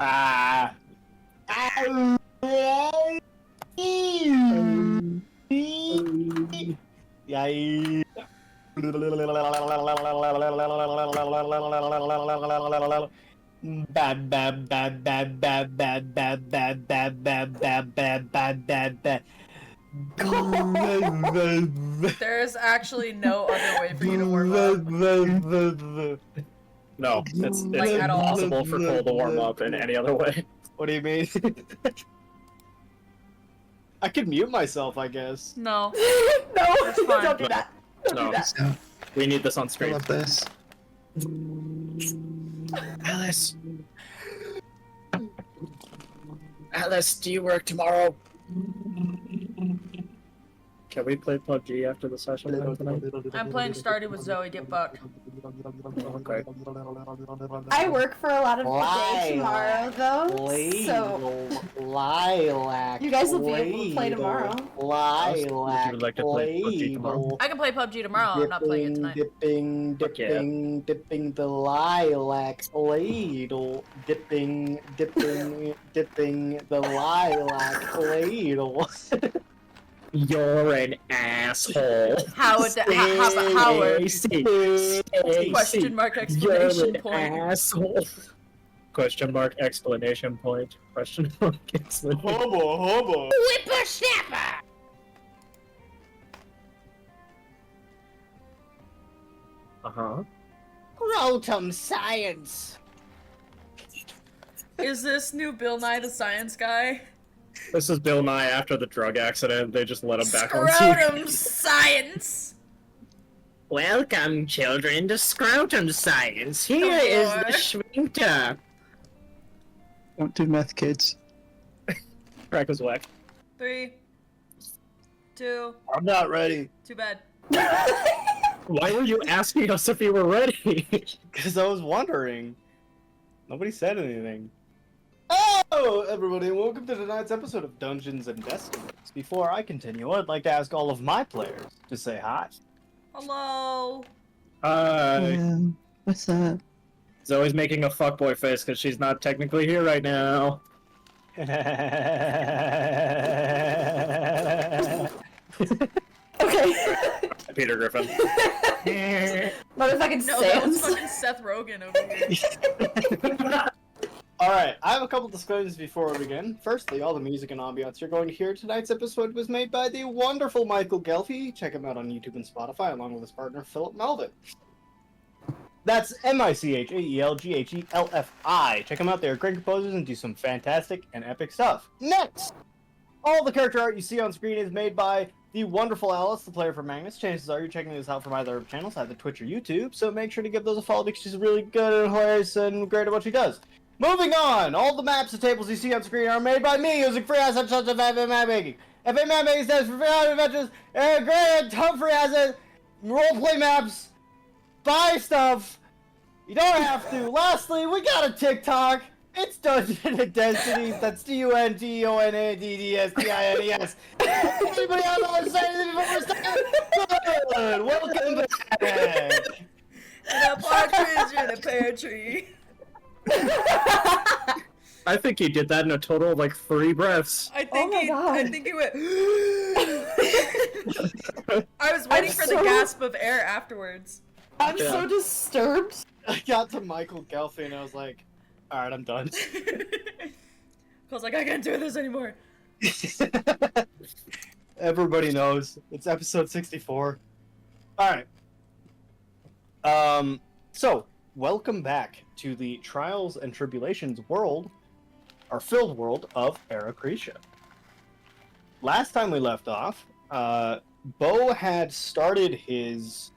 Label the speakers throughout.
Speaker 1: Ah. Yay. Bad, bad, bad, bad, bad, bad, bad, bad, bad, bad, bad, bad, bad, bad, bad.
Speaker 2: There's actually no other way for you to warm up.
Speaker 3: No, it's
Speaker 2: Like, at all?
Speaker 3: impossible for Cole to warm up in any other way.
Speaker 1: What do you mean? I could mute myself, I guess.
Speaker 2: No.
Speaker 4: No,
Speaker 2: It's fine.
Speaker 4: don't do that. Don't
Speaker 3: No.
Speaker 4: do that.
Speaker 3: We need this on
Speaker 5: I
Speaker 3: screen.
Speaker 5: love this.
Speaker 3: Alice. Alice, do you work tomorrow? Can we play PUBG after the session tonight?
Speaker 2: I'm playing Stardew with Zoe, get fucked.
Speaker 3: Okay.
Speaker 4: I work for a lot of the day tomorrow, though. So
Speaker 1: Lilac.
Speaker 4: you guys will be able to play tomorrow.
Speaker 1: Lilac.
Speaker 3: Would you like to play PUBG tomorrow?
Speaker 2: I can play PUBG tomorrow, I'm not playing it tonight.
Speaker 1: Dipping, dipping, dipping the lilac ladle. Dipping, dipping, dipping the lilac ladle.
Speaker 3: You're an asshole.
Speaker 2: Howard. Question mark exclamation
Speaker 3: You're
Speaker 2: point.
Speaker 3: an asshole. Question mark explanation point. Question mark explanation.
Speaker 1: Hobo, hobo.
Speaker 2: Whippersnapper!
Speaker 3: Uh-huh.
Speaker 1: Scrotum science.
Speaker 2: Is this new Bill Nye the Science Guy?
Speaker 3: This is Bill Nye after the drug accident. They just let him back on TV.
Speaker 2: Scrotum science!
Speaker 3: Welcome, children, to Scrotum Science. Here is the sphincter.
Speaker 5: Don't do meth, kids.
Speaker 3: Crack was whack.
Speaker 2: 3, 2,
Speaker 1: I'm not ready.
Speaker 2: too bad.
Speaker 3: Why were you asking us if you were ready?
Speaker 1: Because I was wondering. Nobody said anything. Oh, everybody, and welcome to tonight's episode of Dungeons and Destinies. Before I continue, I'd like to ask all of my players to say hi.
Speaker 2: Hello.
Speaker 5: What's up?
Speaker 3: Zoe's making a fuckboy face because she's not technically here right now.
Speaker 4: Okay.
Speaker 3: Peter Griffin.
Speaker 4: Motherfucking
Speaker 2: No, that was
Speaker 4: Sans.
Speaker 2: fucking Seth Rogen over here.
Speaker 1: Alright, I have a couple disclaimers before we begin. Firstly, all the music and ambiance you're going to hear tonight's episode was made by the wonderful Michael Gelfi. Check him out on YouTube and Spotify, along with his partner, Philip Melvin. That's MICHAELGHELFI. Check them out, they're great composers and do some fantastic and epic stuff. Next! All the character art you see on screen is made by the wonderful Alice, the player for Magnus. Chances are you're checking this out from either of her channels, either Twitch or YouTube, so make sure to give those a follow because she's really good and hilarious and great at what she does. Moving on! All the maps and tables you see on screen are made by me using free assets such as FA Map Making. FA Map Making stands for Free Adventures, and great ton free assets, roleplay maps, buy stuff. You don't have to. Lastly, we got a TikTok. It's Dungeons and Destinies. That's DUNGONADDSTINES. Anybody else want to say anything before we start? Good. Welcome back.
Speaker 2: And a partridge in a pear tree.
Speaker 3: I think he did that in a total of like 3 breaths.
Speaker 2: I think
Speaker 4: my God.
Speaker 2: I think he went. I was waiting for the gasp of air afterwards.
Speaker 4: I'm so disturbed.
Speaker 1: I got to Michael Gelfi and I was like, alright, I'm done.
Speaker 2: I was like, I can't do this anymore.
Speaker 1: Everybody knows. It's episode 64. Alright. So, welcome back to the Trials and Tribulations world, our filled world of Aracretia. Last time we left off, Bo had started his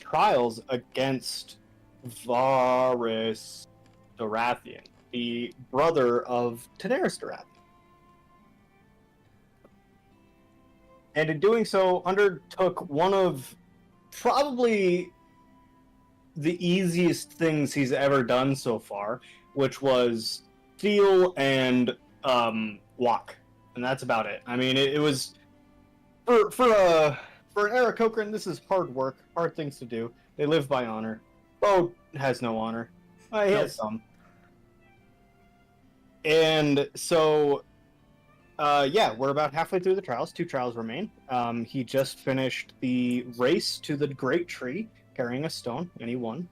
Speaker 1: trials against Varys Dorathian, the brother of Daenerys Dorathian. And in doing so, undertook one of probably the easiest things he's ever done so far, which was steal and walk. And that's about it. I mean, it was... For an Aarakocran, this is hard work, hard things to do. They live by honor. Bo has no honor. He has some. And so, yeah, we're about halfway through the trials. 2 trials remain. He just finished the race to the Great Tree, carrying a stone, and he won.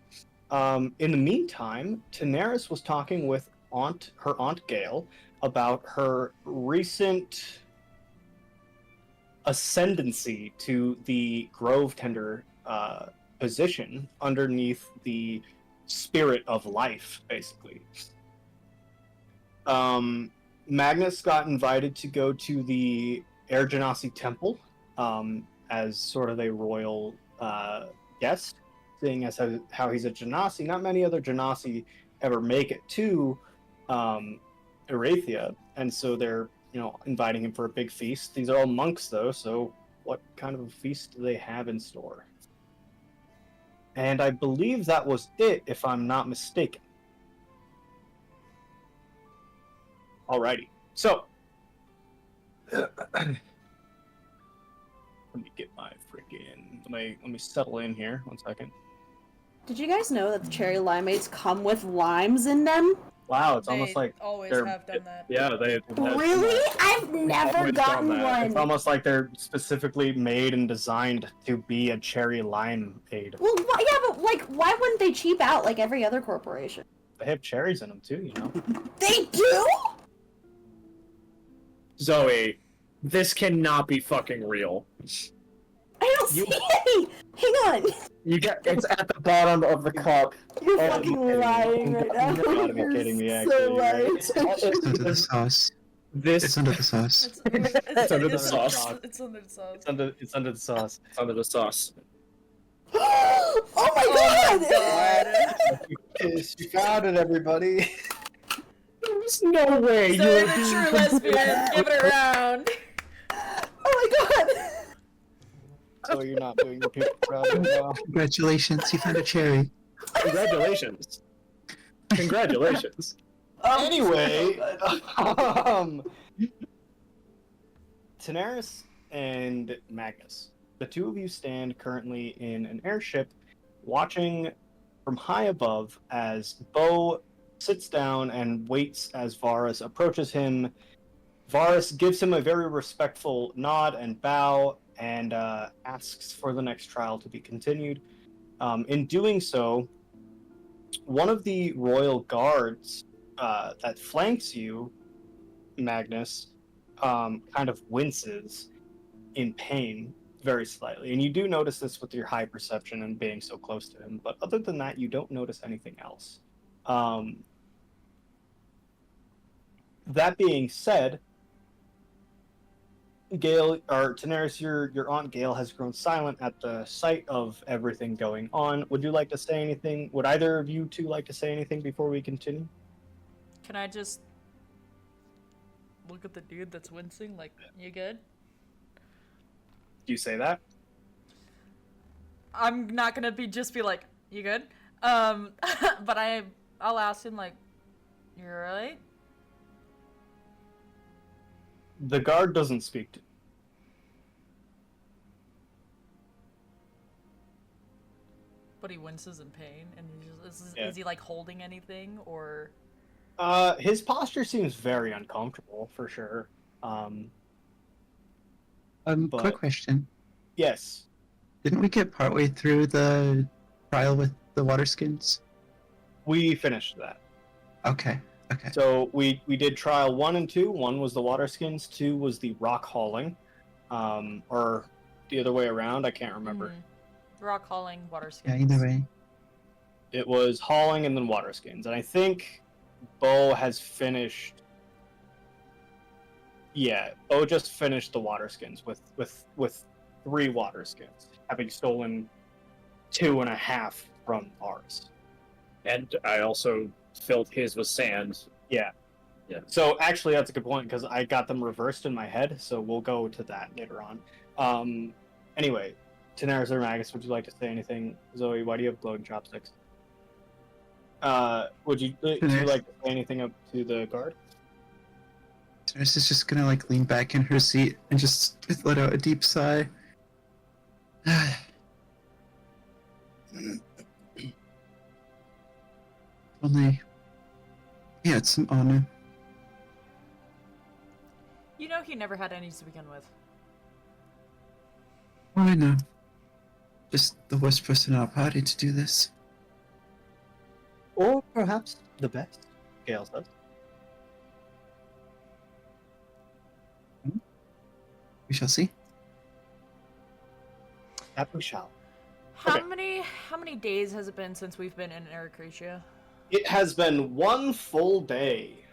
Speaker 1: In the meantime, Daenerys was talking with her aunt Gale about her recent ascendancy to the Grove Tender position underneath the Spirit of Life, basically. Magnus got invited to go to the Air Genasi Temple as sort of a royal guest, seeing as how he's a Genasi. Not many other Genasi ever make it to Erathia, and so they're inviting him for a big feast. These are all monks, though, so what kind of a feast do they have in store? And I believe that was it, if I'm not mistaken. Alrighty, so let me get my freaking let me settle in here 1 second.
Speaker 4: Did you guys know that the cherry limeades come with limes in them?
Speaker 1: Wow, it's
Speaker 2: They
Speaker 1: almost like
Speaker 2: always
Speaker 1: they're-
Speaker 2: have done that.
Speaker 3: Yeah, they.
Speaker 4: Really? I've never
Speaker 3: always
Speaker 4: gotten
Speaker 3: done that.
Speaker 1: it's
Speaker 4: one.
Speaker 1: almost like they're specifically made and designed to be a cherry limeade.
Speaker 4: Well, yeah, but like, why wouldn't they cheap out like every other corporation?
Speaker 1: They have cherries in them too,
Speaker 4: They do?
Speaker 3: Zoe, this cannot be fucking real.
Speaker 4: I don't see any. Hang on.
Speaker 3: You get
Speaker 1: It's at the bottom of the cup.
Speaker 4: You're
Speaker 1: Oh,
Speaker 4: fucking
Speaker 1: you're kidding me.
Speaker 4: lying right now.
Speaker 1: You gotta be
Speaker 4: You're
Speaker 1: kidding me,
Speaker 4: so
Speaker 1: actually,
Speaker 4: lying.
Speaker 1: right?
Speaker 5: It's under the sauce.
Speaker 3: this.
Speaker 5: It's under the sauce.
Speaker 2: It's
Speaker 3: under the
Speaker 2: it's
Speaker 3: sauce.
Speaker 2: It's under the sauce.
Speaker 1: It's under the sauce.
Speaker 3: It's under the sauce.
Speaker 4: Oh my
Speaker 2: Oh
Speaker 4: god!
Speaker 2: my god!
Speaker 1: Yes, you found it, everybody.
Speaker 3: There's no way
Speaker 2: So
Speaker 3: you're
Speaker 2: the true lesbian, give it a round.
Speaker 4: Oh my god!
Speaker 1: So you're not doing your people proud right now.
Speaker 5: Congratulations, you found a cherry.
Speaker 3: Congratulations. Congratulations.
Speaker 1: Anyway, Daenerys and Magnus, the two of you stand currently in an airship, watching from high above as Bo sits down and waits as Varys approaches him. Varys gives him a very respectful nod and bow and asks for the next trial to be continued. In doing so, one of the royal guards that flanks you, Magnus, kind of winces in pain very slightly. And you do notice this with your high perception and being so close to him, but other than that, you don't notice anything else. That being said, Gale, or Daenerys, your Aunt Gale has grown silent at the sight of everything going on. Would you like to say anything? Would either of you two like to say anything before we continue?
Speaker 2: Can I just look at the dude that's wincing? Like, you good?
Speaker 1: Do you say that?
Speaker 2: I'm not gonna just be like, you good? But I'll ask him like, you alright?
Speaker 1: The guard doesn't speak to you.
Speaker 2: But he winces in pain, and
Speaker 1: Yeah.
Speaker 2: is he like holding anything or?
Speaker 1: His posture seems very uncomfortable, for sure. But-
Speaker 5: Quick question.
Speaker 1: Yes.
Speaker 5: Didn't we get partway through the trial with the water skins?
Speaker 1: We finished that.
Speaker 5: Okay, okay.
Speaker 1: So we did trial 1 and 2. 1 was the water skins, 2 was the rock hauling. Or the other way around, I can't remember.
Speaker 2: Rock hauling, water
Speaker 5: Yeah,
Speaker 2: skins.
Speaker 5: either way.
Speaker 1: It was hauling and then water skins. And I think Bo has finished. Yeah, Bo just finished the water skins with 3 water skins, having stolen 2.5 from ours.
Speaker 3: And I also filled his with sand.
Speaker 1: Yeah.
Speaker 3: Yeah.
Speaker 1: So actually, that's a good point because I got them reversed in my head. So we'll go to that later on. Anyway, Daenerys or Magus, would you like to say anything? Zoe, why do you have glowing chopsticks? Would you like to say anything up to the guard?
Speaker 5: Daenerys is just gonna like lean back in her seat and just let out a deep sigh. Only he had some honor.
Speaker 2: he never had any to begin with.
Speaker 5: Oh, I know. Just the worst person in our party to do this.
Speaker 1: Or perhaps the best, Gale says.
Speaker 5: We shall see.
Speaker 1: That we shall.
Speaker 2: How
Speaker 1: Okay.
Speaker 2: many days has it been since we've been in Aracracia?
Speaker 1: It has been 1 full day.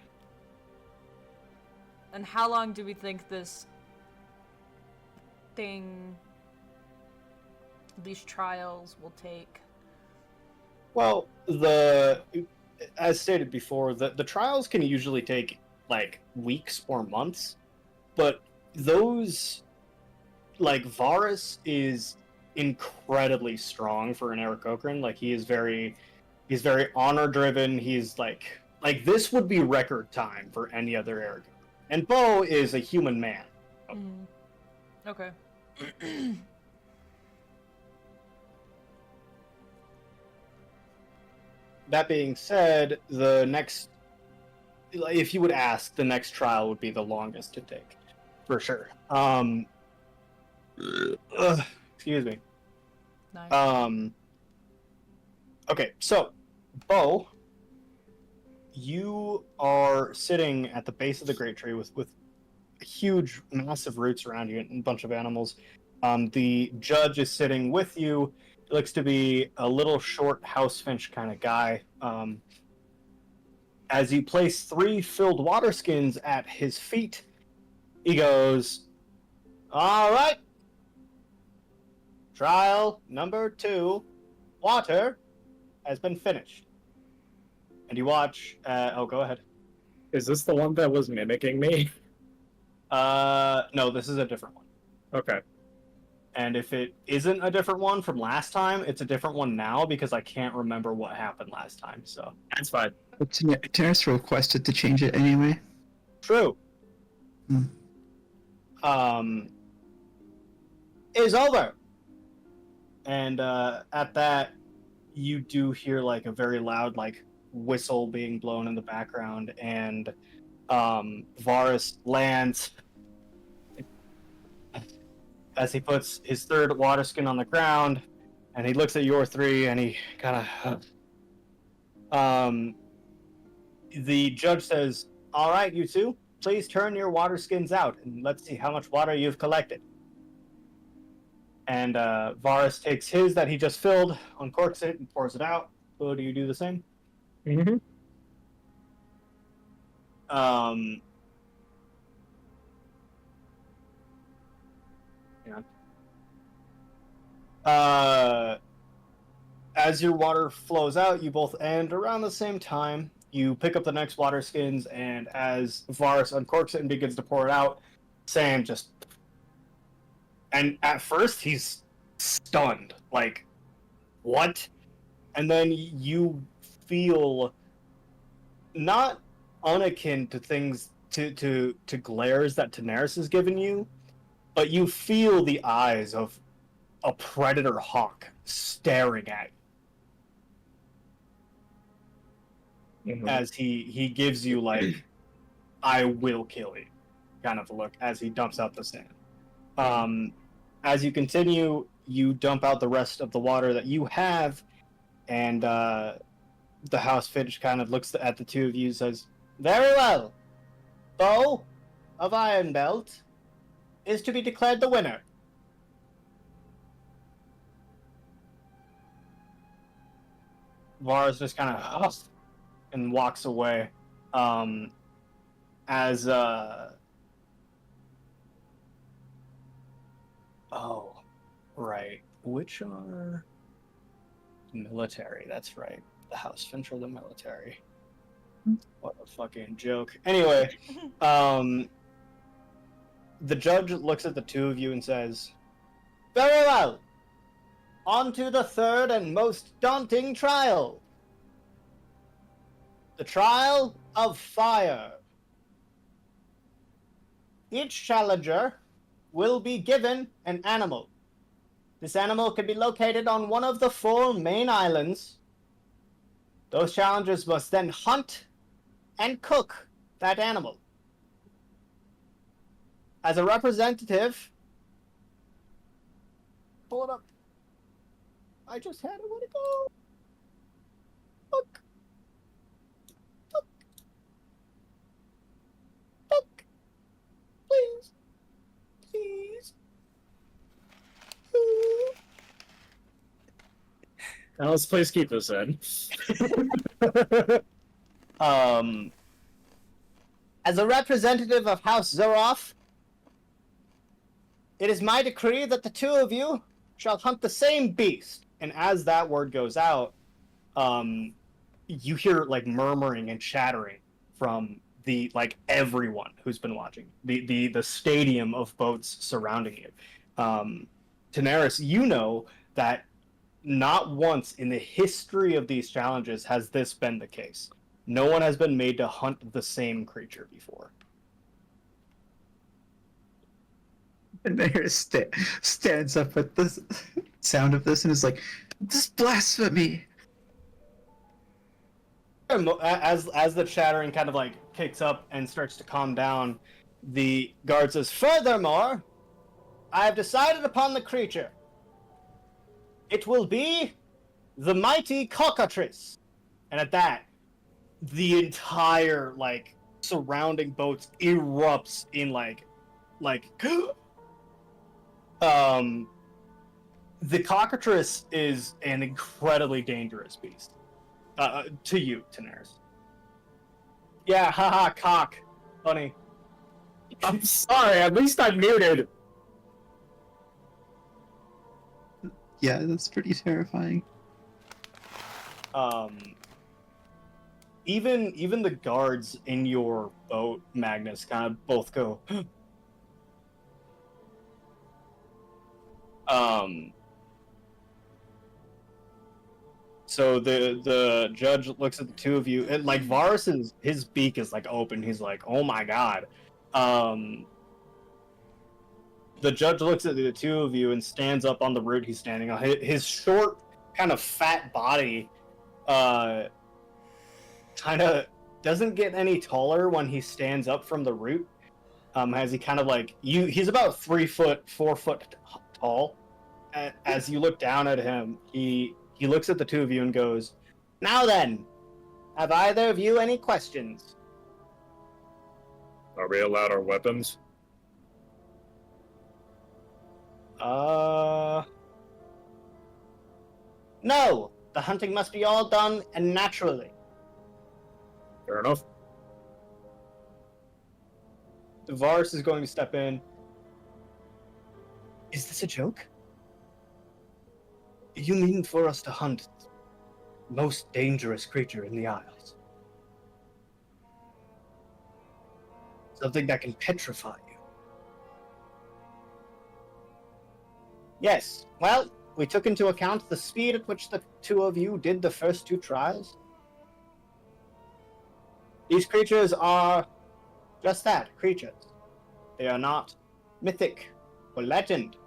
Speaker 2: And how long do we think this thing, these trials will take?
Speaker 1: Well, as stated before, the trials can usually take like weeks or months, but those, like, Varus is incredibly strong for an Aarakocran. Like, he's very honor driven. He's like this would be record time for any other Aarakocran. And Bo is a human man.
Speaker 2: Mm. Okay.
Speaker 1: That being said, the next, if you would ask, the next trial would be the longest to take, for sure. Excuse me.
Speaker 2: Nice.
Speaker 1: Okay, so, Bo, you are sitting at the base of the great tree with huge, massive roots around you and a bunch of animals. The judge is sitting with you. He looks to be a little short house finch kind of guy. As you place 3 filled water skins at his feet, he goes, "All right. Trial number 2, water, has been finished." And you watch. Go ahead.
Speaker 3: Is this the one that was mimicking me?
Speaker 1: No, this is a different one.
Speaker 3: Okay.
Speaker 1: And if it isn't a different one from last time, it's a different one now because I can't remember what happened last time. So
Speaker 3: That's fine.
Speaker 5: But Terrace requested to change it anyway.
Speaker 1: true. Is over. And at that, you do hear like a very loud like whistle being blown in the background, and Varus lands as he puts his 3rd water skin on the ground, and he looks at your 3 and he kind of the judge says, "All right, you 2, please turn your water skins out and let's see how much water you've collected." And Varus takes his that he just filled, uncorks it, and pours it out. So do you do the same?
Speaker 3: Mm-hmm.
Speaker 1: As your water flows out, you both end around the same time. You pick up the next water skins, and as Varus uncorks it and begins to pour it out, Sam just... And at first, he's stunned. Like, what? And then you feel not unakin to things, to glares that Daenerys has given you, but you feel the eyes of a predator hawk staring at you.
Speaker 3: Mm-hmm.
Speaker 1: As he gives you like, "I will kill you" kind of a look as he dumps out the sand. As you continue, you dump out the rest of the water that you have, and the house finch kind of looks at the 2 of you and says, "Very well. Bo of Ironbelt is to be declared the winner." Varus just kind of and walks away. Oh, right. Which are military? That's right. The house finch or the military. What a fucking joke. Anyway, the judge looks at the 2 of you and says, "Very well. On to the 3rd and most daunting trial. The trial of fire. Each challenger will be given an animal. This animal can be located on one of the 4 main islands. Those challengers must then hunt and cook that animal. As a representative, pull it up. I just had it. Where'd it go? Look. Look. Look. Please. Please.
Speaker 3: Alice, please keep this in.
Speaker 1: As a representative of House Zoroff, it is my decree that the two of you shall hunt the same beast. And as that word goes out, you hear like murmuring and chattering from the everyone who's been watching. The stadium of boats surrounding you. Daenerys, you know that not once in the history of these challenges has this been the case. No one has been made to hunt the same creature before.
Speaker 5: And Daenerys stands up at the sound of this and is like, "This is blasphemy!"
Speaker 1: As the chattering kind of kicks up and starts to calm down, the guard says, "Furthermore, I have decided upon the creature. It will be the mighty cockatrice." And at that, the entire surrounding boats erupts in the cockatrice is an incredibly dangerous beast. To you, Daenerys. Yeah, haha, cock. Funny.
Speaker 3: I'm sorry, at least I'm muted.
Speaker 5: Yeah, that's pretty terrifying.
Speaker 1: Even the guards in your boat, Magnus, kind of both go. So the judge looks at the two of you, and Varys his beak is open. He's like, "Oh my god." The judge looks at the two of you and stands up on the root he's standing on. His short, kind of fat body, kind of doesn't get any taller when he stands up from the root. As he kind of he's about 3 foot, 4 foot tall. As you look down at him, he looks at the two of you and goes, "Now then, have either of you any questions?"
Speaker 6: Are we allowed our weapons?
Speaker 1: No! The hunting must be all done and naturally.
Speaker 6: Fair enough.
Speaker 1: Varys is going to step in. Is this a joke? You mean for us to hunt the most dangerous creature in the Isles? Something that can petrify you? Yes. Well, we took into account the speed at which the two of you did the first 2 trials. These creatures are just that, creatures. They are not mythic or legend,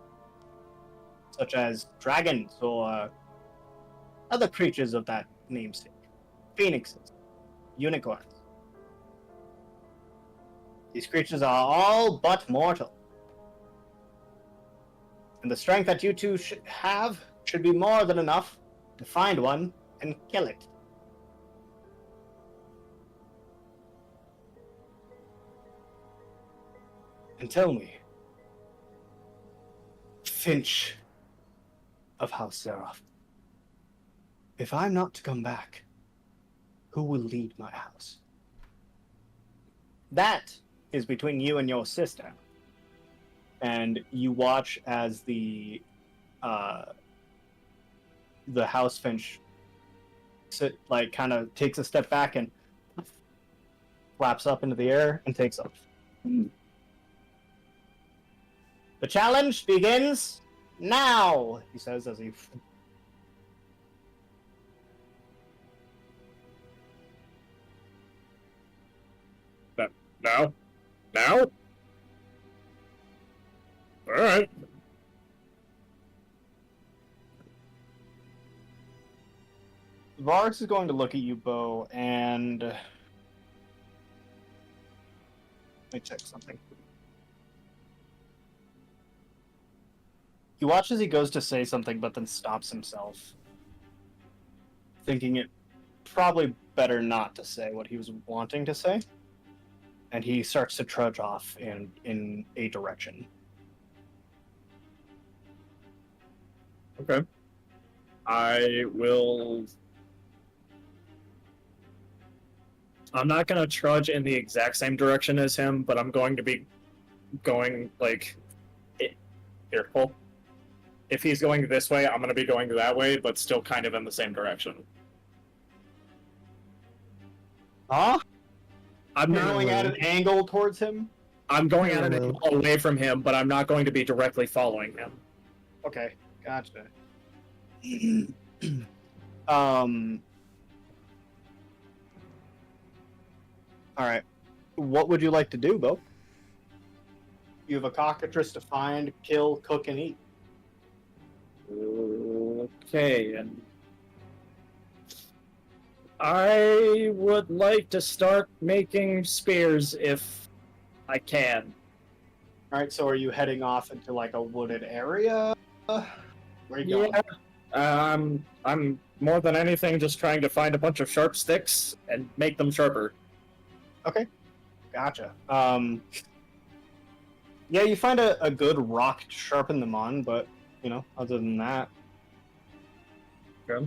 Speaker 1: such as dragons or other creatures of that namesake. Phoenixes, unicorns. These creatures are all but mortal. And the strength that you two should be more than enough to find one and kill it. And tell me, Finch of House Zoroff, if I'm not to come back, who will lead my house? That is between you and your sister. And you watch as the House Finch kind of takes a step back and flaps up into the air and takes off. The challenge begins now, he says as he...
Speaker 6: Now? Now? Alright.
Speaker 1: Varys is going to look at you, Bo, and... Let me check something. You watch as he goes to say something, but then stops himself, thinking it probably better not to say what he was wanting to say, and he starts to trudge off in a direction.
Speaker 6: Okay. I will. I'm not gonna trudge in the exact same direction as him, but I'm going to be going like. Here, pull. If he's going this way, I'm gonna be going that way, but still kind of in the same direction.
Speaker 1: Huh?
Speaker 6: I'm
Speaker 1: You're
Speaker 6: not
Speaker 1: going at an angle towards him?
Speaker 6: I'm going at an angle away from him, but I'm not going to be directly following him.
Speaker 1: Okay, gotcha. Alright. What would you like to do, Bo? You have a cockatrice to find, kill, cook, and eat.
Speaker 6: Okay, and I would like to start making spears if I can.
Speaker 1: Alright, so are you heading off into like a wooded area? Where are you going?
Speaker 6: I'm more than anything just trying to find a bunch of sharp sticks and make them sharper.
Speaker 1: Okay, gotcha. Yeah, you find a good rock to sharpen them on, but, you know, other than that...
Speaker 6: Okay.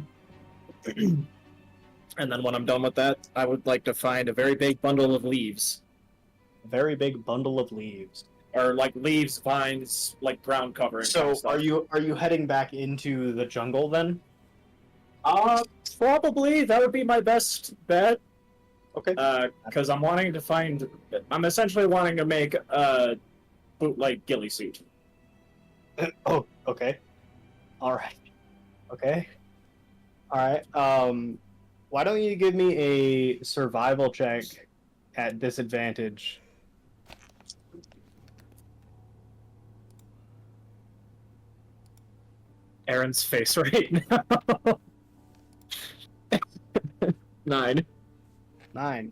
Speaker 6: And then when I'm done with that, I would like to find a very big bundle of leaves.
Speaker 1: A very big bundle of leaves.
Speaker 6: Or like leaves, vines, like ground covering.
Speaker 1: So,
Speaker 6: kind of stuff.
Speaker 1: are you heading back into the jungle then?
Speaker 6: Probably that would be my best bet.
Speaker 1: Okay.
Speaker 6: Because I'm essentially wanting to make a bootleg ghillie suit.
Speaker 1: Oh, okay. Alright. Okay. Alright, why don't you give me a survival check at disadvantage?
Speaker 6: Aaron's face right now. 9.
Speaker 1: 9.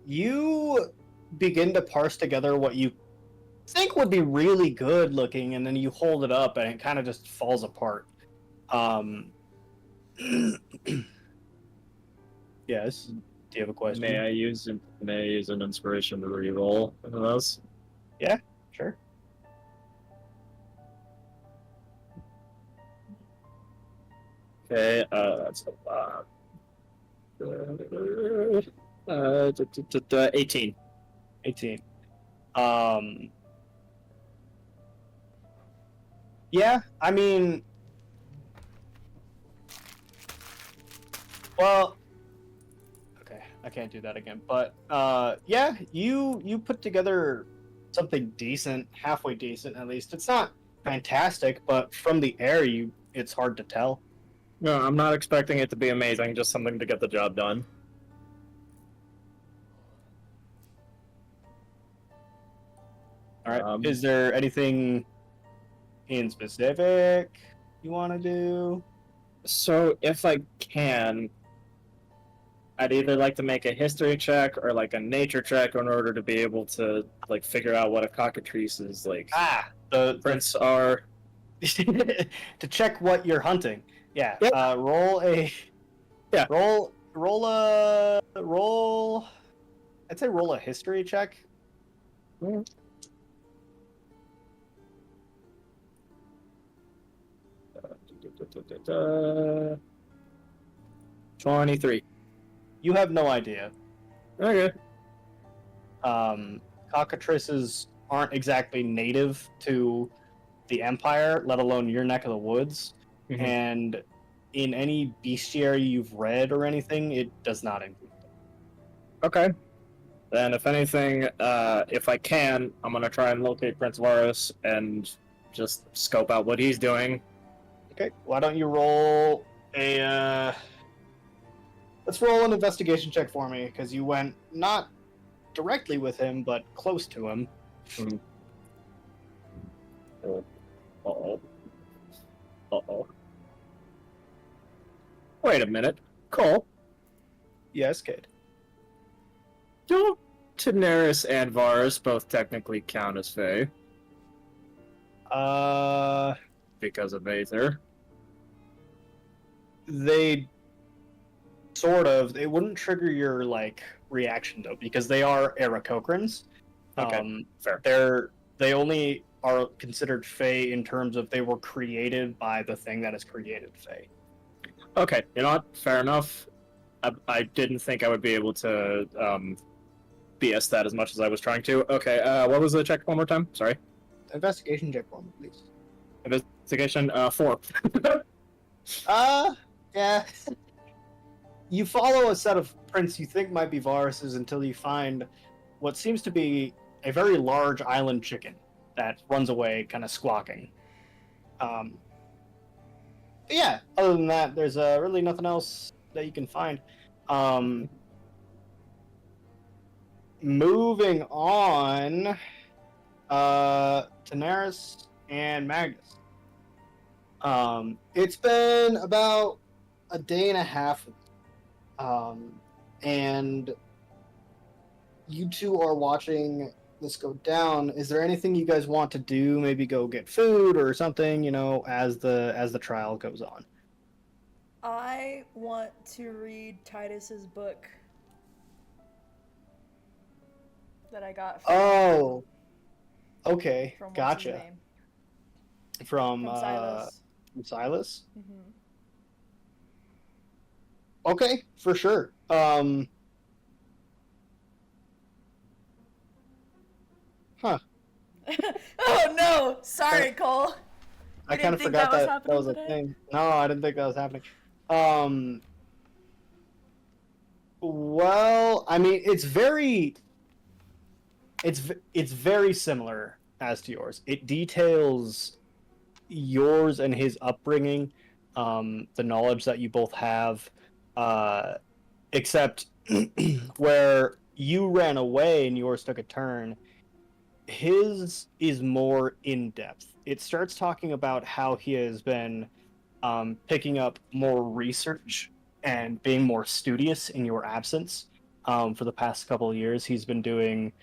Speaker 1: You begin to parse together what you think would be really good looking, and then you hold it up and it kind of just falls apart. Yes. Do you have a question?
Speaker 6: May I use an inspiration to reroll one of those?
Speaker 1: Sure.
Speaker 6: Okay, that's 18.
Speaker 1: 18. Yeah, I mean, well, okay, I can't do that again. But yeah, you put together something decent, halfway decent at least. It's not fantastic, but from the air, it's hard to tell.
Speaker 6: No, I'm not expecting it to be amazing, just something to get the job done.
Speaker 1: All right. Is there anything in specific you want to do?
Speaker 6: So, if I can, I'd either like to make a history check or like a nature check in order to be able to like figure out what a cockatrice's like
Speaker 1: The
Speaker 6: prints are.
Speaker 1: to check what you're hunting. Yeah.
Speaker 6: Yep.
Speaker 1: Roll a.
Speaker 6: Yeah.
Speaker 1: Roll. I'd say roll a history check.
Speaker 6: Mm. 23.
Speaker 1: You have no idea.
Speaker 6: Okay.
Speaker 1: Cockatrices aren't exactly native to the Empire, let alone your neck of the woods.
Speaker 6: Mhm.
Speaker 1: And in any bestiary you've read or anything, it does not include them.
Speaker 6: Okay. Then, if anything, if I can, I'm gonna try and locate Prince Varus and just scope out what he's doing.
Speaker 1: Okay, why don't you roll a... Let's roll an investigation check for me, because you went not directly with him, but close to him.
Speaker 6: Uh-oh. Uh-oh. Wait a minute. Cole,
Speaker 1: Yes, kid.
Speaker 6: don't Daenerys and Varus both technically count as Fae? Because of Aether.
Speaker 1: They sort of. It wouldn't trigger your like reaction though, because they are Aarakocrans.
Speaker 6: Okay, fair.
Speaker 1: They only are considered Fae in terms of they were created by the thing that has created Fae.
Speaker 6: Okay, you know what? Fair enough. I didn't think I would be able to BS that as much as I was trying to. Okay, what was the check one more time? Sorry.
Speaker 1: Investigation check for me, please.
Speaker 6: Investigation 4.
Speaker 1: Yeah. You follow a set of prints you think might be viruses until you find what seems to be a very large island chicken that runs away, kind of squawking. Yeah, other than that, there's really nothing else that you can find. Moving on, Daenerys and Magnus. It's been about a day and a half, and you two are watching this go down. Is there anything you guys want to do? Maybe go get food or something, as the trial goes on.
Speaker 2: I want to read Titus's book that I got
Speaker 1: Oh, okay,
Speaker 2: from what's his
Speaker 1: gotcha.
Speaker 2: name?
Speaker 1: From
Speaker 2: Silas.
Speaker 1: From Silas.
Speaker 2: Mm-hmm.
Speaker 1: Okay, for sure. Huh.
Speaker 2: Oh no! Sorry, Cole.
Speaker 1: I
Speaker 2: You
Speaker 1: kind
Speaker 2: didn't
Speaker 1: of
Speaker 2: think
Speaker 1: forgot
Speaker 2: that was
Speaker 1: that
Speaker 2: happening
Speaker 1: was a
Speaker 2: today?
Speaker 1: thing. No, I didn't think that was happening. Well, I mean, it's very similar as to yours. It details yours and his upbringing, the knowledge that you both have, except where you ran away and yours took a turn, his is more in depth. It starts talking about how he has been picking up more research and being more studious in your absence. For the past couple of years, he's been doing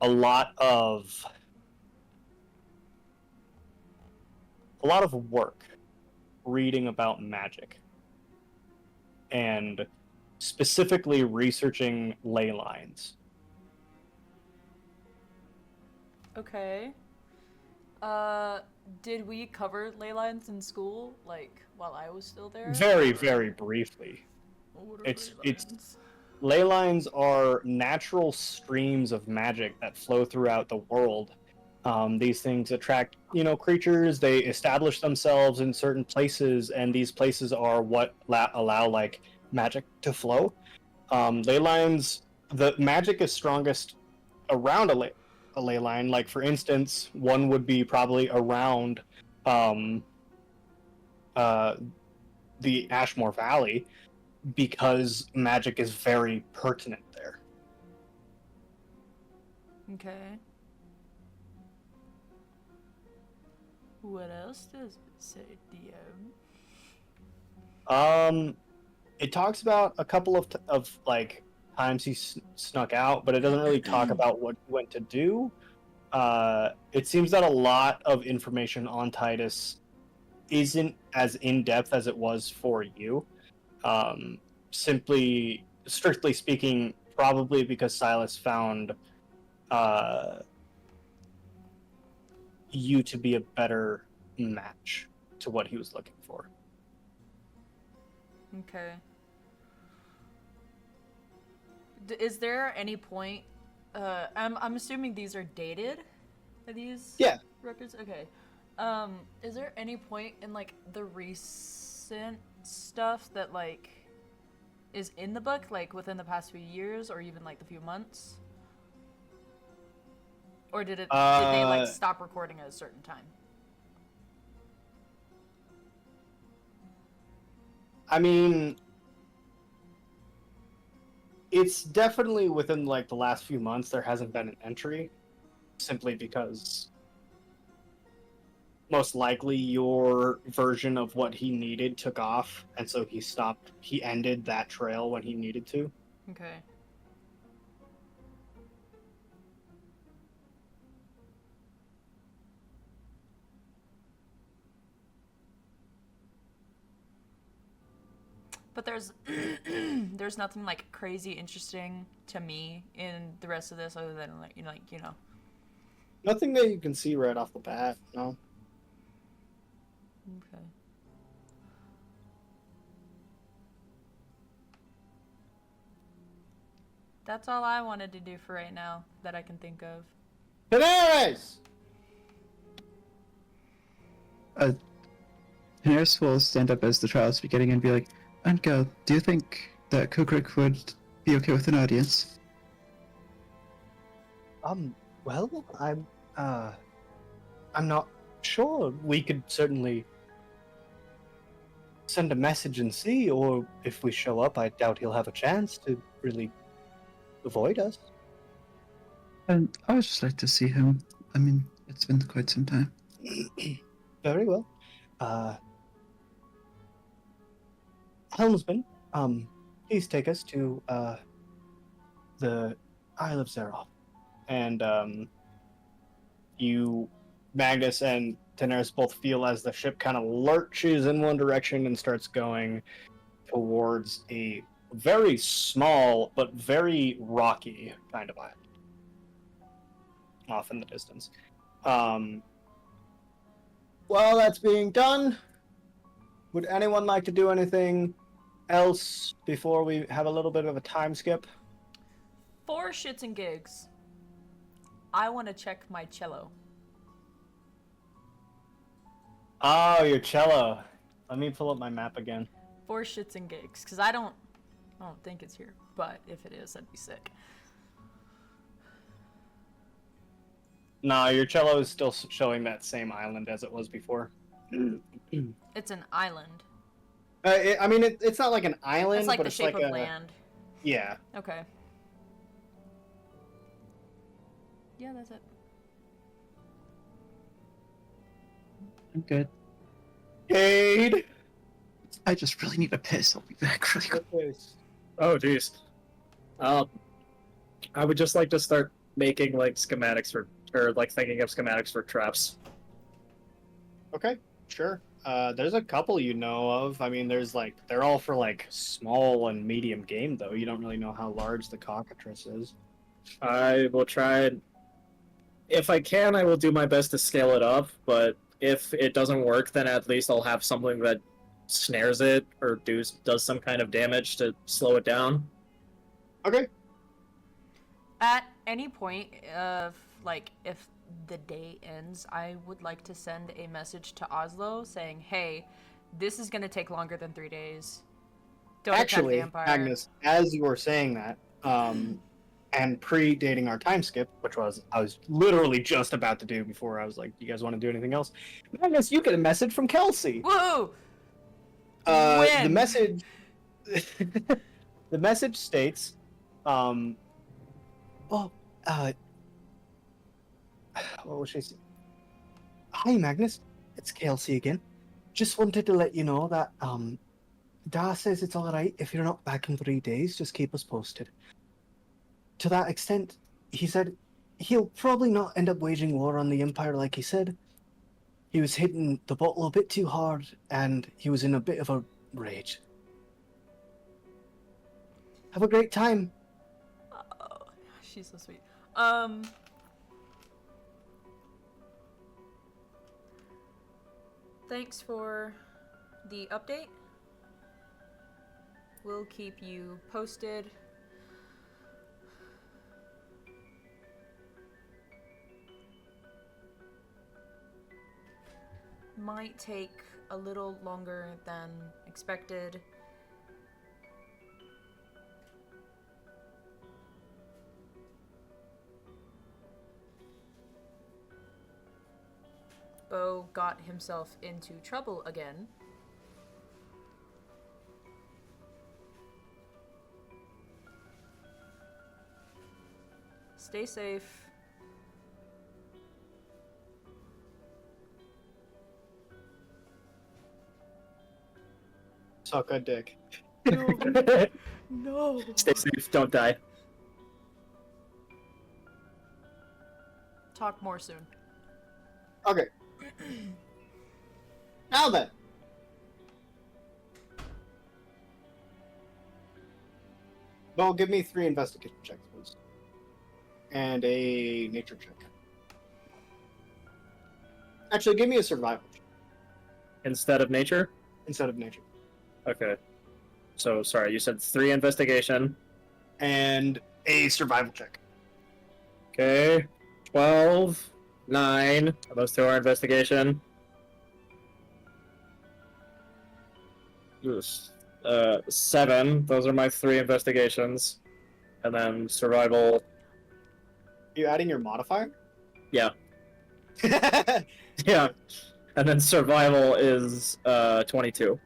Speaker 1: a lot of work reading about magic and specifically researching ley lines.
Speaker 2: Okay. Did we cover ley lines in school, like, while I was still there?
Speaker 1: Very, very briefly.
Speaker 2: What are
Speaker 1: It's
Speaker 2: ley lines?
Speaker 1: ley lines are natural streams of magic that flow throughout the world. These things attract, creatures. They establish themselves in certain places, and these places are what allow like magic to flow. Ley lines, the magic is strongest around a ley line. Like for instance, one would be probably around the Ashmore Valley, because magic is very pertinent there.
Speaker 2: Okay. What else does it say, DM?
Speaker 1: It talks about a couple of like times he snuck out, but it doesn't really talk about what he went to do. It seems that a lot of information on Titus isn't as in depth as it was for you. Strictly speaking, probably because Silas found you to be a better match to what he was looking for.
Speaker 2: Okay. Is there any point? I'm assuming these are dated. Are these?
Speaker 1: Yeah.
Speaker 2: Records. Okay. Is there any point in like the recent stuff that like is in the book, like within the past few years or even like the few months? Or did they like stop recording at a certain time?
Speaker 1: I mean, it's definitely within like the last few months. There hasn't been an entry, simply because most likely your version of what he needed took off, and so he ended that trail when he needed to.
Speaker 2: Okay. But there's there's nothing like crazy interesting to me in the rest of this other than like.
Speaker 1: Nothing that you can see right off the bat, no.
Speaker 2: Okay. That's all I wanted to do for right now that I can think of.
Speaker 1: Daenerys!
Speaker 5: Daenerys will stand up as the trial is beginning and be like, "And girl, do you think that Kubrick would be okay with an audience?"
Speaker 1: Well, I'm not sure. We could certainly send a message and see, or if we show up, I doubt he'll have a chance to really avoid us.
Speaker 5: And I would just like to see him. I mean, it's been quite some time.
Speaker 1: Very well. Helmsman, please take us to, the Isle of Zeroth. And, Magnus and Daenerys both feel as the ship kind of lurches in one direction and starts going towards a very small but very rocky kind of island off in the distance. While that's being done, would anyone like to do anything else before we have a little bit of a time skip?
Speaker 2: For shits and gigs, I want to check my cello.
Speaker 1: Oh, your cello. Let me pull up my map again.
Speaker 2: For shits and gigs, because I don't think it's here, but if it is, that'd be sick.
Speaker 1: No, your cello is still showing that same island as it was before.
Speaker 2: It's an island.
Speaker 1: It's not like an island,
Speaker 2: It's like
Speaker 1: but
Speaker 2: the
Speaker 1: it's
Speaker 2: shape
Speaker 1: like
Speaker 2: of
Speaker 1: a
Speaker 2: land.
Speaker 1: yeah.
Speaker 2: Okay. Yeah, that's it.
Speaker 5: I'm good.
Speaker 1: Cade.
Speaker 5: I just really need a piss. I'll be back really quick.
Speaker 6: Oh, jeez. I would just like to start making like schematics for, or like thinking of schematics for traps.
Speaker 1: Okay, sure. There's a couple you know of. I mean, they're all for like small and medium game though. You don't really know how large the cockatrice is.
Speaker 6: I will try. If I can, I will do my best to scale it up. But if it doesn't work, then at least I'll have something that snares it or does some kind of damage to slow it down.
Speaker 1: Okay.
Speaker 2: At any point of like if the day ends, I would like to send a message to Oslo saying, "Hey, this is gonna take longer than 3 days. Don't
Speaker 1: Actually,
Speaker 2: attack the Empire."
Speaker 1: Agnes, as you were saying that, and predating our time skip, which I was literally just about to do before I was like, "You guys want to do anything else?" Agnes, you get a message from Kelsey.
Speaker 2: Woohoo!
Speaker 1: The
Speaker 2: When?
Speaker 1: message, the message states, what was she saying? Hi, Magnus. It's Kelsey again. Just wanted to let you know that, Dar says it's alright if you're not back in 3 days, just keep us posted. To that extent, he said he'll probably not end up waging war on the Empire like he said. He was hitting the bottle a bit too hard, and he was in a bit of a rage. Have a great time.
Speaker 2: Oh, she's so sweet. Thanks for the update. We'll keep you posted. Might take a little longer than expected. Bo got himself into trouble again. Stay safe.
Speaker 1: Suck a dick.
Speaker 2: No.
Speaker 6: Stay safe, don't die.
Speaker 2: Talk more soon.
Speaker 1: Okay. Now then. Well, give me 3 investigation checks, please. And a nature check. Actually, give me a survival check
Speaker 6: Instead of nature?
Speaker 1: instead of nature.
Speaker 6: Okay. So, sorry, you said 3 investigation.
Speaker 1: And a survival check.
Speaker 6: Okay. 12, 9. Those 2 are investigation. Yes. 7. Those are my 3 investigations. And then survival.
Speaker 1: You adding your modifier?
Speaker 6: Yeah. Yeah. And then survival is 22.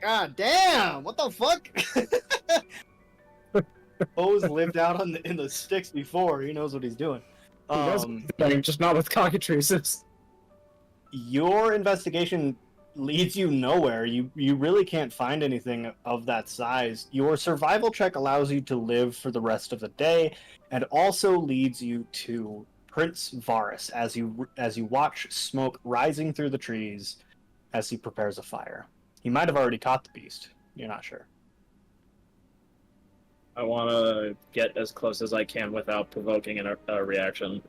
Speaker 1: God damn! What the fuck? Bo's lived out in the sticks before. He knows what he's doing.
Speaker 6: Just not with cockatrices.
Speaker 1: Your investigation leads you nowhere. You really can't find anything of that size. Your survival check allows you to live for the rest of the day, and also leads you to Prince Varus as you watch smoke rising through the trees as he prepares a fire. He might have already caught the beast. You're not sure.
Speaker 6: I want to get as close as I can without provoking a reaction.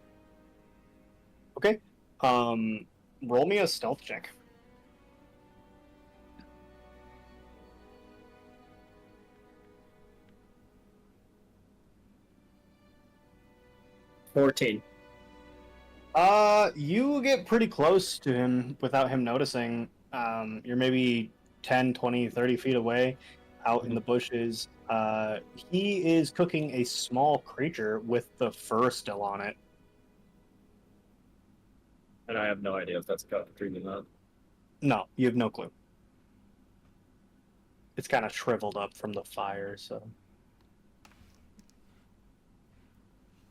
Speaker 1: Okay. Roll me a stealth check.
Speaker 6: $14.
Speaker 1: You get pretty close to him without him noticing. You're maybe 10, 20, 30 feet away out in the bushes. He is cooking a small creature with the fur still on it.
Speaker 6: And I have no idea if that's a cockatrice or not.
Speaker 1: No, you have no clue. It's kind of shriveled up from the fire, so.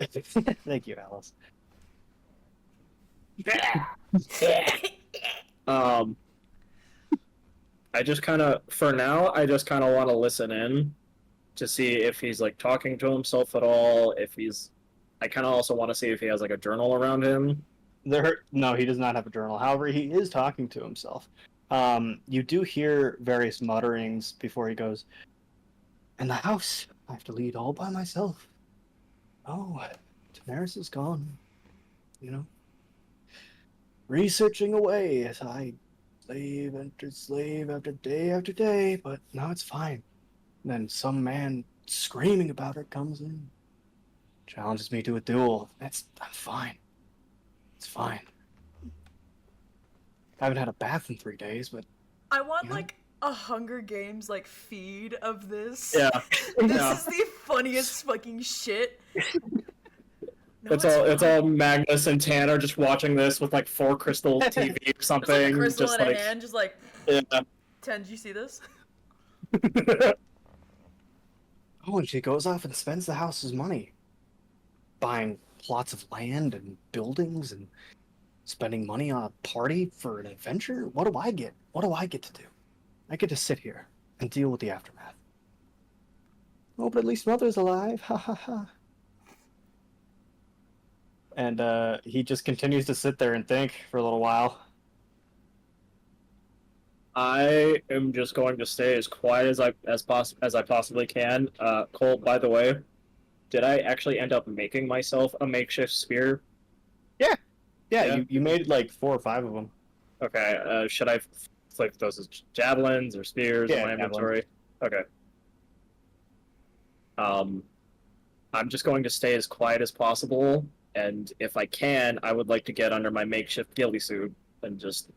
Speaker 1: Thank you, Alice.
Speaker 6: I just kind of, for now, I just kind of want to listen in to see if he's like talking to himself at all. I kind of also want to see if he has like a journal around him.
Speaker 1: No, he does not have a journal. However, he is talking to himself. You do hear various mutterings before he goes, "In the house, I have to lead all by myself. Oh, Daenerys is gone. You know, researching away as I slave after day, but now it's fine." And then some man screaming about her comes in, challenges me to a duel. I'm fine. It's fine. I haven't had a bath in 3 days, but
Speaker 2: I want
Speaker 1: Yeah.
Speaker 2: like a Hunger Games like feed of this.
Speaker 6: Yeah.
Speaker 2: This
Speaker 6: Yeah.
Speaker 2: is the funniest fucking shit. No,
Speaker 6: It's
Speaker 2: fine.
Speaker 6: all Magnus and Tanner just watching this with like 4 crystal TV or
Speaker 2: Just like a
Speaker 6: something.
Speaker 2: crystal
Speaker 6: Just
Speaker 2: in a
Speaker 6: like,
Speaker 2: hand, just like,
Speaker 6: yeah.
Speaker 2: Ten, did you see this?
Speaker 1: oh, and she goes off and spends the house's money, buying plots of land and buildings and spending money on a party for an adventure. What do I get? What do I get to do? I get to sit here and deal with the aftermath. Oh, but at least Mother's alive. Ha ha ha. And he just continues to sit there and think for a little while.
Speaker 6: I am just going to stay as quiet as I possibly can. Cole, by the way, did I actually end up making myself a makeshift spear?
Speaker 1: Yeah.
Speaker 6: Yeah.
Speaker 1: You made like 4 or 5 of them.
Speaker 6: Okay. Should I flick those as javelins or spears in
Speaker 1: Yeah,
Speaker 6: my inventory? Okay. I'm just going to stay as quiet as possible, and if I can, I would like to get under my makeshift ghillie suit and just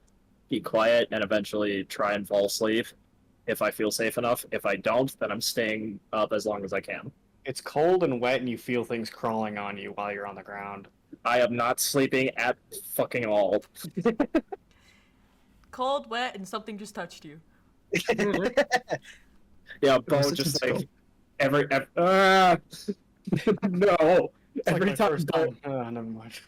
Speaker 6: be quiet and eventually try and fall asleep if I feel safe enough. If I don't, then I'm staying up as long as I can.
Speaker 1: It's cold and wet, and you feel things crawling on you while you're on the ground.
Speaker 6: I am not sleeping at fucking all.
Speaker 2: Cold, wet, and something just touched you.
Speaker 6: Yeah, Bo
Speaker 5: Such a
Speaker 6: just
Speaker 5: skill.
Speaker 6: like no.
Speaker 1: It's like
Speaker 6: Every
Speaker 1: my
Speaker 6: time
Speaker 1: first
Speaker 6: Bo,
Speaker 1: time. Oh, never mind.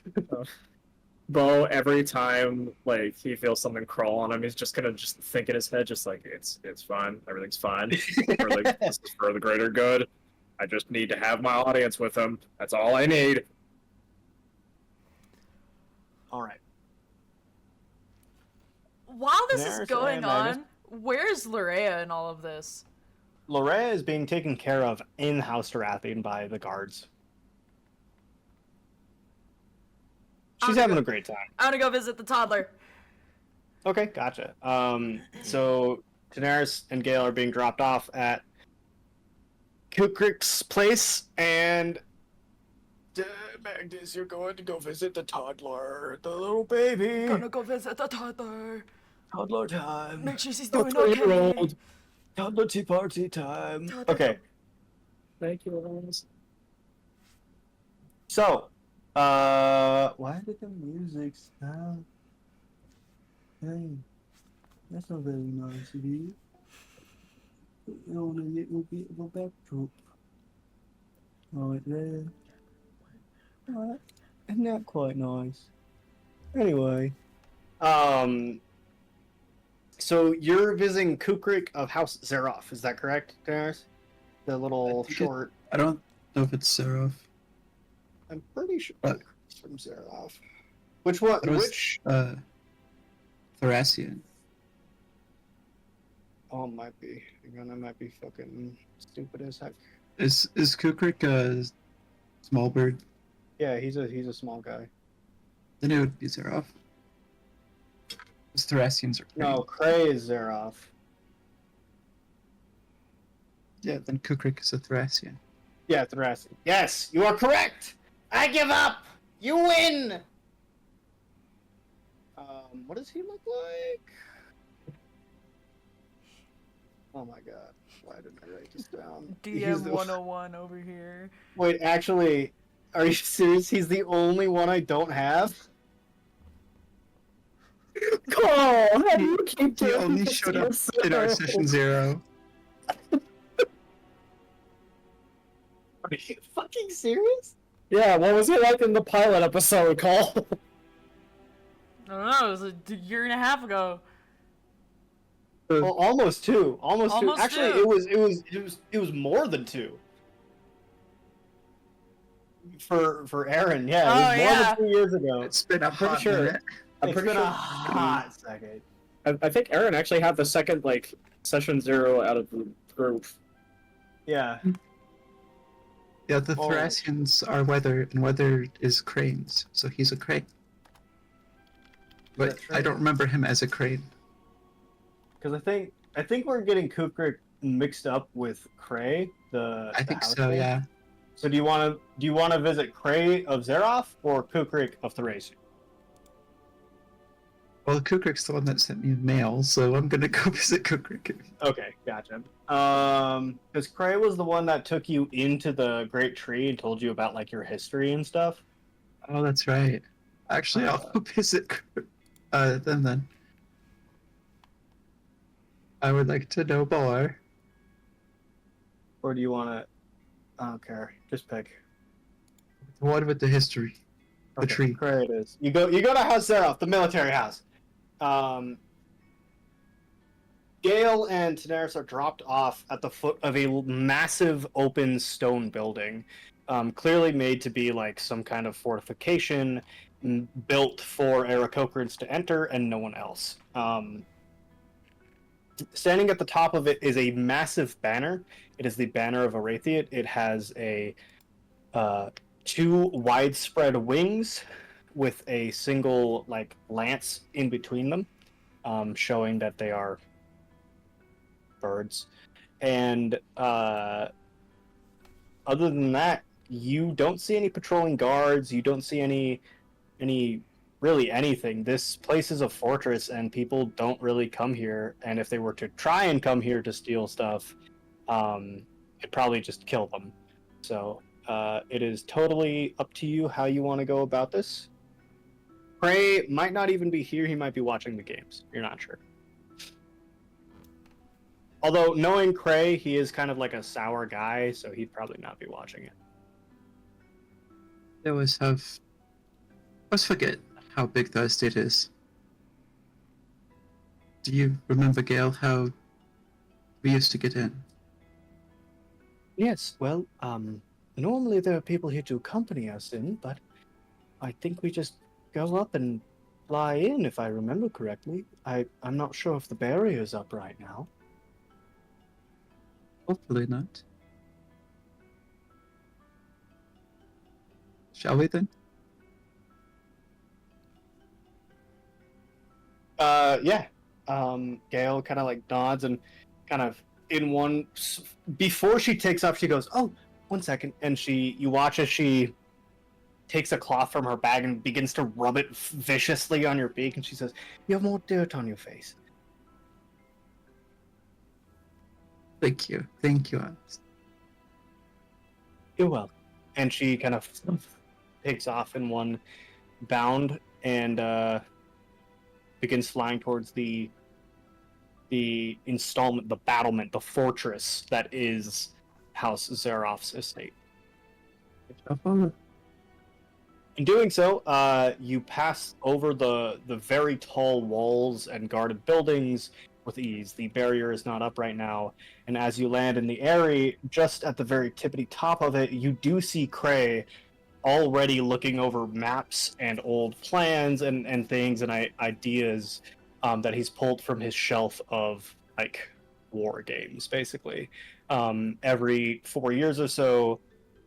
Speaker 6: Bo, every time like he feels something crawl on him, he's just gonna just think in his head, just like it's fine, everything's fine. This is for the greater good. I just need to have my audience with him. That's all I need.
Speaker 1: All right.
Speaker 2: While this is
Speaker 1: Daenerys
Speaker 2: going
Speaker 1: and Magnus.
Speaker 2: on, where's Larea in all of this?
Speaker 1: Lorrea is being taken care of in House Tarathian by the guards. She's having a great time.
Speaker 2: I'm gonna go visit the toddler.
Speaker 1: Okay, gotcha. So Daenerys and Gale are being dropped off at Kukrik's place, and Magnus, you're going to go visit the toddler, the little baby.
Speaker 2: Gonna go visit the toddler.
Speaker 1: Toddler time.
Speaker 2: Make sure she's
Speaker 6: The
Speaker 2: doing okay.
Speaker 6: 3-year-old.
Speaker 1: Toddler tea party time.
Speaker 2: Toddler.
Speaker 1: Okay,
Speaker 6: Thank you, Lawrence.
Speaker 1: so, why did the music stop? Hey, that's not very nice of you. You're on a little bit of a backdrop. Right there. Alright, isn't that quite nice? Anyway, so you're visiting Kukrik of House Zeroff, is that correct, Daenerys? The little short.
Speaker 5: I don't know if it's Seraph.
Speaker 1: I'm pretty sure
Speaker 5: But-
Speaker 1: it's from Zeroff. Which one?
Speaker 5: It was,
Speaker 1: Which?
Speaker 5: Thracian.
Speaker 1: Oh, it might be. Hang on, I might be fucking stupid as heck.
Speaker 5: Is Kukrik a small bird?
Speaker 1: Yeah, he's a small guy.
Speaker 5: Then it would be Seraph. Because Thracians are
Speaker 1: No, Cray is Zeroff.
Speaker 5: Yeah, then Kukrik is a Thracian.
Speaker 1: Yeah, Thracian. Yes, you are correct. I give up. You win. What does he look like? Oh my god, why didn't I write this down? He's
Speaker 2: DM
Speaker 1: the-
Speaker 2: 101 over here.
Speaker 1: Wait, actually, are you serious? He's the only one I don't have?
Speaker 6: Cole, how do you keep
Speaker 5: He
Speaker 6: doing
Speaker 5: only
Speaker 6: this
Speaker 5: showed
Speaker 6: to
Speaker 5: up in our
Speaker 6: yourself?
Speaker 5: session 0.
Speaker 1: Are you fucking serious?
Speaker 6: Yeah, what was it like in the pilot episode, Cole?
Speaker 2: I don't know, it was a year and a half ago.
Speaker 1: Well, almost two. Almost two.
Speaker 2: Almost
Speaker 1: Actually,
Speaker 2: two.
Speaker 1: it was more than two. For Aaron, yeah, it was
Speaker 2: Oh,
Speaker 1: more
Speaker 2: yeah.
Speaker 1: than 2 years ago.
Speaker 5: It's been a
Speaker 6: pretty
Speaker 5: hot
Speaker 6: sure-
Speaker 5: minute.
Speaker 6: I'm
Speaker 1: It's
Speaker 6: pretty
Speaker 1: been
Speaker 6: sure.
Speaker 1: a hot second.
Speaker 6: I think Aaron actually had the second, like, session 0 out of the group.
Speaker 1: Yeah.
Speaker 5: Yeah, the
Speaker 1: Oh.
Speaker 5: Thracians are weather, and weather is cranes, so he's a crane. But
Speaker 1: That's
Speaker 5: I
Speaker 1: right.
Speaker 5: don't remember him as a crane.
Speaker 1: Because I think we're getting Kukrik mixed up with Cray. The
Speaker 5: I think
Speaker 1: house
Speaker 5: so,
Speaker 1: thing.
Speaker 5: yeah.
Speaker 1: So do you want to visit Cray of Zeroff or Kukrik of Thracian?
Speaker 5: Well, Kukrik's the one that sent me the mail, so I'm gonna go visit Kukrik.
Speaker 1: Okay, gotcha. Because Cray was the one that took you into the Great Tree and told you about like your history and stuff.
Speaker 5: Oh, that's right. Actually, I'll go visit them then. I would like to know more.
Speaker 1: Or do you want to? I don't care. Just pick.
Speaker 5: The one with the history. The tree.
Speaker 1: Cray it is. You go to House Zeroff, the military house. Gale and Daenerys are dropped off at the foot of a massive open stone building, clearly made to be like some kind of fortification built for Aarakocrans to enter and no one else. Standing at the top of it is a massive banner. It is the banner of Aratheid. It has a two widespread wings with a single like lance in between them, showing that they are birds. And other than that, you don't see any patrolling guards. You don't see any really anything. This place is a fortress, and people don't really come here. And if they were to try and come here to steal stuff, it'd probably just kill them. So it is totally up to you how you want to go about this. Prey might not even be here. He might be watching the games. You're not sure. Although, knowing Cray, he is kind of like a sour guy, so he'd probably not be watching it.
Speaker 5: They always have. I always forget how big the estate is. Do you remember, Gale, how we used to get in?
Speaker 1: Yes, well, normally there are people here to accompany us in, but I think we just go up and fly in, if I remember correctly. I'm not sure if the barrier's up right now.
Speaker 5: Hopefully not. Shall we then?
Speaker 1: Yeah. Gail kind of like nods and kind of before she takes off, she goes, "Oh, 1 second," and you watch as she takes a cloth from her bag and begins to rub it viciously on your beak, and she says, "You have more dirt on your face."
Speaker 5: Thank you, Alice.
Speaker 1: You're welcome. And she kind of takes off in one bound and begins flying towards the installment, the battlement, the fortress that is House Zaroff's estate. In doing so, you pass over the very tall walls and guarded buildings with ease. The barrier is not up right now, and as you land in the area, just at the very tippity top of it, you do see Cray already looking over maps and old plans and things and ideas that he's pulled from his shelf of like war games, basically. Every 4 years or so,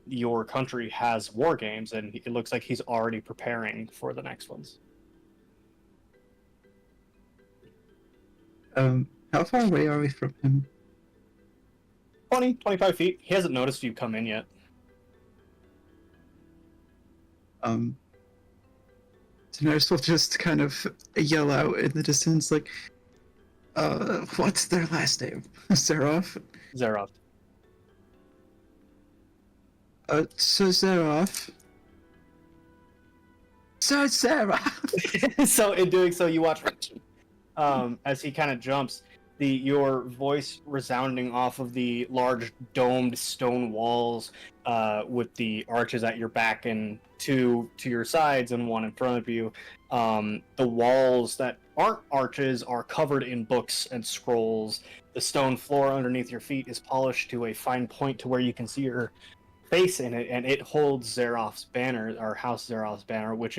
Speaker 1: your country has war games, and it looks like he's already preparing for the next ones.
Speaker 5: How far away are we from him?
Speaker 1: 25 feet. He hasn't noticed you come in yet.
Speaker 5: Daenerys will just kind of yell out in the distance, like, what's their last name? Zaroff?
Speaker 1: Zaroff.
Speaker 5: So Zaroff. So Zaroff!
Speaker 1: So in doing so, you watch as he kind of jumps, your voice resounding off of the large domed stone walls with the arches at your back and two to your sides and one in front of you. The walls that aren't arches are covered in books and scrolls. The stone floor underneath your feet is polished to a fine point to where you can see your face in it, and it holds Zaroff's banner, or House Zaroff's banner, which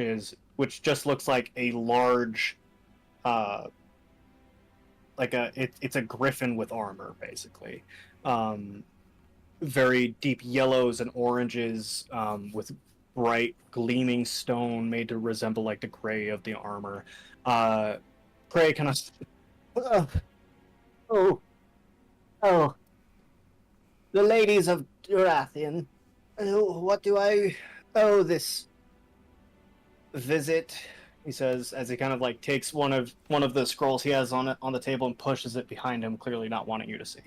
Speaker 1: just looks like a large it's a griffin with armor, basically. Very deep yellows and oranges with bright gleaming stone made to resemble like the gray of the armor. Gray kind of the ladies of Durathian, what do I owe this visit? He says as he kind of like takes one of the scrolls he has on the table and pushes it behind him, clearly not wanting you to see.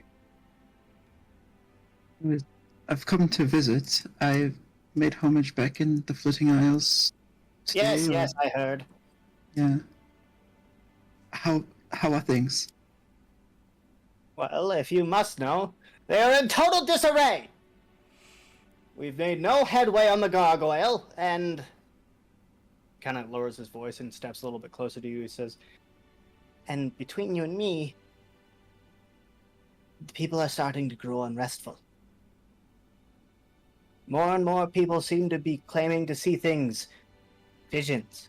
Speaker 5: I've come to visit. I made homage back in the Floating Isles.
Speaker 1: Yes, I heard.
Speaker 5: Yeah. How are things?
Speaker 1: Well, if you must know, they are in total disarray. We've made no headway on the gargoyle, and kind of lowers his voice and steps a little bit closer to you. He says, and between you and me, the people are starting to grow unrestful. More and more people seem to be claiming to see things, visions.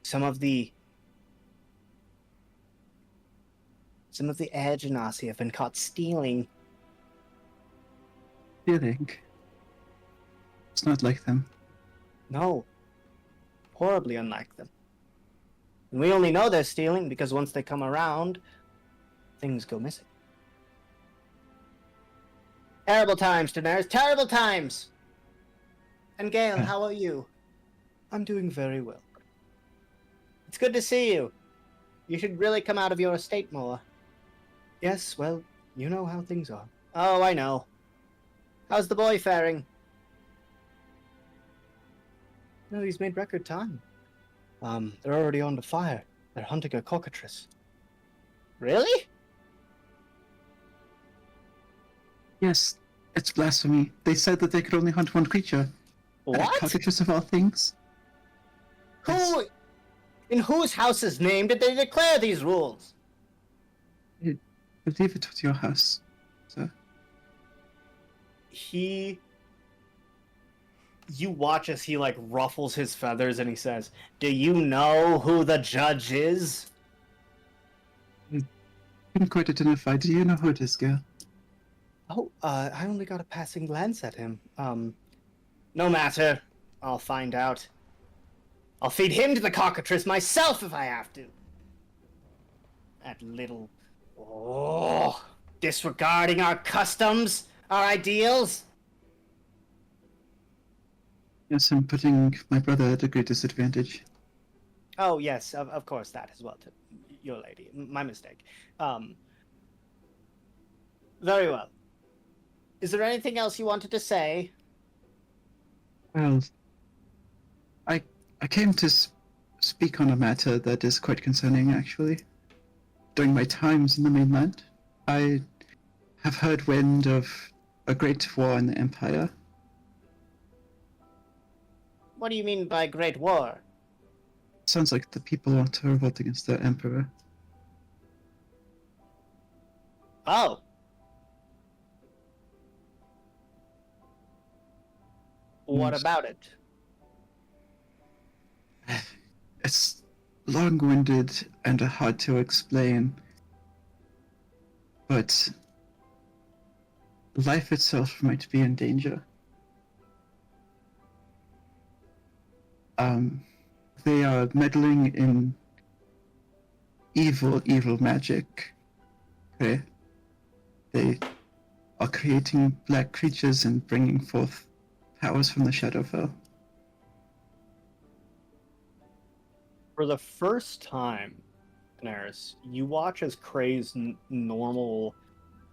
Speaker 1: Some of the Air Genasi have been caught stealing.
Speaker 5: Stealing? It's not like them.
Speaker 1: No. Horribly unlike them. And we only know they're stealing because once they come around, things go missing. Terrible times, Daenerys. Terrible times! And Gale, how are you? I'm doing very well. It's good to see you. You should really come out of your estate more. Yes, well, you know how things are. Oh, I know. How's the boy faring? No, he's made record time. They're already on the fire. They're hunting a cockatrice. Really?
Speaker 5: Yes, it's blasphemy. They said that they could only hunt one creature.
Speaker 1: What?
Speaker 5: A cockatrice of all things.
Speaker 1: Who? In whose house's name did they declare these rules?
Speaker 5: I believe it was your house, sir.
Speaker 1: You watch as he like ruffles his feathers and he says, "Do you know who the judge is?"
Speaker 5: I couldn't quite identify. Do you know who it is, Gale?
Speaker 1: Oh, I only got a passing glance at him. No matter. I'll find out. I'll feed him to the cockatrice myself if I have to. That little... Oh, disregarding our customs, our ideals.
Speaker 5: Yes, I'm putting my brother at a great disadvantage.
Speaker 1: Oh, yes, of course, that as well, your lady. My mistake. Very well. Is there anything else you wanted to say?
Speaker 5: Well, I came to speak on a matter that is quite concerning, actually. During my times in the mainland, I have heard wind of a great war in the Empire.
Speaker 1: What do you mean by Great War?
Speaker 5: Sounds like the people want to revolt against the Emperor.
Speaker 1: Oh. What
Speaker 5: Yes.
Speaker 1: about it?
Speaker 5: It's long-winded and hard to explain, but life itself might be in danger. They are meddling in evil magic. Okay? They are creating black creatures and bringing forth powers from the Shadowfell.
Speaker 1: For the first time, Daenerys, you watch as Kray's normal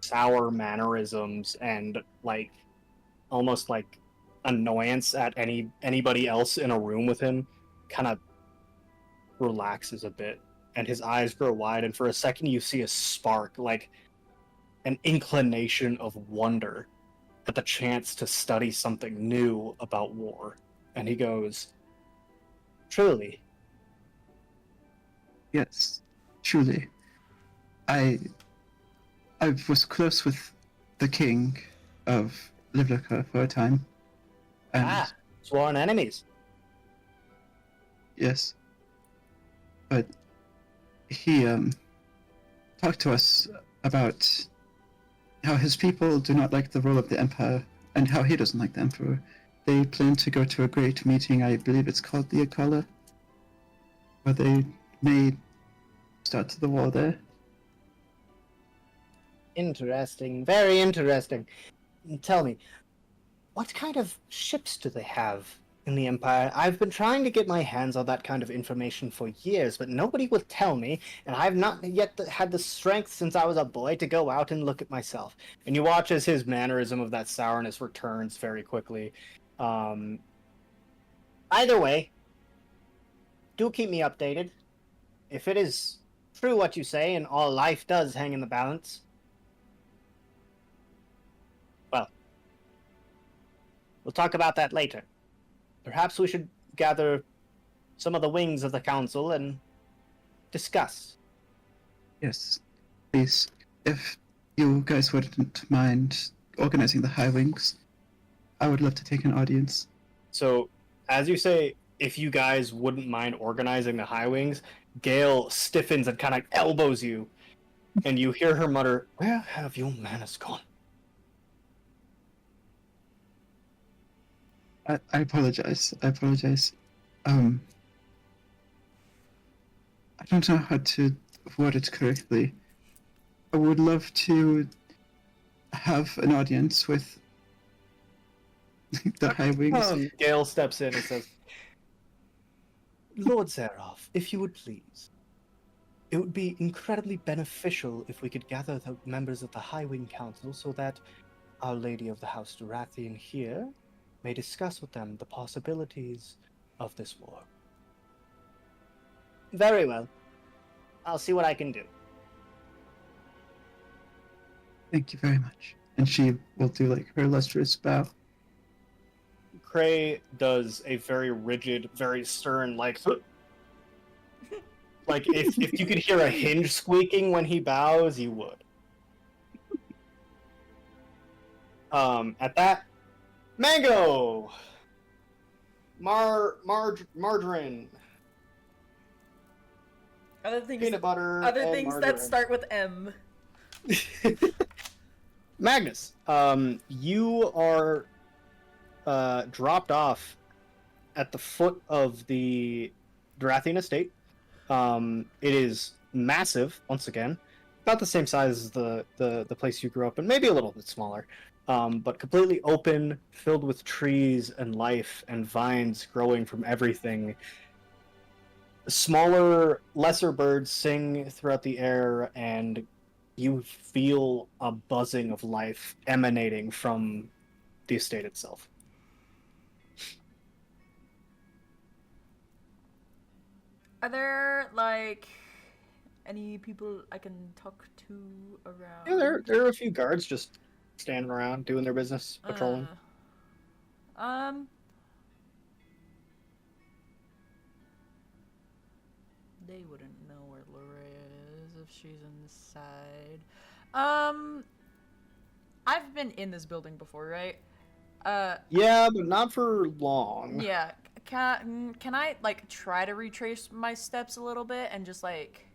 Speaker 1: sour mannerisms and like almost like annoyance at anybody else in a room with him kind of relaxes a bit, and his eyes grow wide, and for a second you see a spark, like an inclination of wonder at the chance to study something new about war. And he goes, "Truly."
Speaker 5: Yes, truly. I was close with the king of Livlica for a time. And
Speaker 1: Sworn enemies.
Speaker 5: yes. But he talked to us about how his people do not like the rule of the Empire and how he doesn't like the Emperor. They plan to go to a great meeting, I believe it's called the Akala, where they may start the war there.
Speaker 1: Interesting. Very interesting. Tell me, what kind of ships do they have in the Empire? I've been trying to get my hands on that kind of information for years, but nobody will tell me, and I've not yet had the strength since I was a boy to go out and look at myself. And you watch as his mannerism of that sourness returns very quickly. Either way, do keep me updated. If it is true what you say, and all life does hang in the balance, well, we'll talk about that later. Perhaps we should gather some of the wings of the council and discuss.
Speaker 5: Yes, please. If you guys wouldn't mind organizing the High Wings, I would love to take an audience.
Speaker 1: So, as you say, if you guys wouldn't mind organizing the High Wings, Gale stiffens and kind of elbows you, and you hear her mutter, "Where have your manners gone?"
Speaker 5: I apologize. I don't know how to word it correctly. I would love to have an audience with the High Wings.
Speaker 1: Gale steps in and says, "Lord Zaroff, if you would please, it would be incredibly beneficial if we could gather the members of the High Wing Council so that Our Lady of the House Durathian here may discuss with them the possibilities of this war." Very well. I'll see what I can do.
Speaker 5: Thank you very much. And she will do like her illustrious bow.
Speaker 1: Kray does a very rigid, very stern, like like if you could hear a hinge squeaking when he bows, you would. At that, Mango, margarine,
Speaker 2: Other things.
Speaker 1: peanut butter,
Speaker 2: Other
Speaker 1: and
Speaker 2: things
Speaker 1: margarine.
Speaker 2: that start with M.
Speaker 1: Magnus, you are dropped off at the foot of the Dorathian estate. It is massive, once again. About the same size as the place you grew up in, maybe a little bit smaller. But completely open, filled with trees and life and vines growing from everything. Smaller, lesser birds sing throughout the air, and you feel a buzzing of life emanating from the estate itself.
Speaker 2: Are there like any people I can talk to around?
Speaker 1: Yeah, there are a few guards just standing around doing their business, patrolling.
Speaker 2: They wouldn't know where Loraya is if she's inside. I've been in this building before, right?
Speaker 1: Yeah, but not for long.
Speaker 2: Yeah. Can I like try to retrace my steps a little bit and just like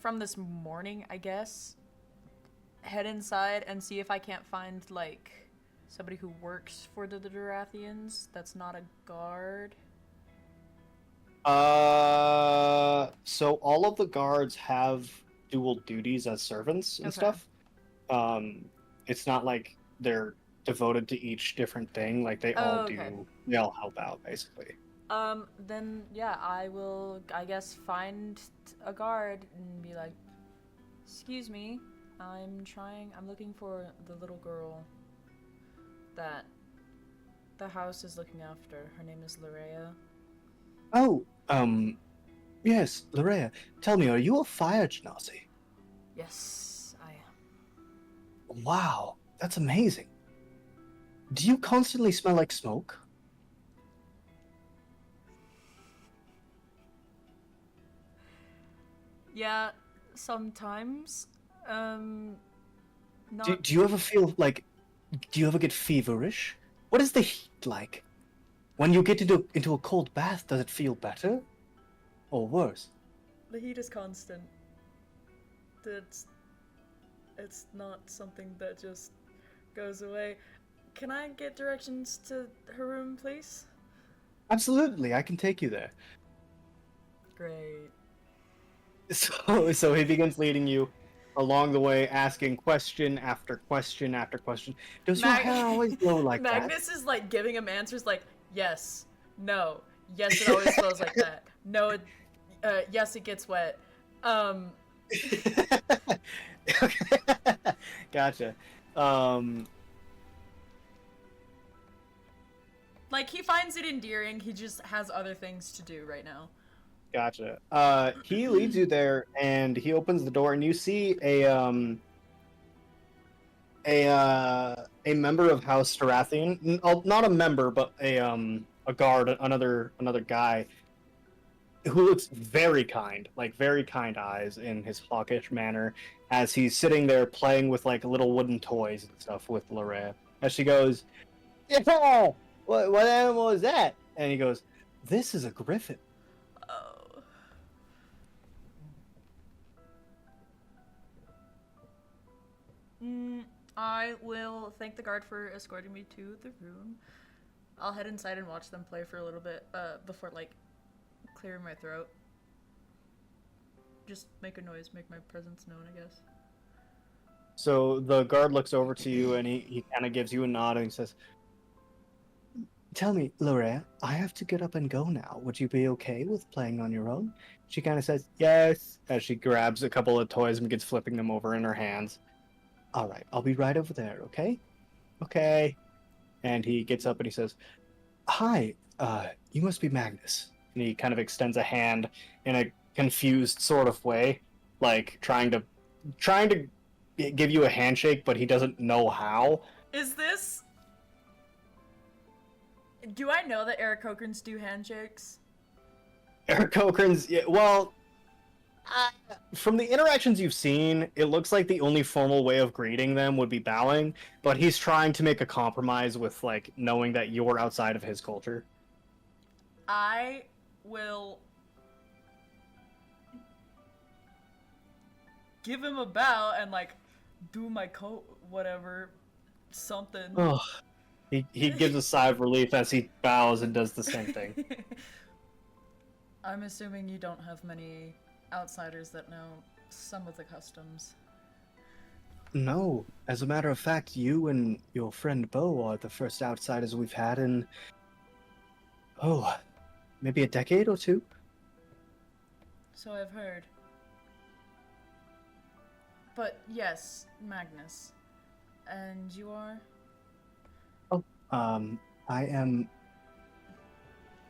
Speaker 2: from this morning, I guess, head inside and see if I can't find like somebody who works for the Dorathians that's not a guard?
Speaker 1: So all of the guards have dual duties as servants and
Speaker 2: Okay.
Speaker 1: stuff. It's not like they're devoted to each different thing. Like they all
Speaker 2: okay.
Speaker 1: they all help out basically.
Speaker 2: Then yeah, I will, I guess, find a guard and be like, excuse me, I'm looking for the little girl that the house is looking after. Her name is Loraya.
Speaker 1: Oh, yes, Loraya. Tell me, are you a fire genasi?
Speaker 2: Yes, I am.
Speaker 1: Wow, that's amazing. Do you constantly smell like smoke?
Speaker 2: Yeah, sometimes. Not.
Speaker 1: Do you ever feel like? Do you ever get feverish? What is the heat like? When you get into a cold bath, does it feel better, or worse?
Speaker 2: The heat is constant. It's not something that just goes away. Can I get directions to her room, please?
Speaker 1: Absolutely, I can take you there.
Speaker 2: Great.
Speaker 1: So he begins leading you along the way, asking question after question after question. Does your hair always glow like
Speaker 2: Magnus is like giving him answers like, yes, no, yes, it always flows like that. No, yes, it gets wet.
Speaker 1: that? Gotcha.
Speaker 2: Like, he finds it endearing, he just has other things to do right now.
Speaker 1: Gotcha. He leads you there, and he opens the door, and you see a member of House Dorathian. Not a member, but a guard, another guy, who looks very kind, like very kind eyes in his hawkish manner, as he's sitting there playing with like little wooden toys and stuff with Loraya. As she goes, "Yeah, what animal is that?" And he goes, "This is a griffin."
Speaker 2: Oh. I will thank the guard for escorting me to the room. I'll head inside and watch them play for a little bit before, like, clearing my throat. Just make a noise, make my presence known, I guess.
Speaker 1: So the guard looks over to you, and he kind of gives you a nod, and he says, "Tell me, Loraya, I have to get up and go now. Would you be okay with playing on your own?" She kind of says, "Yes," as she grabs a couple of toys and begins flipping them over in her hands. "All right, I'll be right over there, okay?" "Okay." And he gets up and he says, "Hi, you must be Magnus." And he kind of extends a hand in a confused sort of way, like trying to give you a handshake, but he doesn't know how.
Speaker 2: Is this... Do I know that Eric Cochrans do handshakes?
Speaker 1: Eric Cochrans, yeah, well, from the interactions you've seen, it looks like the only formal way of greeting them would be bowing, but he's trying to make a compromise with, like, knowing that you're outside of his culture.
Speaker 2: I will... give him a bow and like do my coat, whatever, something.
Speaker 1: Oh, he gives a sigh of relief as he bows and does the same thing.
Speaker 2: I'm assuming you don't have many outsiders that know some of the customs.
Speaker 1: No, as a matter of fact, you and your friend Bo are the first outsiders we've had in, maybe a decade or two.
Speaker 2: So I've heard. But yes, Magnus. And you are?
Speaker 1: I am.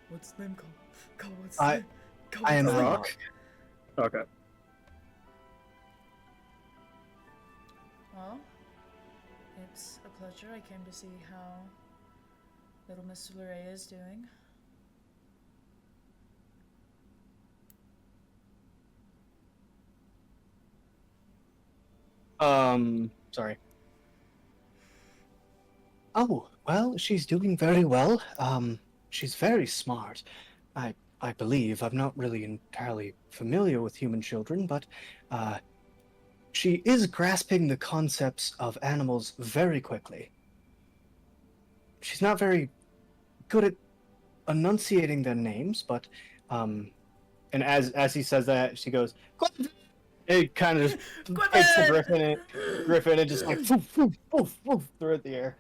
Speaker 2: What's the name called? What's
Speaker 1: I-
Speaker 2: the name? Cole,
Speaker 1: I am
Speaker 2: what's the name?
Speaker 6: Rock? Okay.
Speaker 2: Well, it's a pleasure. I came to see how little Miss Lurea is doing.
Speaker 1: Sorry. Oh, well, she's doing very well. She's very smart. I believe. I'm not really entirely familiar with human children, but, she is grasping the concepts of animals very quickly. She's not very good at enunciating their names, but, and as he says that, she goes, "Griffin!" It kind of just takes the Griffin and just like, woof, woof, woof, woof, through the air.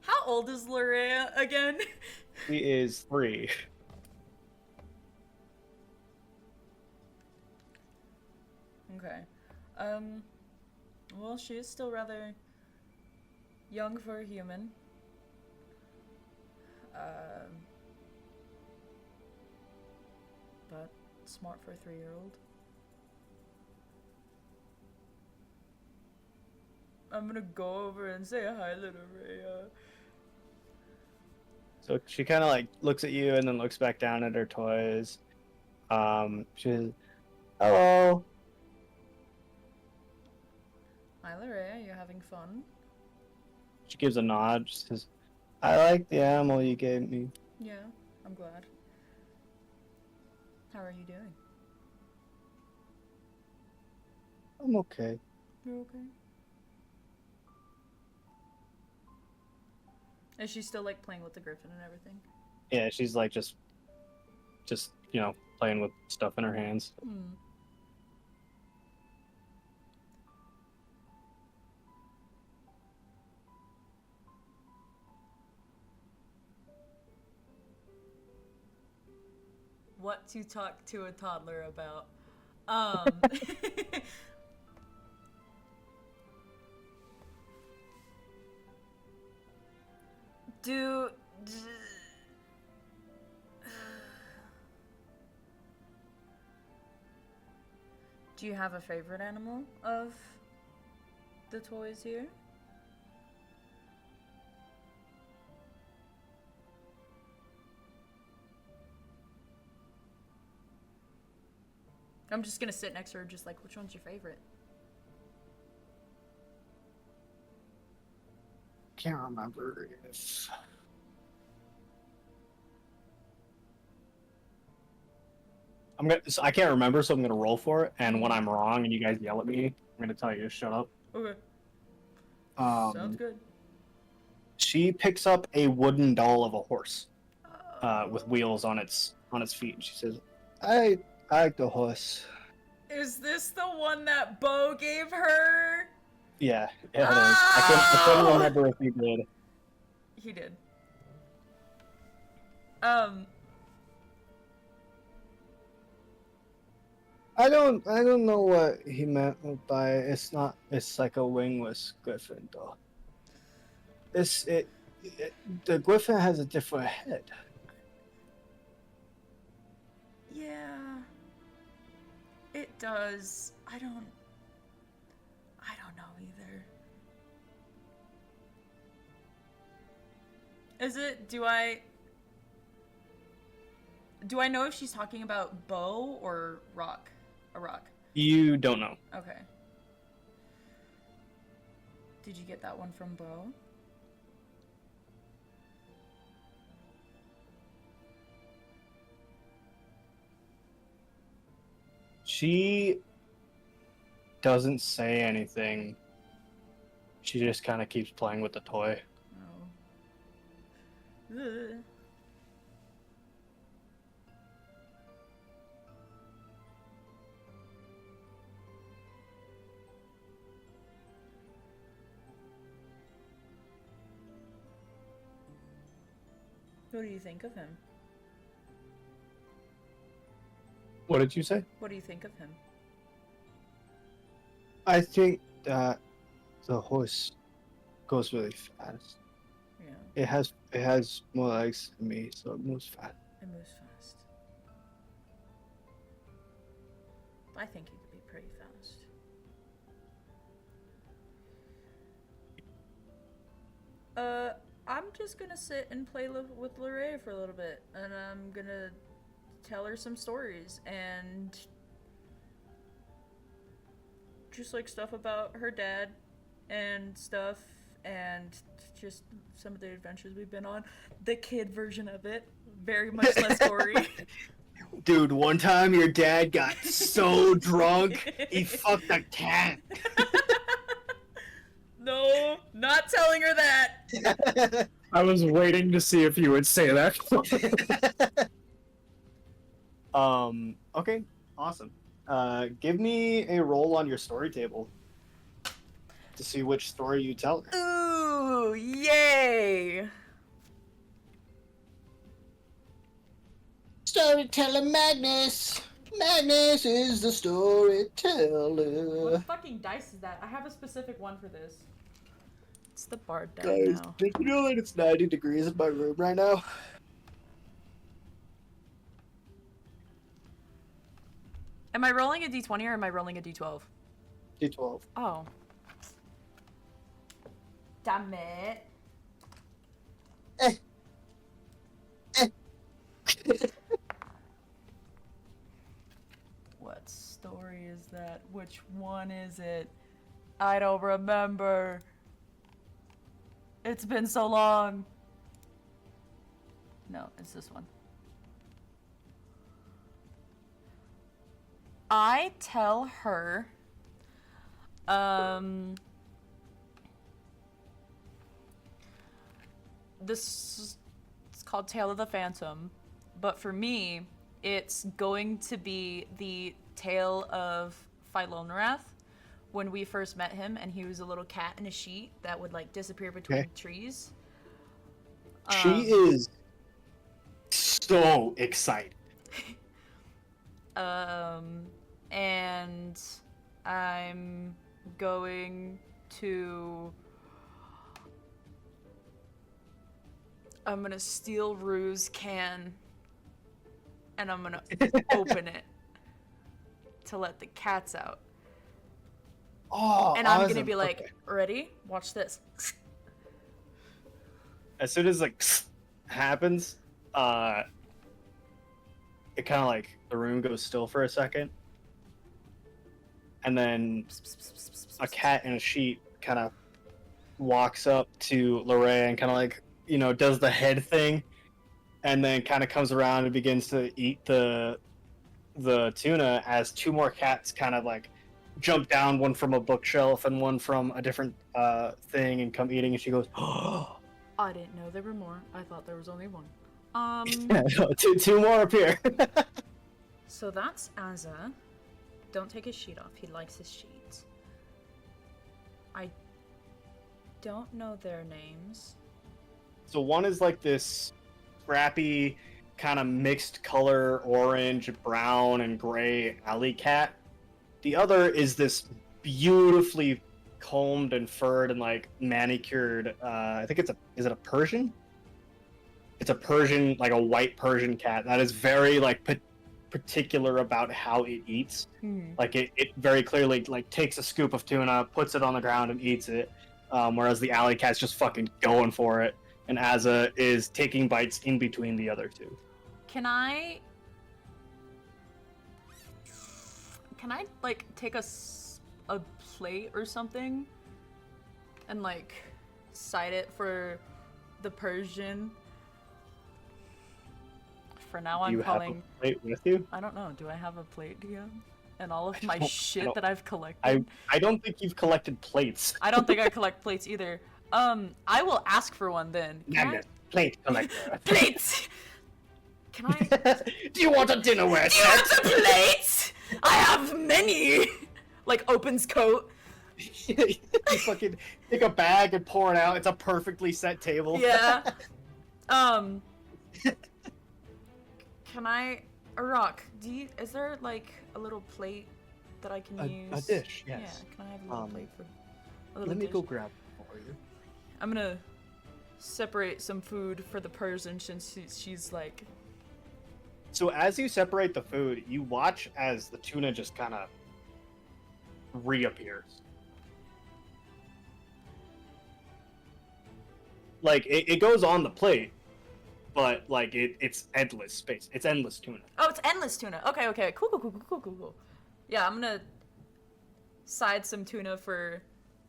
Speaker 2: How old is Lurea again?
Speaker 1: He is 3.
Speaker 2: Okay. Well, she is still rather young for a human. But smart for a 3-year-old. I'm gonna go over and say hi, little Rhea.
Speaker 1: So she kind of like looks at you and then looks back down at her toys. She's, hello.
Speaker 2: Hi, Lurea, you having fun?
Speaker 1: She gives a nod. She says, I like the animal you gave me.
Speaker 2: Yeah, I'm glad. How are you doing?
Speaker 1: I'm okay.
Speaker 2: You're okay? Is she still like playing with the griffin and everything?
Speaker 1: Yeah, she's like just playing with stuff in her hands.
Speaker 2: Hmm. What to talk to a toddler about? Do you have a favorite animal of the toys here? I'm just gonna sit next to her, just like, which one's your favorite?
Speaker 1: Can't remember if I can't remember, so I'm gonna roll for it. And when I'm wrong and you guys yell at me, I'm gonna tell you to shut up.
Speaker 2: Okay. Sounds good.
Speaker 1: She picks up a wooden doll of a horse, with wheels on its feet. And she says, I like the horse.
Speaker 2: Is this the one that Bo gave her?
Speaker 1: Yeah, it is. I couldn't remember if he did.
Speaker 2: He did.
Speaker 1: I don't know what he meant by it's like a wingless griffin though. The griffin has a different head.
Speaker 2: Yeah. It does. I don't know either. Is it, do I know if she's talking about Bo or Rock? A rock.
Speaker 1: You don't know.
Speaker 2: Okay. Did you get that one from Bo?
Speaker 1: She doesn't say anything. She just kind of keeps playing with the toy.
Speaker 2: Oh. Ugh. What do you think of him?
Speaker 1: What did you say?
Speaker 2: What do you think of him?
Speaker 1: I think that the horse goes really fast.
Speaker 2: Yeah,
Speaker 1: It has more legs than me, so it moves fast.
Speaker 2: it moves fast. I think he could be pretty fast. I'm just gonna sit and play with Lorraine for a little bit, and I'm gonna tell her some stories and just like stuff about her dad and stuff, and just some of the adventures we've been on. The kid version of it, very much less gory.
Speaker 1: Dude, one time your dad got so drunk, he fucked a cat.
Speaker 2: No, not telling her that.
Speaker 6: I was waiting to see if you would say that.
Speaker 1: Okay, awesome. Give me a roll on your story table to see which story you tell her.
Speaker 2: Ooh, yay!
Speaker 1: Storyteller Magnus. Magnus is the storyteller.
Speaker 2: What fucking dice is that? I have a specific one for this. It's the bard die
Speaker 1: Guys,
Speaker 2: now.
Speaker 1: did you know that it's 90 degrees in my room right now?
Speaker 2: Am I rolling a d20 or am I rolling a d12?
Speaker 1: D12.
Speaker 2: Oh. Damn it. What story is that? Which one is it? I don't remember. It's been so long. No, it's this one. I tell her, this is called Tale of the Phantom, but for me, it's going to be the tale of Philonrath when we first met him, and he was a little cat in a sheet that would like disappear between trees.
Speaker 1: She is so excited.
Speaker 2: And I'm going to steal Rue's can and I'm gonna open it to let the cats out.
Speaker 1: Oh,
Speaker 2: And I'm
Speaker 1: awesome.
Speaker 2: gonna be like,
Speaker 1: Okay.
Speaker 2: ready? Watch this.
Speaker 1: As soon as like happens, it kind of like the room goes still for a second, and then a cat in a sheet kind of walks up to Lorraine and kind of like, you know, does the head thing, and then kind of comes around and begins to eat the tuna as two more cats kind of like jump down, one from a bookshelf and one from a different thing, and come eating. And she goes, "Oh,
Speaker 2: I didn't know there were more. I thought there was only one.
Speaker 1: yeah, no, two more appear."
Speaker 2: So that's Azza. Don't take his sheet off. He likes his sheet. I don't know their names.
Speaker 1: So one is like this scrappy, kind of mixed color, orange, brown, and gray alley cat. The other is this beautifully combed and furred and like manicured. I think is it a Persian? It's a Persian, like a white Persian cat that is very like particular about how it eats. Like it very clearly like takes a scoop of tuna, puts it on the ground, and eats it. Whereas the alley cat's just fucking going for it, and Azza is taking bites in between the other two.
Speaker 2: Can I like take a plate or something and like side it for the Persian? For now,
Speaker 1: Do
Speaker 2: I'm
Speaker 1: you
Speaker 2: calling.
Speaker 1: have a plate with you?
Speaker 2: I don't know. Do I have a plate here? and all of my shit that I've collected.
Speaker 1: I don't think you've collected plates.
Speaker 2: I don't think I collect plates either. I will ask for one then.
Speaker 1: Magnet, plate collector.
Speaker 2: Plates! Can I?
Speaker 1: Do you want a dinnerware
Speaker 2: Do you want the plates? I have many! Like, opens coat.
Speaker 1: You fucking take a bag and pour it out. It's a perfectly set table.
Speaker 2: Yeah. Can I... Rock, is there, like, a little plate that I can use?
Speaker 1: A dish, yes.
Speaker 2: Yeah, can I have a little plate for... A little
Speaker 1: Let me
Speaker 2: dish?
Speaker 1: go grab it for you.
Speaker 2: I'm gonna separate some food for the person since she's like...
Speaker 1: So as you separate the food, you watch as the tuna just kind of reappears. Like, it goes on the plate, but, like, it's endless space. It's endless tuna.
Speaker 2: Oh, it's endless tuna. Okay. Cool. Yeah, I'm gonna side some tuna for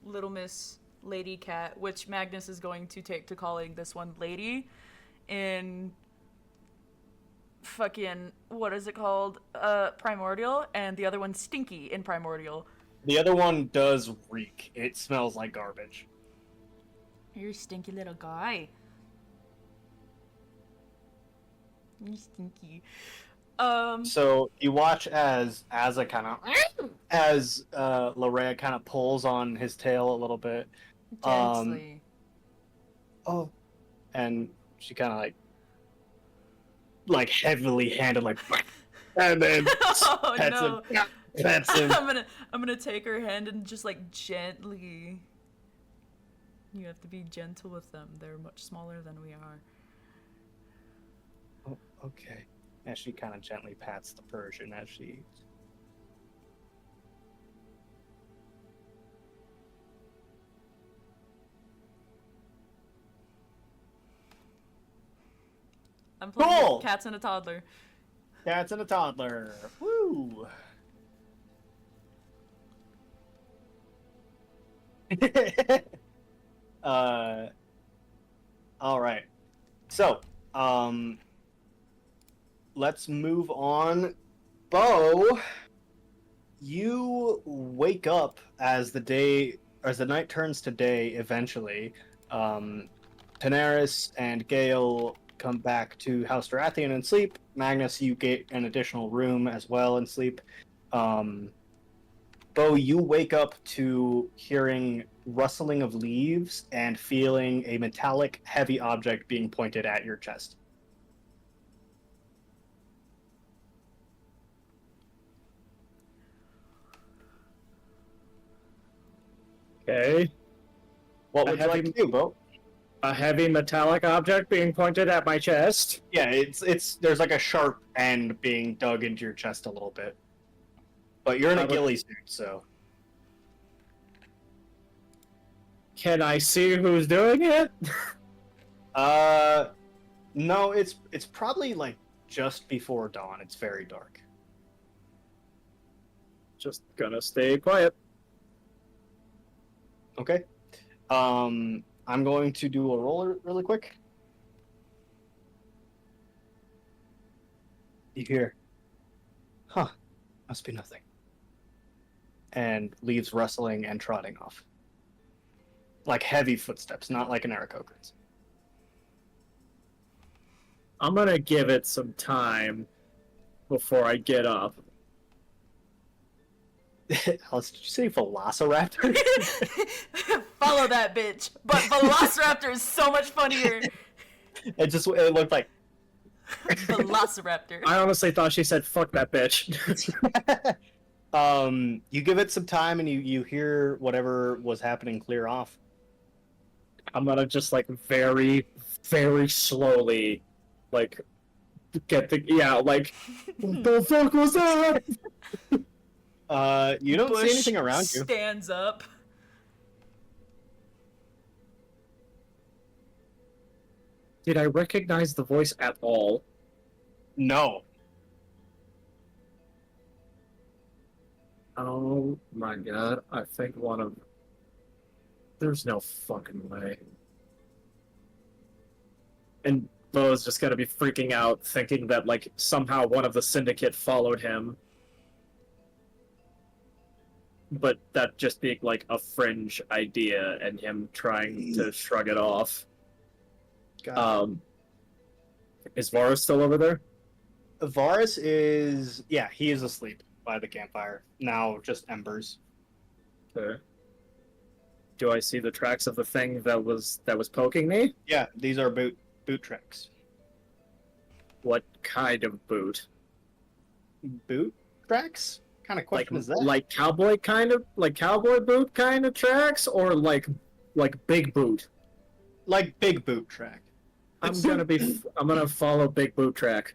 Speaker 2: Little Miss Lady Cat, which Magnus is going to take to calling this one Lady in fucking, what is it called? Primordial, and the other one Stinky in Primordial.
Speaker 1: The other one does reek. It smells like garbage.
Speaker 2: You're a stinky little guy. You're stinky.
Speaker 1: So you watch as Larea kind of pulls on his tail a little bit.
Speaker 2: Densely.
Speaker 1: Oh, and she kind of like heavily handed and then
Speaker 2: Oh
Speaker 1: pets
Speaker 2: no.
Speaker 1: him. Pets him.
Speaker 2: I'm gonna take her hand and just like gently. You have to be gentle with them. They're much smaller than we are.
Speaker 1: Oh, okay. And she kind of gently pats the Persian as she eats.
Speaker 2: I'm playing
Speaker 1: Cool!
Speaker 2: Cats and a Toddler.
Speaker 1: Cats and a toddler. Woo! All right. So, let's move on. Bo, you wake up as the night turns to day eventually. Daenerys and Gale come back to House Baratheon and sleep. Magnus, you get an additional room as well and sleep. Bo, you wake up to hearing rustling of leaves and feeling a metallic, heavy object being pointed at your chest.
Speaker 6: Okay.
Speaker 1: What would you like to do, Bo?
Speaker 6: A heavy metallic object being pointed at my chest.
Speaker 1: Yeah, it's there's like a sharp end being dug into your chest a little bit. But you're in a ghillie suit, so.
Speaker 6: Can I see who's doing it?
Speaker 1: No, it's probably like just before dawn. It's very dark.
Speaker 6: Just gonna stay quiet.
Speaker 1: Okay. I'm going to do a roll really quick. You hear, huh, must be nothing. And leaves rustling and trotting off. Like heavy footsteps, not like an Aarakocra's.
Speaker 6: I'm gonna give it some time before I get up.
Speaker 1: Alice, did you say Velociraptor?
Speaker 2: Follow that bitch. But Velociraptor is so much funnier.
Speaker 1: It looked like.
Speaker 2: Velociraptor.
Speaker 6: I honestly thought she said "fuck that bitch."
Speaker 1: You give it some time and you hear whatever was happening clear off.
Speaker 6: I'm gonna just like very, very slowly, like get the like. What the fuck was that?
Speaker 1: You don't
Speaker 2: Bush
Speaker 1: see anything around you.
Speaker 2: Stands up.
Speaker 6: Did I recognize the voice at all?
Speaker 1: No.
Speaker 6: Oh my god, I think one of... There's no fucking way. And Bo's just gonna be freaking out, thinking that, like, somehow one of the Syndicate followed him. but that just being like a fringe idea and him trying to shrug it off. Is Varus still over there?
Speaker 1: Varus is, yeah, he is asleep by the campfire. Now just embers.
Speaker 6: Okay. Do I see the tracks of the thing that was poking me?
Speaker 1: Yeah, these are boot tracks.
Speaker 6: What kind of boot?
Speaker 1: Boot tracks? What kind of question is that?
Speaker 6: Like cowboy boot kind of tracks, or like big boot?
Speaker 1: Like big boot track.
Speaker 6: I'm gonna follow big boot track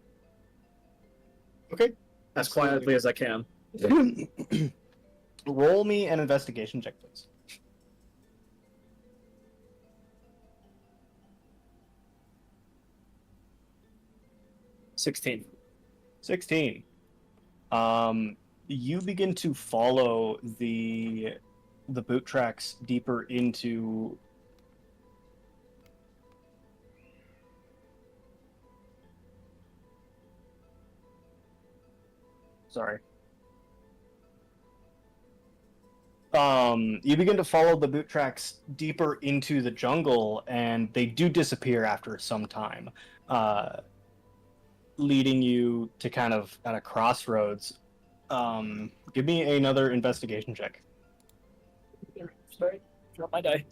Speaker 1: Okay.
Speaker 6: as quietly as I can.
Speaker 1: Roll me an investigation check, please.
Speaker 6: $16.
Speaker 1: 16. You begin to follow the boot tracks deeper into sorry. You begin to follow the boot tracks deeper into the jungle, and they do disappear after some time, leading you to kind of at a crossroads. Give me another investigation check.
Speaker 6: Sorry, drop my die.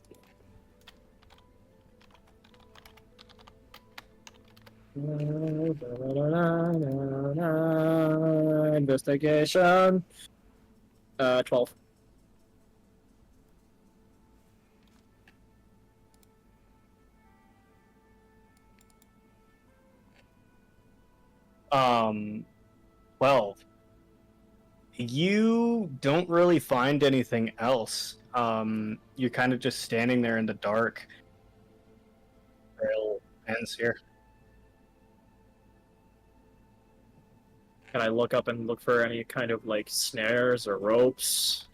Speaker 6: Investigation. 12.
Speaker 1: Um, 12. You don't really find anything else. You're kind of just standing there in the dark. Trail ends here.
Speaker 6: Can I look up and look for any kind of like snares or ropes?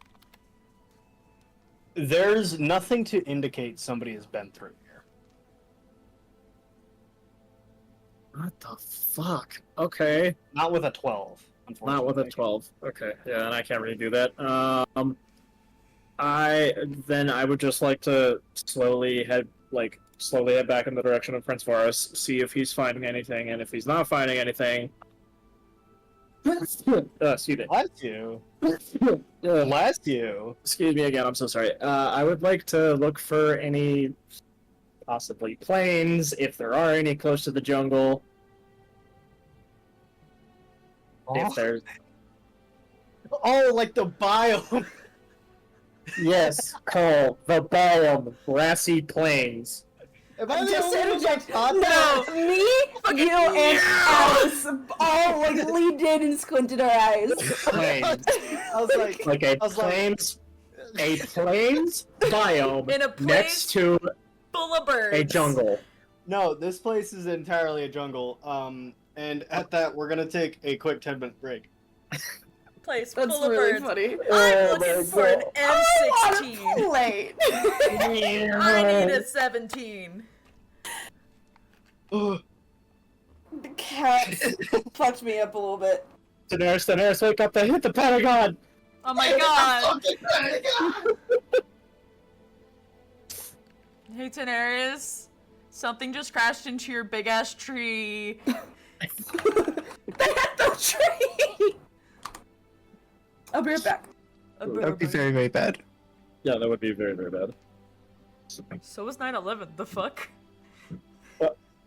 Speaker 1: There's nothing to indicate somebody has been through here.
Speaker 6: What the fuck? Okay.
Speaker 1: Not with a 12, unfortunately.
Speaker 6: Not with a 12. Okay, yeah, and I can't really do that. I would just like to slowly head back in the direction of Prince Varus, see if he's finding anything, and if he's not finding anything. Excuse me.
Speaker 1: Bless you. Bless you.
Speaker 6: Excuse me again. I'm so sorry. I would like to look for any possibly plains, if there are any close to the jungle. If there's
Speaker 1: Oh, like the biome.
Speaker 6: yes, Cole, the biome, grassy plains.
Speaker 1: Am I the
Speaker 4: Just
Speaker 1: only one
Speaker 4: interject.
Speaker 1: that thought
Speaker 4: No,
Speaker 1: that?
Speaker 4: me, you, and Alice all like leaned in and squinted our eyes.
Speaker 6: Plains,
Speaker 1: I was like,
Speaker 6: like a
Speaker 1: I was like-
Speaker 6: plains biome
Speaker 2: In a place
Speaker 6: next to
Speaker 2: full of birds.
Speaker 6: a jungle.
Speaker 1: no, this place is entirely a jungle. And at that, we're gonna take a quick 10-minute break.
Speaker 2: Place
Speaker 4: That's
Speaker 2: full of
Speaker 4: really
Speaker 2: birds.
Speaker 4: funny.
Speaker 2: I'm looking for an
Speaker 4: I
Speaker 2: M16.
Speaker 4: want a plate.
Speaker 2: I need a 17.
Speaker 1: Oh,
Speaker 4: The cat fucked me up a little bit.
Speaker 6: Daenerys, wake up! They hit the Pentagon.
Speaker 2: Oh my god. Hey Daenerys, something just crashed into your big ass tree.
Speaker 4: They had the tree. I'll be right back.
Speaker 5: That would be very, very bad.
Speaker 6: Yeah, that would be very, very bad.
Speaker 2: So was 9/11. The fuck?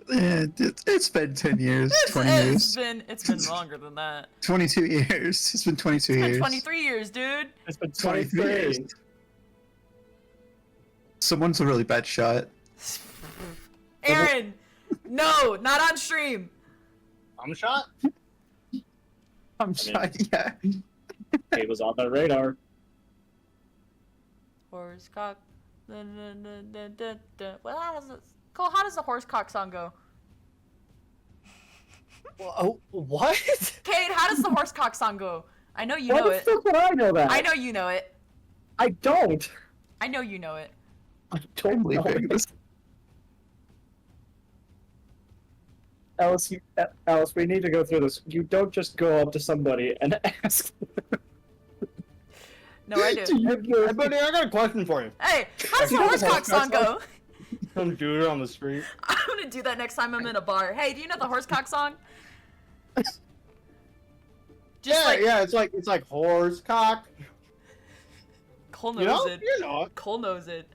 Speaker 5: It's been 10 years, 20 years,
Speaker 2: It's been longer than that.
Speaker 5: 22 years. It's been 22
Speaker 2: It's
Speaker 5: years.
Speaker 2: been 23 years, dude.
Speaker 6: It's been
Speaker 5: 23
Speaker 6: 23
Speaker 5: years. Someone's a really bad shot.
Speaker 2: Aaron, no, not on stream.
Speaker 1: I'm shot.
Speaker 5: I'm shot, yeah.
Speaker 6: He was on the radar.
Speaker 2: Horse cock. Well, how does it? Cole, how does the horse cock song go?
Speaker 1: Oh, what?
Speaker 2: Kate, how does the horse cock song go? I know you
Speaker 6: Why
Speaker 2: know
Speaker 6: the
Speaker 2: it.
Speaker 6: fuck would I know that?
Speaker 2: I know you know it.
Speaker 6: I don't.
Speaker 2: I know you know it.
Speaker 6: I don't
Speaker 5: I'm
Speaker 6: know
Speaker 5: leaving
Speaker 6: it.
Speaker 5: this.
Speaker 6: Alice, we need to go through this. You don't just go up to somebody and ask.
Speaker 2: No, I do.
Speaker 1: Hey, buddy, I got a question for you.
Speaker 2: Hey, how's the
Speaker 1: You know the
Speaker 2: horsecock song go?
Speaker 1: Some dude on the street.
Speaker 2: I'm gonna do that next time I'm in a bar. Hey, do you know the horsecock song?
Speaker 1: It's like horse cock.
Speaker 2: Cole
Speaker 1: You
Speaker 2: knows
Speaker 1: know?
Speaker 2: it.
Speaker 1: You know it.
Speaker 2: Cole knows it.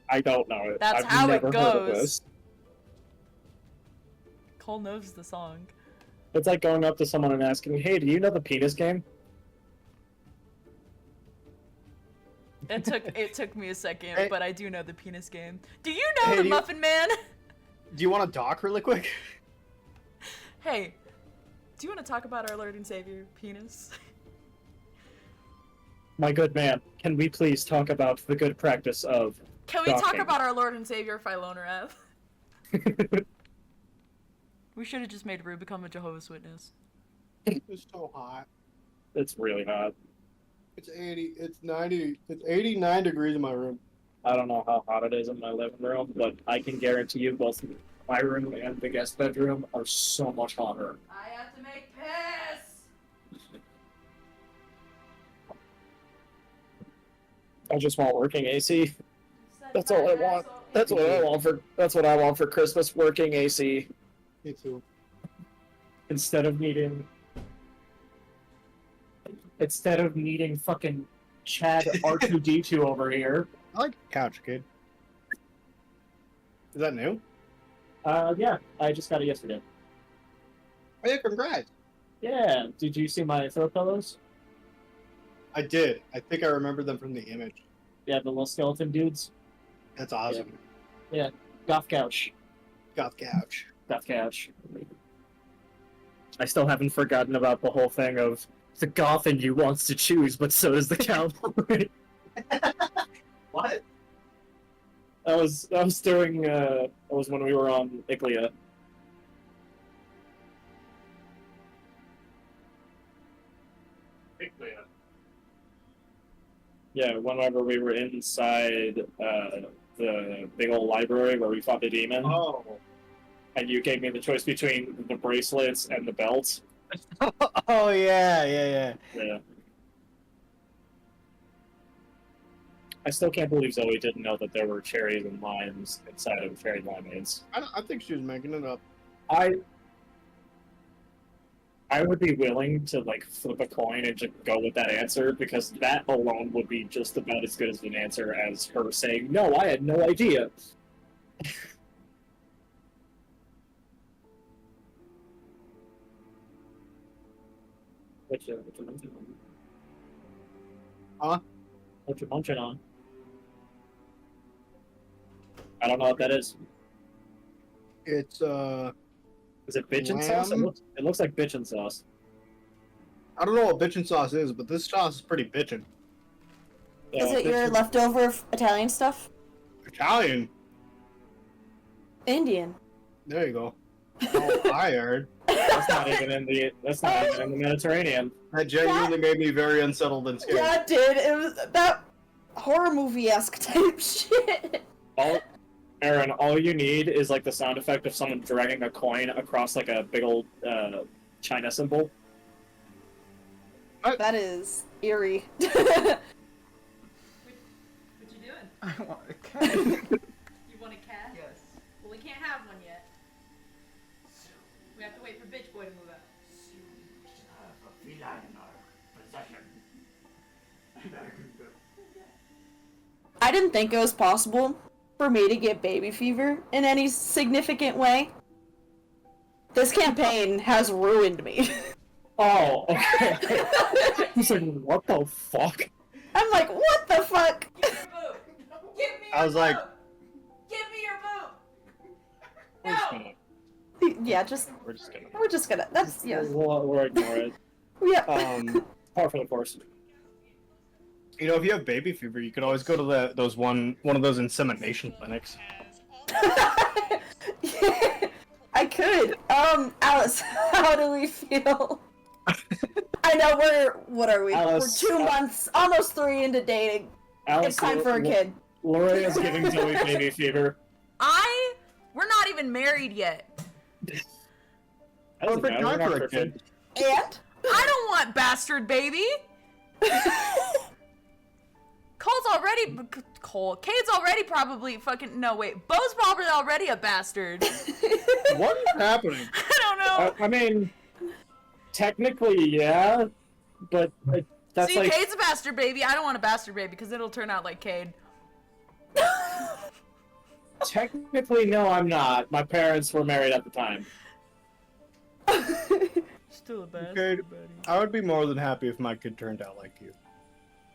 Speaker 6: I don't know it.
Speaker 2: That's
Speaker 6: I've
Speaker 2: how it
Speaker 6: never heard of
Speaker 2: goes.
Speaker 6: this.
Speaker 2: Cole knows the song.
Speaker 6: It's like going up to someone and asking, "Hey, do you know the penis game?"
Speaker 2: It took me a second,
Speaker 1: Hey.
Speaker 2: but I do know the penis game. Do you know
Speaker 1: Hey,
Speaker 2: the
Speaker 1: do you-
Speaker 2: Muffin Man?
Speaker 1: Do you want to dock really quick?
Speaker 2: Hey, do you want to talk about our Lord and Savior, penis?
Speaker 6: My good man, can we please talk about the good practice of
Speaker 2: Can we talk
Speaker 6: docking?
Speaker 2: about our Lord and Savior, Philoner F? We should have just made Rue become a Jehovah's Witness.
Speaker 1: It's so hot.
Speaker 6: It's really hot.
Speaker 1: It's 80. It's 90. It's 89 degrees in my room.
Speaker 6: I don't know how hot it is in my living room, but I can guarantee you both my room and the guest bedroom are so much hotter.
Speaker 2: I have to make piss!
Speaker 6: I just want working AC. That's all I want. That's what I want for. That's what I want for Christmas. Working AC
Speaker 1: Me too.
Speaker 6: instead of needing fucking Chad R2D2 over here.
Speaker 1: I like couch, kid. Is that new?
Speaker 6: Yeah, I just got it yesterday.
Speaker 1: Oh yeah, congrats.
Speaker 6: Yeah, did you see my throw pillows?
Speaker 1: I did. I think I remember them from the image.
Speaker 6: Yeah, the little skeleton dudes.
Speaker 1: That's awesome.
Speaker 6: Goth couch.
Speaker 1: Got couch.
Speaker 6: Goth couch. I still haven't forgotten about the whole thing of the goth in you wants to choose, but so does the cowboy.
Speaker 1: What?
Speaker 6: That was during that was when we were on Iglia. Yeah, whenever we were inside the big old library where we fought the demon,
Speaker 1: Oh.
Speaker 6: and you gave me the choice between the bracelets and the belt.
Speaker 1: Oh yeah.
Speaker 6: Yeah. I still can't believe Zoe didn't know that there were cherries and limes inside of cherry limeades.
Speaker 1: I think she was making it up.
Speaker 6: I would be willing to like flip a coin and just go with that answer because that alone would be just about as good as an answer as her saying, "No, I had no idea." What you munching on?
Speaker 1: Huh?
Speaker 6: What you munching on? I don't know what that is.
Speaker 1: It's
Speaker 6: Is it bitchin' sauce?
Speaker 1: Lamb?
Speaker 6: It looks like bitchin' sauce.
Speaker 1: I don't know what bitchin' sauce is, but this sauce is pretty bitchin'.
Speaker 6: Yeah,
Speaker 4: Is it your leftover Italian stuff?
Speaker 1: Italian.
Speaker 4: Indian.
Speaker 1: There you go. Oh, I heard.
Speaker 6: That's not even in the Mediterranean.
Speaker 1: That genuinely made me very unsettled and scared.
Speaker 4: Yeah, it did. It was that horror movie-esque type shit.
Speaker 6: Aaron, all you need is like the sound effect of someone dragging a coin across like a big old China symbol.
Speaker 4: That is eerie.
Speaker 2: What you doing?
Speaker 7: I want a cat.
Speaker 2: You want a cat?
Speaker 7: Yes.
Speaker 2: Well, we can't have one yet. We have to wait for Bitch Boy to move out.
Speaker 4: I didn't think it was possible for me to get baby fever in any significant way. This campaign has ruined me.
Speaker 6: Oh, okay. He's like, what the fuck?
Speaker 4: I'm like, what the fuck?
Speaker 2: Give me your boob. Give me your
Speaker 1: I was like-
Speaker 2: boob. Give me your boob.
Speaker 1: We're just
Speaker 2: No.
Speaker 1: gonna.
Speaker 4: Yeah, we're just gonna, that's, yeah.
Speaker 6: We'll ignore it.
Speaker 4: Yeah.
Speaker 6: Par for the course.
Speaker 1: You know, if you have baby fever, you could always go to one of those insemination clinics.
Speaker 4: I could. Alice, how do we feel? I know what are we?
Speaker 6: Alice,
Speaker 4: we're 2 months, almost 3 into dating.
Speaker 6: Alice,
Speaker 4: It's time for a kid.
Speaker 6: Lori is giving Zoe baby fever.
Speaker 2: We're not even married yet.
Speaker 6: That doesn't
Speaker 1: Perfect
Speaker 6: matter, we're
Speaker 1: time
Speaker 6: not
Speaker 1: for a
Speaker 6: Christian.
Speaker 1: kid.
Speaker 4: And?
Speaker 2: I don't want bastard baby. Cade's already probably fucking, no wait, Bo's probably already a bastard.
Speaker 1: What is happening?
Speaker 2: I don't know.
Speaker 6: I mean, technically, yeah, but that's
Speaker 2: See,
Speaker 6: like
Speaker 2: Cade's a bastard baby. I don't want a bastard baby because it'll turn out like Cade.
Speaker 6: technically no, I'm not. My parents were married at the time.
Speaker 2: Still a bastard
Speaker 1: Okay.
Speaker 2: buddy.
Speaker 1: I would be more than happy if my kid turned out like you.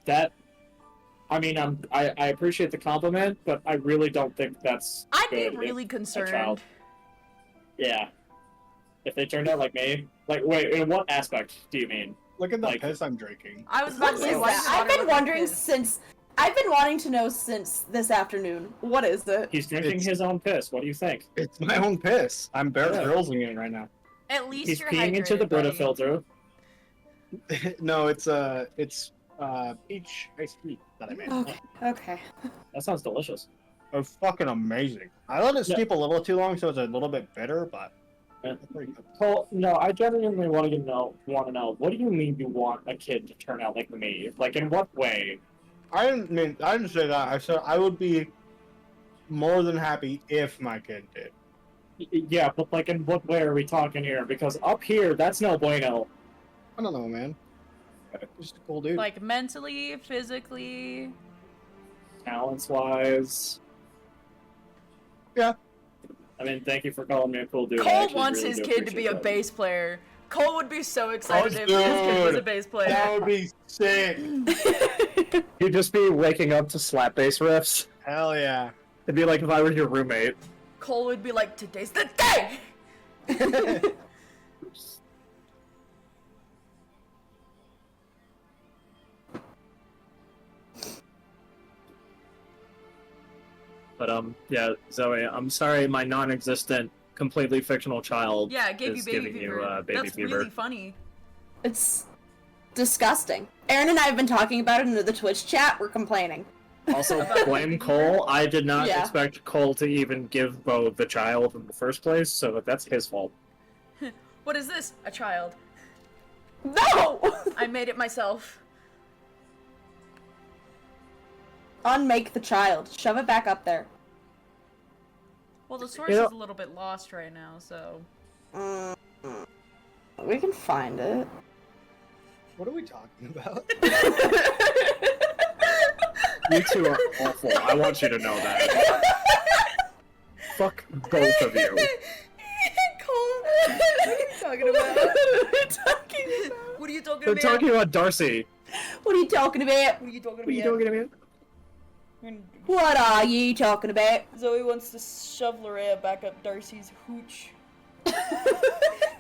Speaker 6: That, I mean, I appreciate the compliment, but I really don't think that's.
Speaker 2: I'd
Speaker 6: good
Speaker 2: be
Speaker 6: if
Speaker 2: really
Speaker 6: a
Speaker 2: concerned.
Speaker 6: child- Yeah. If they turned out like me, like, wait, in what aspect do you mean?
Speaker 1: Look at the
Speaker 6: Like-
Speaker 1: piss I'm drinking.
Speaker 2: I was about
Speaker 4: What
Speaker 2: to say,
Speaker 4: is
Speaker 2: why
Speaker 4: that?
Speaker 2: does
Speaker 4: I've
Speaker 2: water
Speaker 4: been
Speaker 2: look like
Speaker 4: wondering
Speaker 2: this?
Speaker 4: since. I've been wanting to know since this afternoon. What is it?
Speaker 6: He's drinking
Speaker 1: It's-
Speaker 6: his own piss. What do you think?
Speaker 1: It's my own piss. I'm Bear
Speaker 6: Yeah.
Speaker 1: Grylls-ing it right now.
Speaker 2: At least
Speaker 6: He's
Speaker 2: you're
Speaker 6: peeing into the
Speaker 2: hydrated,
Speaker 6: Brita
Speaker 2: buddy.
Speaker 6: filter.
Speaker 1: No, it's peach iced tea that I made.
Speaker 4: Okay. Okay.
Speaker 6: That sounds delicious.
Speaker 1: It's fucking amazing. I let it
Speaker 6: Yeah.
Speaker 1: steep a little too long, so it's a little bit bitter, but
Speaker 6: Yeah.
Speaker 1: it's pretty good.
Speaker 6: Cole, no, I genuinely want to know. What do you mean you want a kid to turn out like me? Like, in what way?
Speaker 1: I didn't say that. I said I would be more than happy if my kid did.
Speaker 6: Yeah, but like, in what way are we talking here? Because up here, that's no bueno.
Speaker 1: I don't know, man. Just a cool dude.
Speaker 2: Like mentally, physically.
Speaker 6: Talents-wise.
Speaker 1: Yeah.
Speaker 6: I mean, thank you for calling me a cool dude. I
Speaker 2: Cole
Speaker 6: actually
Speaker 2: wants
Speaker 6: really
Speaker 2: his
Speaker 6: do
Speaker 2: kid to be
Speaker 6: appreciate
Speaker 2: a
Speaker 6: that.
Speaker 2: bass player. Cole would be so excited if his
Speaker 1: dude.
Speaker 2: kid was a bass
Speaker 1: that
Speaker 2: player.
Speaker 1: would be sick.
Speaker 6: You'd just be waking up to slap bass riffs.
Speaker 1: Hell yeah.
Speaker 6: It'd be like if I were your roommate.
Speaker 2: Cole would be like, today's the day!
Speaker 6: But yeah, Zoe, I'm sorry, my non-existent, completely fictional child
Speaker 2: Yeah, it gave you
Speaker 6: is
Speaker 2: baby
Speaker 6: giving
Speaker 2: fever.
Speaker 6: you baby
Speaker 2: That's
Speaker 6: fever.
Speaker 2: really funny.
Speaker 4: It's disgusting. Aaron and I have been talking about it in the Twitch chat. We're complaining.
Speaker 6: Also, blame Cole. I did not
Speaker 4: Yeah.
Speaker 6: expect Cole to even give Bo the child in the first place, so that's his fault.
Speaker 2: What is this? A child.
Speaker 4: No!
Speaker 2: I made it myself.
Speaker 4: Unmake the child. Shove it back up there.
Speaker 2: Well, the source
Speaker 6: Yeah.
Speaker 2: is a little bit lost right now, so.
Speaker 4: We can find it.
Speaker 1: What are we talking about?
Speaker 6: You two are awful. I want you to know that. Fuck both of you.
Speaker 2: Cole, what are you talking about? What are you talking
Speaker 6: I'm
Speaker 2: about?
Speaker 6: talking about Darcy.
Speaker 4: What are you talking about?
Speaker 2: What are you talking about?
Speaker 6: What are you talking about?
Speaker 4: What are you talking about?
Speaker 2: Zoe wants to shove Larea back up Darcy's hooch.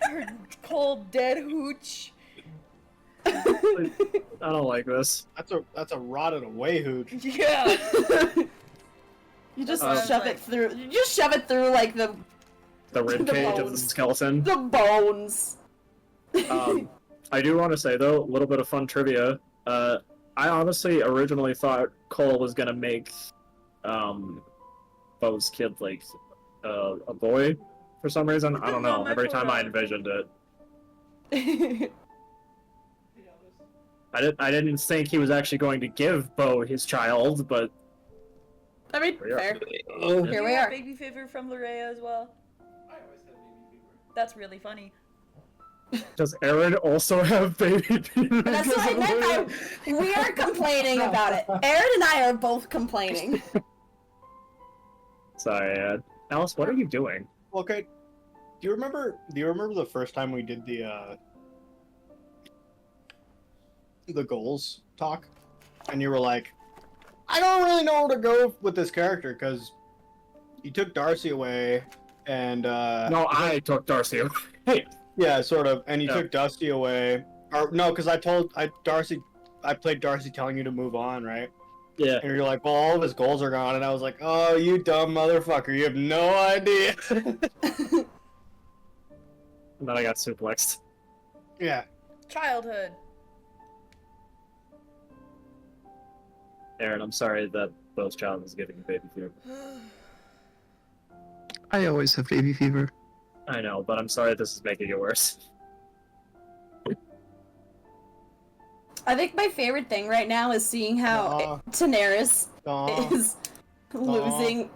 Speaker 2: Her cold, dead hooch.
Speaker 6: I don't like this.
Speaker 1: That's a rotted away hooch.
Speaker 2: Yeah.
Speaker 4: You just
Speaker 6: Uh,
Speaker 4: shove it through. You just shove it through like the
Speaker 6: The rib
Speaker 4: The
Speaker 6: cage of the
Speaker 4: bones.
Speaker 6: skeleton.
Speaker 4: bones.
Speaker 6: I do want to say though, a little bit of fun trivia. I honestly originally thought Cole was gonna make Bo's kid like a boy for some reason. I don't know.
Speaker 2: My
Speaker 6: Every
Speaker 2: poor
Speaker 6: time I
Speaker 2: dog.
Speaker 6: envisioned it, I didn't think he was actually going to give Bo his child, but
Speaker 4: I mean,
Speaker 6: Here we are.
Speaker 4: fair.
Speaker 1: Oh,
Speaker 4: Here
Speaker 2: you
Speaker 4: we
Speaker 2: have
Speaker 4: are.
Speaker 2: baby fever from Larea as well.
Speaker 7: I always have baby fever.
Speaker 2: That's really funny.
Speaker 6: does Aaron also have baby fever?
Speaker 4: That's what I meant by we are complaining about it. Aaron and I are both complaining.
Speaker 6: Sorry, Alice. What are you doing?
Speaker 1: Okay. Do you remember the first time we did the goals talk? And you were like, I don't really know where to go with this character because you took Darcy away and
Speaker 6: No, I took Darcy. Hey,
Speaker 1: yeah, sort of, and you
Speaker 6: Yeah.
Speaker 1: took Dusty away. Or no, because I played Darcy telling you to move on, right?
Speaker 6: yeah.
Speaker 1: And you're like, well, all of his goals are gone, and I was like, oh, you dumb motherfucker, you have no idea.
Speaker 6: And then I got suplexed.
Speaker 1: Yeah.
Speaker 2: Childhood.
Speaker 6: Aaron, I'm sorry that Bo's child is giving you baby fever.
Speaker 5: I always have baby fever.
Speaker 6: I know, but I'm sorry this is making it worse.
Speaker 4: I think my favorite thing right now is seeing how Daenerys is losing.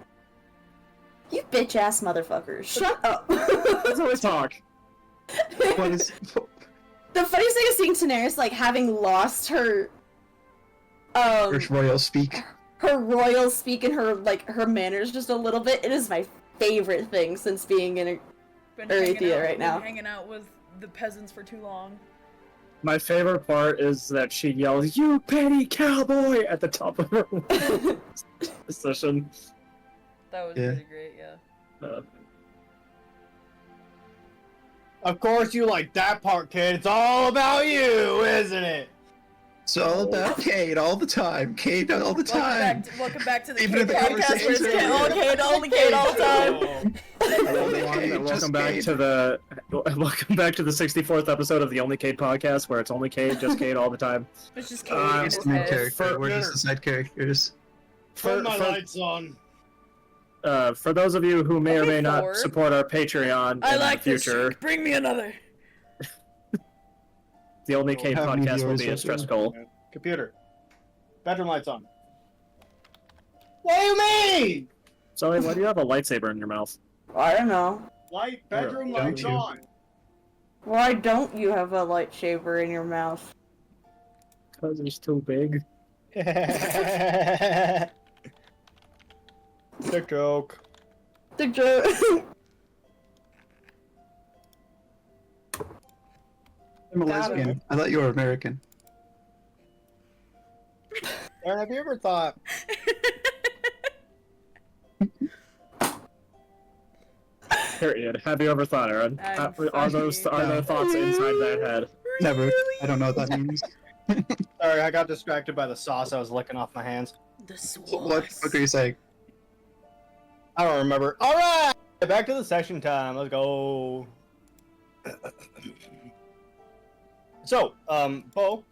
Speaker 4: You bitch ass motherfucker! Shut up.
Speaker 6: Let's always talk.
Speaker 5: What is?
Speaker 4: The funniest thing is seeing Daenerys like having lost her
Speaker 5: Royal speak.
Speaker 4: her royal speak and her manners just a little bit. It is my favorite thing since being in Erythea right now.
Speaker 2: Hanging out with the peasants for too long.
Speaker 6: My favorite part is that she yells, "You petty cowboy!" at the top of her session.
Speaker 2: That was
Speaker 5: Yeah.
Speaker 2: pretty great, yeah.
Speaker 1: Of course you like that part, kid. It's all about you, isn't it?
Speaker 5: It's all about Cade all the time. Cade all the time.
Speaker 2: Welcome back to the
Speaker 5: Even
Speaker 2: Cade
Speaker 5: if the
Speaker 2: podcast where it's
Speaker 5: conversation-
Speaker 2: only Cade all the time.
Speaker 6: Welcome back to the 64th episode of the Only Cade podcast, where it's only Cade, just Cade all the time.
Speaker 2: It's just Cade in
Speaker 5: It's
Speaker 2: his
Speaker 5: the main
Speaker 2: head.
Speaker 5: character. We're just the side characters.
Speaker 1: Turn my lights on.
Speaker 6: For those of you who may or
Speaker 2: Okay,
Speaker 6: may not
Speaker 2: Thor.
Speaker 6: support our Patreon
Speaker 2: I
Speaker 6: in
Speaker 2: like
Speaker 6: the
Speaker 2: this.
Speaker 6: future,
Speaker 2: Bring me another.
Speaker 6: the Only Cade
Speaker 5: How many
Speaker 6: podcast will
Speaker 5: viewers
Speaker 6: be a
Speaker 5: will
Speaker 6: stress
Speaker 5: there?
Speaker 6: goal.
Speaker 1: Computer. Bedroom lights on. What do you mean?
Speaker 6: Zoe, why do you have a lightsaber in your mouth?
Speaker 4: I don't know.
Speaker 1: Light bedroom
Speaker 5: Don't
Speaker 1: lights
Speaker 5: you?
Speaker 1: on.
Speaker 4: Why don't you have a lightsaber in your mouth?
Speaker 6: Because it's too big.
Speaker 1: Dick joke.
Speaker 4: The joke.
Speaker 5: I'm a
Speaker 4: Got it.
Speaker 5: lesbian. I thought you were American.
Speaker 1: Aaron, have you ever thought
Speaker 6: Period. Have you ever thought, Aaron?
Speaker 2: I'm
Speaker 6: Are those
Speaker 2: fucking-
Speaker 6: thoughts inside that head?
Speaker 5: Never. I don't know what that means.
Speaker 1: Sorry, I got distracted by the sauce I was licking off my hands.
Speaker 2: The
Speaker 5: What are you saying?
Speaker 1: I don't remember. Alright! Back to the session time. Let's go. So, Bo,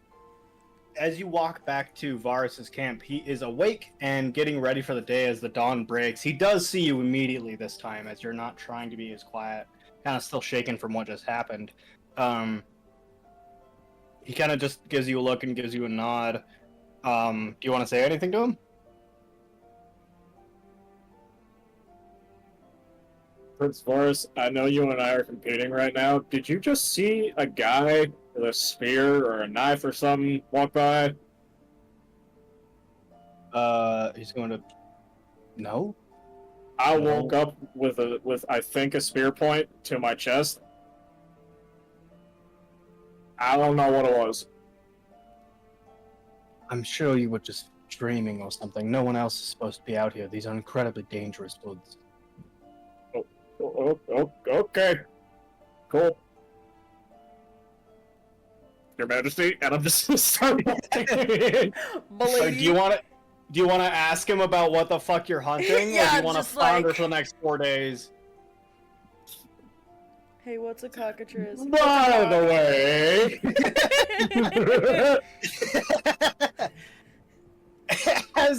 Speaker 1: as you walk back to Varus's camp, he is awake and getting ready for the day as the dawn breaks. He does see you immediately this time, as you're not trying to be as quiet, kind of still shaken from what just happened. He kind of just gives you a look and gives you a nod. Do you want to say anything to him?
Speaker 6: Prince Forrest, I know you and I are competing right now. Did you just see a guy with a spear or a knife or something walk by?
Speaker 1: He's going to. No?
Speaker 6: I woke up with I think a spear point to my chest. I don't know what it was.
Speaker 1: I'm sure you were just dreaming or something. No one else is supposed to be out here. These are incredibly dangerous woods.
Speaker 6: Okay. Cool. Your Majesty, and I'm just starting.
Speaker 1: Do you want to? Do you want to ask him about what the fuck you're hunting, or do
Speaker 2: Yeah,
Speaker 1: you want to
Speaker 2: just
Speaker 1: flounder
Speaker 2: like-
Speaker 1: for the next 4 days?
Speaker 2: Hey, what's a cockatrice?
Speaker 6: By the way,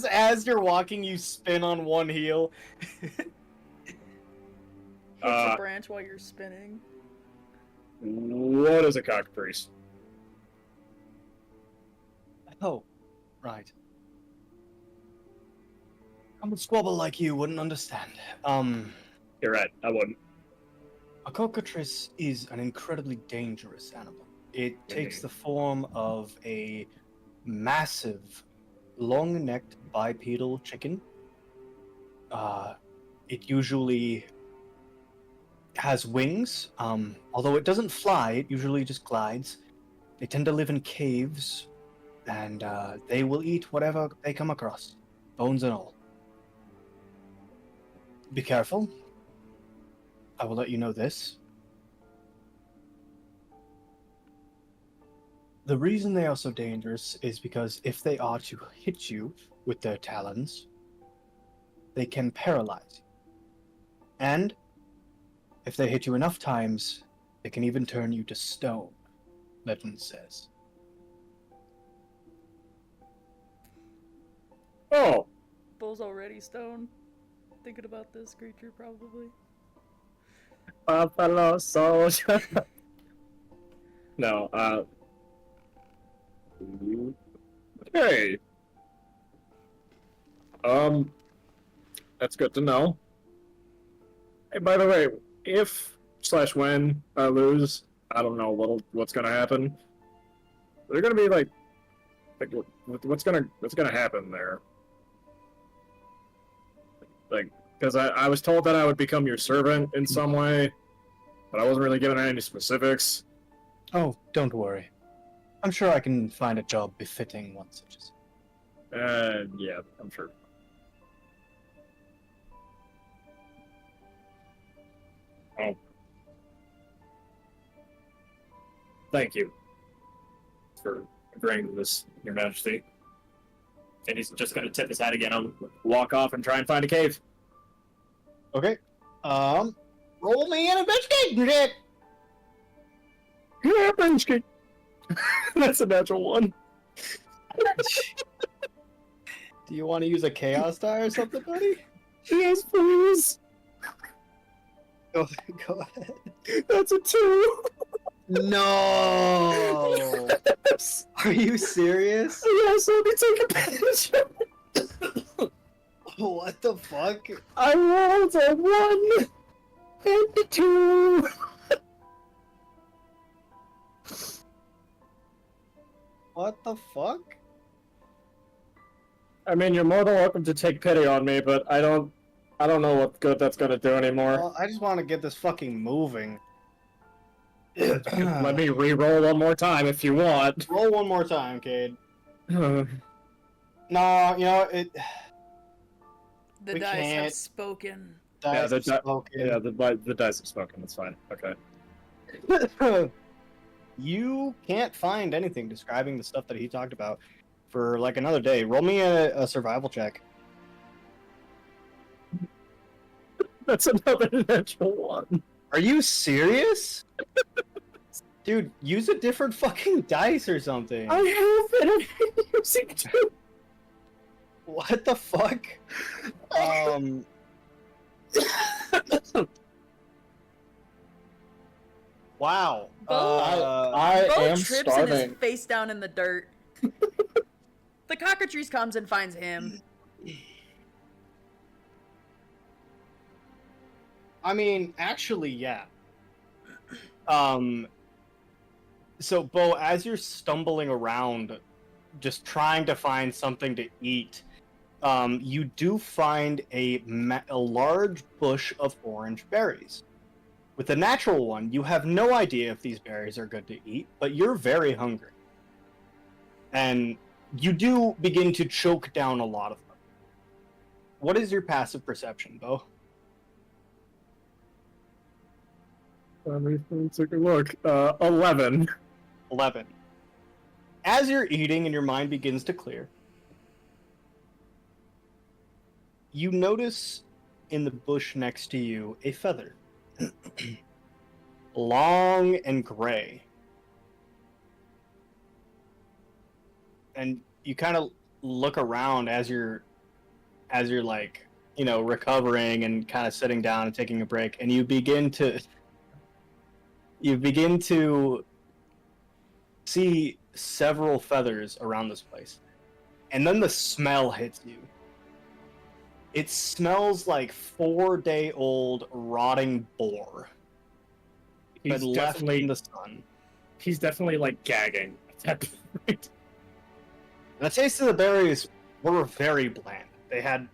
Speaker 1: as you're walking, you spin on one heel.
Speaker 2: Hits a branch while you're spinning.
Speaker 6: what is a cockatrice?
Speaker 1: Oh, right. I'm a squabble like you wouldn't understand.
Speaker 6: You're right. I wouldn't.
Speaker 1: A cockatrice is an incredibly dangerous animal. It takes the form of a massive, long-necked bipedal chicken. It usually has wings. Although it doesn't fly, it usually just glides. They tend to live in caves, and they will eat whatever they come across, bones and all. Be careful. I will let you know this. The reason they are so dangerous is because if they are to hit you with their talons, they can paralyze you. And if they hit you enough times, they can even turn you to stone, legend says.
Speaker 6: Oh,
Speaker 2: Bull's already stoned. Thinking about this creature, probably.
Speaker 6: Buffalo Soldier. No, Hey. That's good to know. Hey, by the way, if/when I lose, I don't know what's gonna happen. They're gonna be like what's gonna happen there? Like, because I was told that I would become your servant in some way, but I wasn't really given any specifics.
Speaker 1: Oh, don't worry. I'm sure I can find a job befitting one such as.
Speaker 6: Yeah, I'm sure. Oh. Thank you for agreeing to this, Your Majesty. And he's just gonna tip his hat again and walk off and try and find a cave.
Speaker 1: Okay. Roll me an investigation check.
Speaker 6: Yeah, Benchkin. That's a natural one.
Speaker 1: Do you want to use a chaos die or something, buddy?
Speaker 6: Yes, please.
Speaker 1: Go ahead.
Speaker 6: That's a 2.
Speaker 1: No. Are you serious?
Speaker 6: Yes, let me take a picture.
Speaker 1: What the fuck?
Speaker 6: I rolled a 1 and a 2.
Speaker 1: What the fuck?
Speaker 6: I mean, you're more than welcome to take pity on me, but I don't know what good that's gonna do anymore.
Speaker 1: Well, I just want to get this fucking moving.
Speaker 6: Let me re-roll one more time if you want.
Speaker 1: Roll one more time, Cade. No, you know it.
Speaker 2: The
Speaker 1: We
Speaker 2: dice have
Speaker 1: can't-
Speaker 2: spoken.
Speaker 1: Dice
Speaker 6: the di-
Speaker 1: spoken.
Speaker 6: Yeah, the dice have spoken. That's fine. Okay.
Speaker 1: You can't find anything describing the stuff that he talked about for like another day. Roll me a survival check.
Speaker 6: That's another natural one.
Speaker 1: Are you serious? Dude, use a different fucking dice or something.
Speaker 6: I have been using 2.
Speaker 1: What the fuck? Wow.
Speaker 6: I
Speaker 2: Bo
Speaker 6: am
Speaker 2: trips and
Speaker 6: starving.
Speaker 2: is face down in the dirt. The cockatrice comes and finds him.
Speaker 1: I mean, actually, yeah. So, Bo, as you're stumbling around, just trying to find something to eat, you do find a large bush of orange berries. With the natural one, you have no idea if these berries are good to eat, but you're very hungry. And you do begin to choke down a lot of them. What is your passive perception, Bo?
Speaker 6: Let me take a look. 11.
Speaker 1: 11. As you're eating and your mind begins to clear, you notice in the bush next to you a feather. Long and gray. And you kind of look around as you're like, you know, recovering and kind of sitting down and taking a break, and you begin to see several feathers around this place. And then the smell hits you. It smells like 4-day-old rotting boar.
Speaker 6: He's
Speaker 1: Been left
Speaker 6: definitely
Speaker 1: in the sun.
Speaker 6: he's definitely like gagging at that point.
Speaker 1: The taste of the berries were very bland. They had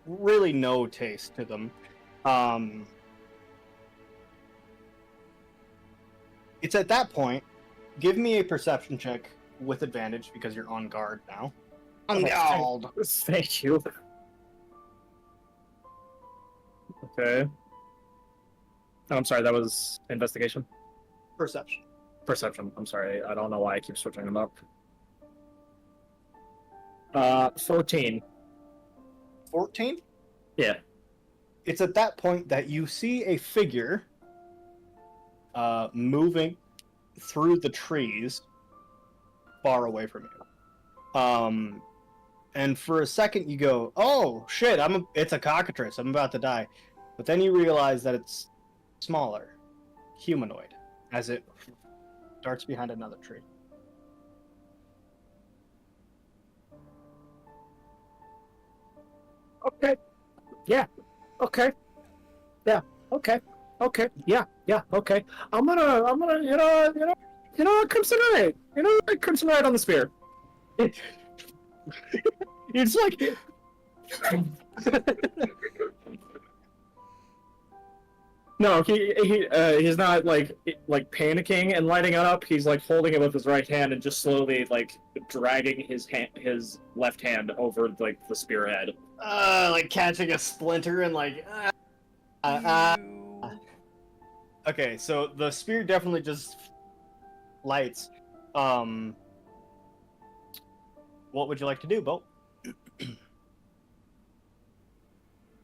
Speaker 1: really no taste to them. It's at that point. Give me a perception check with advantage because you're on guard now. On guard.
Speaker 6: Thank you. Okay. Oh, I'm sorry, that was investigation?
Speaker 1: Perception.
Speaker 6: Perception. I'm sorry, I don't know why I keep switching them up. 14.
Speaker 1: 14?
Speaker 6: Yeah.
Speaker 1: It's at that point that you see a figure moving through the trees far away from you. And for a second you go, oh shit, it's a cockatrice, I'm about to die. But then you realize that it's smaller, humanoid, as it darts behind another tree.
Speaker 6: Okay. Yeah. Okay. Yeah. Okay. Okay. Yeah. Yeah. Okay. I'm gonna, you know what, Crimson Knight. You know what, Crimson Knight on the spear. It's like. No, he's not like panicking and lighting it up. He's like holding it with his right hand and just slowly like dragging his left hand over like the spearhead.
Speaker 1: Like catching a splinter and like. Okay, so the spear definitely just lights. What would you like to do, Bo?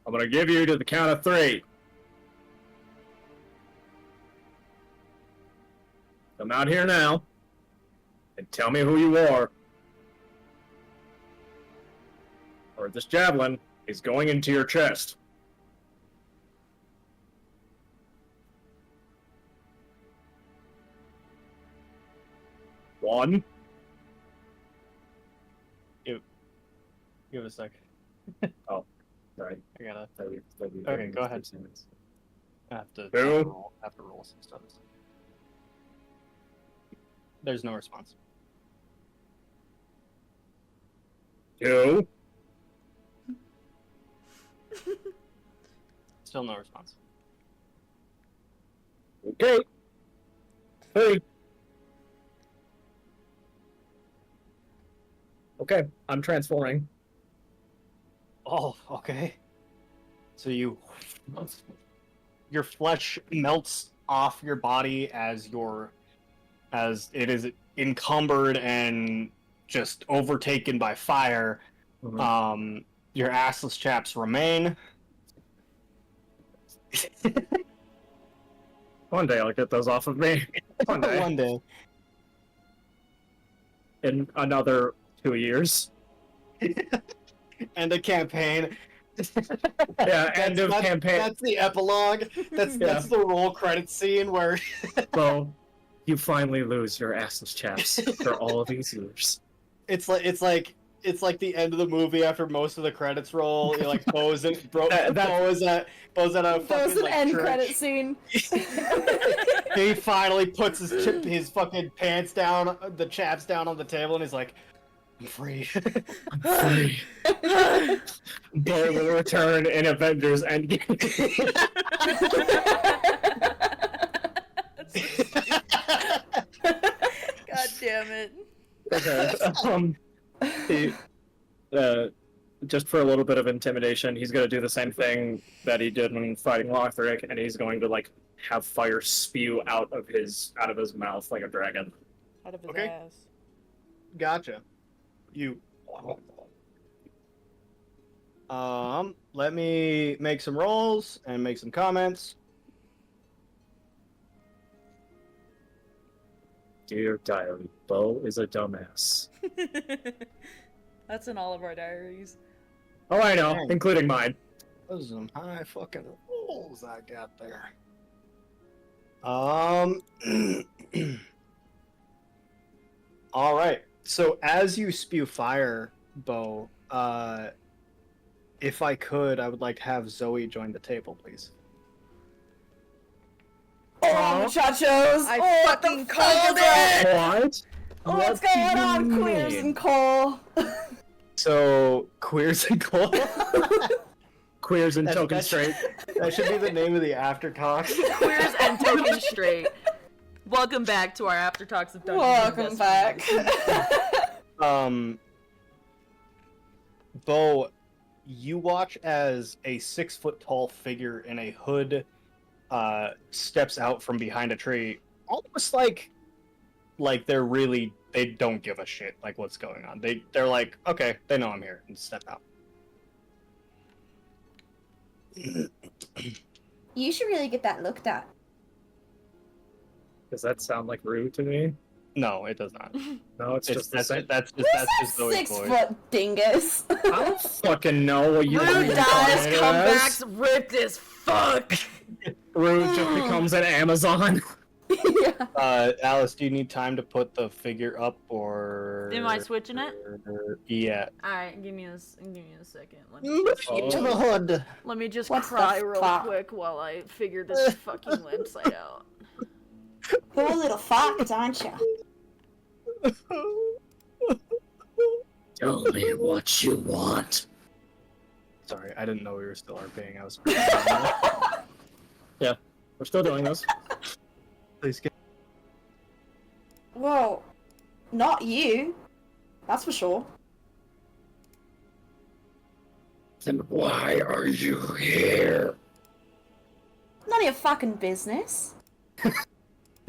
Speaker 6: I'm gonna give you to the count of 3. Come out here now and tell me who you are, or this javelin is going into your chest. 1.
Speaker 1: Give it a sec.
Speaker 6: Oh, sorry.
Speaker 1: I gotta.
Speaker 6: Okay,
Speaker 1: Okay, go ahead. I have to.
Speaker 6: Who?
Speaker 1: Have to roll some stuff. There's no response.
Speaker 6: 2.
Speaker 1: Still no response.
Speaker 6: Okay. 3. Okay, I'm transforming.
Speaker 1: Oh, okay. So your flesh melts off your body as it is encumbered and just overtaken by fire.
Speaker 6: Mhm.
Speaker 1: Your assless chaps remain.
Speaker 6: One day I'll get those off of me. One day.
Speaker 1: One day.
Speaker 6: In another 2 years.
Speaker 1: End of campaign.
Speaker 6: Yeah, end of campaign.
Speaker 1: That's the epilogue. That's the roll credit scene where
Speaker 6: Well, you finally lose your assless chaps for all of these years.
Speaker 1: it's like the end of the movie after most of the credits roll. You're like Bo's at a
Speaker 4: There's
Speaker 1: fucking
Speaker 4: an
Speaker 1: like,
Speaker 4: end
Speaker 1: church.
Speaker 4: credit scene.
Speaker 1: He finally puts his fucking pants down, the chaps down on the table, and he's like, "I'm free."
Speaker 6: I'm free. Bo will return in Avengers Endgame.
Speaker 2: God damn it.
Speaker 6: Okay. Just for a little bit of intimidation, he's gonna do the same thing that he did when fighting Lothric, and he's going to like have fire spew out of his mouth like a dragon.
Speaker 2: Out of his
Speaker 1: Okay.
Speaker 2: ass.
Speaker 1: Gotcha. Let me make some rolls and make some comments.
Speaker 6: Dear diary, Bo is a dumbass.
Speaker 2: That's in all of our diaries.
Speaker 6: Oh, I know,
Speaker 1: Dang.
Speaker 6: including mine.
Speaker 1: Those are some high fucking rolls I got there. All right. So as you spew fire, Bo, if I could, I would like to have Zoe join the table, please.
Speaker 4: Oh, muchachos!
Speaker 2: I fucking
Speaker 4: what the
Speaker 2: called
Speaker 4: fuck is
Speaker 2: it!
Speaker 6: What?
Speaker 4: What's
Speaker 6: What do
Speaker 4: going
Speaker 6: you
Speaker 4: on,
Speaker 6: mean?
Speaker 4: Queers and Cole?
Speaker 1: So queers and gold.
Speaker 6: Queers and
Speaker 1: That's-
Speaker 6: token
Speaker 1: that's-
Speaker 6: straight.
Speaker 1: That should be the name of the after talk.
Speaker 2: Queers and token straight. Welcome back to our after talks of Dungeons
Speaker 4: Welcome
Speaker 2: and
Speaker 4: back.
Speaker 2: Destinies.
Speaker 1: Bo, you watch as a 6-foot-tall figure in a hood steps out from behind a tree, almost like they don't give a shit like what's going on. They're like, okay, they know I'm here, and step out.
Speaker 8: You should really get that looked at.
Speaker 6: Does that sound like rude to me?
Speaker 1: No, it does not.
Speaker 6: No, it's just the
Speaker 1: that's
Speaker 6: same.
Speaker 1: that's
Speaker 4: Who's
Speaker 1: just
Speaker 4: that
Speaker 1: Zoe's voice.
Speaker 4: 6-foot dingus?
Speaker 6: I don't fucking know what you
Speaker 2: Rude
Speaker 6: want
Speaker 2: dies,
Speaker 6: it as.
Speaker 2: comebacks, ripped as fuck.
Speaker 6: Rude just becomes an Amazon.
Speaker 4: Yeah.
Speaker 1: Alice, do you need time to put the figure up, or
Speaker 2: Am I switching it?
Speaker 1: Yeah.
Speaker 2: Alright, give me a second.
Speaker 1: To the hood.
Speaker 2: Let me just
Speaker 4: What's the
Speaker 2: cry real
Speaker 4: fuck?
Speaker 2: quick while I figure this fucking website out.
Speaker 4: You're a little fox, aren't you?
Speaker 3: Tell me what you want.
Speaker 1: Sorry, I didn't know we were still RPing. I was.
Speaker 6: We're still doing this.
Speaker 1: Please get.
Speaker 4: Well, not you. That's for sure.
Speaker 3: Then why are you here?
Speaker 4: None of your fucking business.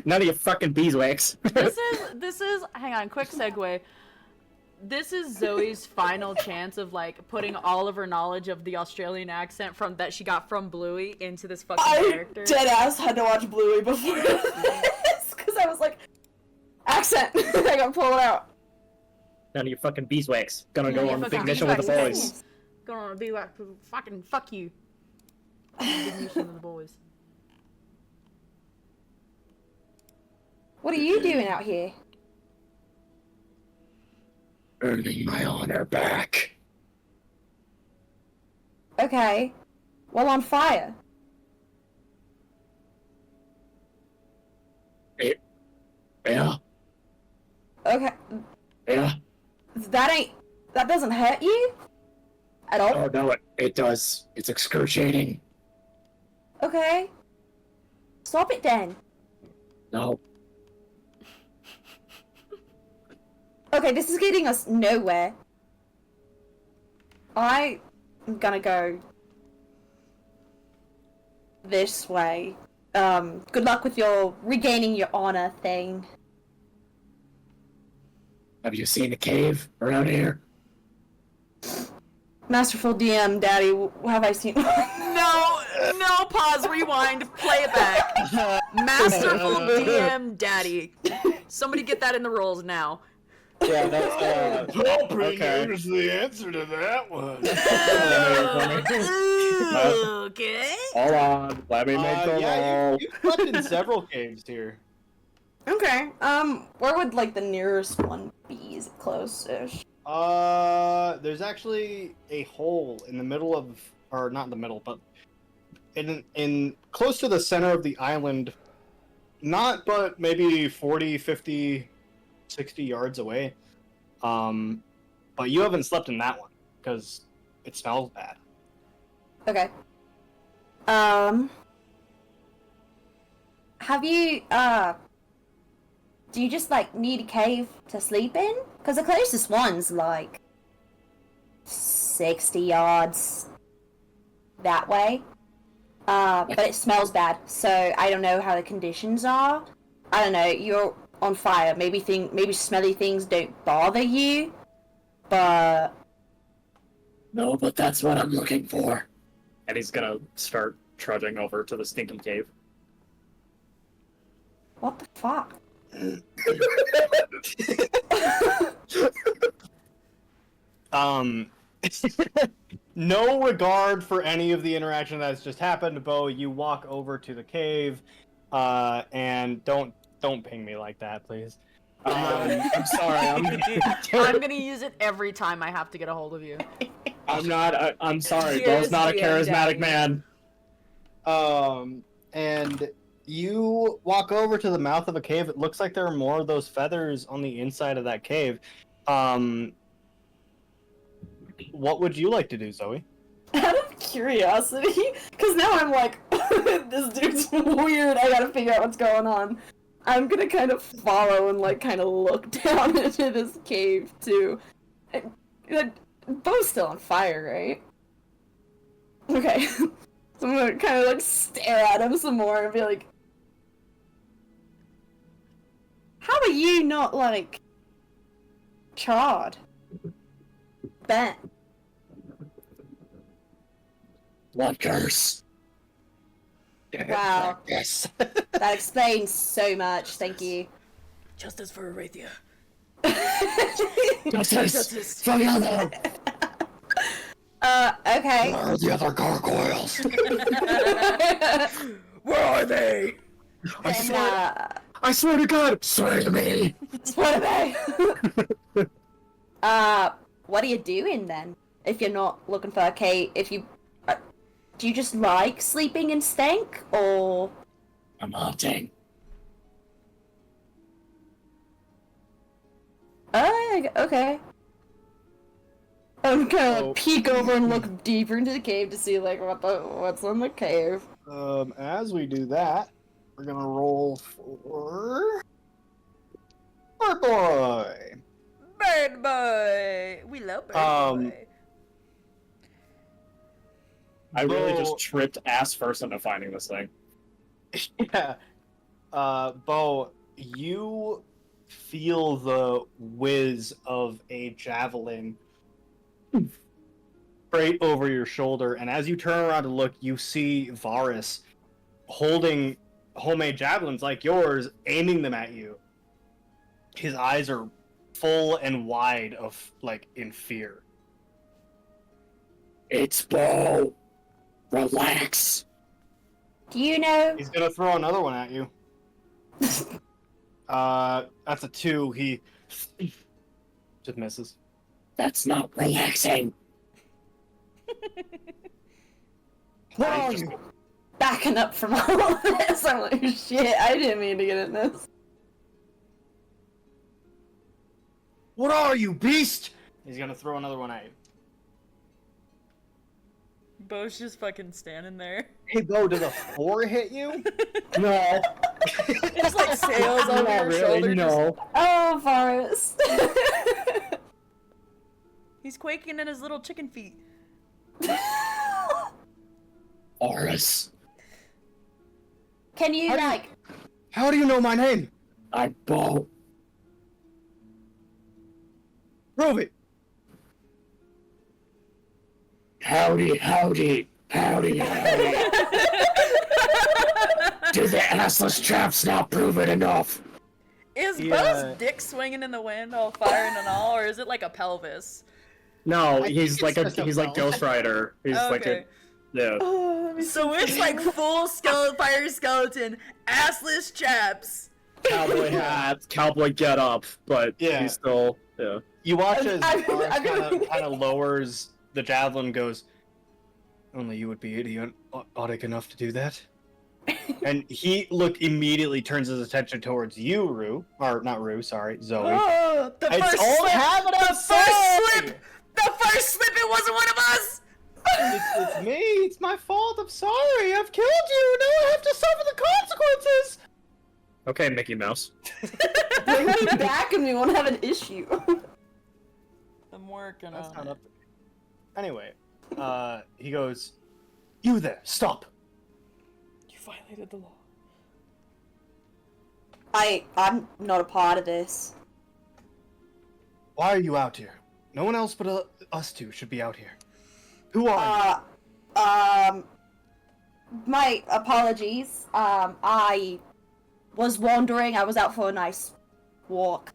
Speaker 3: None of your fucking beeswax.
Speaker 2: This is hang on, quick segue. This is Zoe's final chance of like putting all of her knowledge of the Australian accent from that she got from Bluey into this fucking character.
Speaker 4: Dead ass had to watch Bluey before this because I was like, accent. I gotta pull it out.
Speaker 3: None of your fucking beeswax. Gonna go
Speaker 2: your
Speaker 3: on
Speaker 2: fucking
Speaker 3: big mission with the
Speaker 2: beeswax.
Speaker 3: boys.
Speaker 2: Gonna be like fucking fuck you. Big mission with the boys.
Speaker 4: What are you doing out here?
Speaker 3: Earning my honor back.
Speaker 4: Okay. Well, on fire.
Speaker 3: Yeah,
Speaker 4: Okay.
Speaker 3: yeah.
Speaker 4: That doesn't hurt you? At all?
Speaker 3: Oh no, it does. It's excruciating.
Speaker 4: Okay. Stop it then.
Speaker 3: No.
Speaker 4: Okay, this is getting us nowhere. I'm gonna go this way. Good luck with your regaining your honor thing.
Speaker 3: Have you seen a cave around here?
Speaker 4: Masterful DM, Daddy, have I seen?
Speaker 2: No, pause, rewind, play it back. Masterful DM Daddy. Somebody get that in the rolls now.
Speaker 1: Yeah, that's okay.
Speaker 7: the answer to that one.
Speaker 2: Okay.
Speaker 6: Hold on. Let me make the
Speaker 1: Yeah,
Speaker 6: roll.
Speaker 1: you've slept in several caves here.
Speaker 4: Okay. Where would like the nearest one be? Is it close-ish?
Speaker 1: There's actually a hole in the middle of, or not in the middle, but in close to the center of the island, but maybe 40, 50, 60 yards away. But you haven't slept in that one because it smells bad.
Speaker 4: Okay. Have you, do you just, like, need a cave to sleep in? Because the closest one's, like, 60 yards that way. But it smells bad, so I don't know how the conditions are. I don't know, you're on fire. Maybe smelly things don't bother you, but...
Speaker 3: No, but that's what I'm looking for.
Speaker 6: And he's gonna start trudging over to the stinking cave.
Speaker 4: What the fuck?
Speaker 1: No regard for any of the interaction that's just happened, Bo. You walk over to the cave, and don't ping me like that, please.
Speaker 6: I'm sorry.
Speaker 2: I'm gonna use it every time I have to get a hold of you.
Speaker 6: I'm sorry.
Speaker 2: Yes,
Speaker 6: Bo's not a
Speaker 2: DM
Speaker 6: charismatic
Speaker 2: Daddy.
Speaker 6: man.
Speaker 1: And you walk over to the mouth of a cave. It looks like there are more of those feathers on the inside of that cave. What would you like to do, Zoe?
Speaker 4: Out of curiosity, because now I'm like, this dude's weird, I gotta figure out what's going on. I'm gonna kind of follow and like kind of look down into this cave too. Bo's still on fire, right? Okay. So I'm gonna kind of like stare at him some more and be like, how are you not like charred? Bent.
Speaker 3: What curse?
Speaker 4: Wow.
Speaker 3: Yes.
Speaker 4: That explains so much, thank you.
Speaker 2: Justice for Arathia.
Speaker 3: Justice! For the other!
Speaker 4: Okay.
Speaker 3: Where are the other gargoyles?
Speaker 2: Where are they?
Speaker 4: Then,
Speaker 6: I swear to God! Swear to me!
Speaker 4: Swear to me! What are you doing then? If you're not looking for a cave, if you... do you just like sleeping in stank, or...
Speaker 6: I'm hunting.
Speaker 4: Okay. I'm gonna
Speaker 1: Oh.
Speaker 4: peek over and look deeper into the cave to see, like, what's in the cave.
Speaker 1: As we do that, we're gonna roll for Bird Boy.
Speaker 2: Bird boy. We love bird boy.
Speaker 6: I really
Speaker 1: Bo-
Speaker 6: just tripped ass first into finding this thing.
Speaker 1: Yeah. Bo, you feel the whiz of a javelin straight over your shoulder, and as you turn around to look, you see Varus holding homemade javelins like yours, aiming them at you. His eyes are full and wide of, like, in fear.
Speaker 6: It's Bo. Relax.
Speaker 4: Do you know...
Speaker 1: He's gonna throw another one at you. That's a 2. He just misses.
Speaker 6: That's not relaxing.
Speaker 1: What are you?
Speaker 4: backing up from all of this? I'm like, shit, I didn't mean to get in this.
Speaker 1: What are you, beast? He's gonna throw another one at you.
Speaker 2: Bo's just fucking standing there.
Speaker 1: Hey, Bo, does a 4 hit you? No.
Speaker 2: Just like sails over
Speaker 6: Not
Speaker 2: your
Speaker 6: really,
Speaker 2: shoulder.
Speaker 6: no.
Speaker 4: Oh, Forrest.
Speaker 2: He's quaking in his little chicken feet.
Speaker 6: Oris.
Speaker 4: Can you, like...
Speaker 1: How do you know my name?
Speaker 6: I'm Bo.
Speaker 1: Prove it.
Speaker 6: Howdy, howdy, howdy, howdy. Do the assless chaps not prove it enough?
Speaker 2: Is
Speaker 1: Yeah.
Speaker 2: Bo's dick swinging in the wind, all firing and all, or is it like a pelvis?
Speaker 6: No,
Speaker 1: I
Speaker 6: he's
Speaker 1: think
Speaker 6: like
Speaker 1: it's just a
Speaker 6: he's like
Speaker 1: bell.
Speaker 6: Ghost Rider. He's like a
Speaker 2: Okay.
Speaker 6: yeah.
Speaker 2: So it's like full fire skeleton, assless chaps.
Speaker 6: Cowboy hat, cowboy get up, but
Speaker 1: Yeah.
Speaker 6: he's still yeah.
Speaker 1: You watch as
Speaker 4: I'm
Speaker 1: kind of lowers the javelin, goes, only you would be idiotic enough to do that. And he immediately turns his attention towards you, Rue. Or not Rue, sorry, Zoe.
Speaker 2: Oh, the
Speaker 1: It's
Speaker 2: first
Speaker 1: all
Speaker 2: slip!
Speaker 1: happening
Speaker 2: The
Speaker 1: outside!
Speaker 2: first slip! The first slip! It wasn't one of us!
Speaker 1: It's me, it's my fault, I'm sorry, I've killed you, now I have to suffer the consequences!
Speaker 6: Okay, Mickey Mouse.
Speaker 4: Bring me back and we won't have an issue.
Speaker 2: I'm working
Speaker 1: That's
Speaker 2: on
Speaker 1: not
Speaker 2: it.
Speaker 1: up to me. Anyway, he goes, you there, stop!
Speaker 2: You violated the law.
Speaker 4: I'm not a part of this.
Speaker 1: Why are you out here? No one else but us two should be out here. Who are you?
Speaker 4: My apologies. I was wandering. I was out for a nice walk,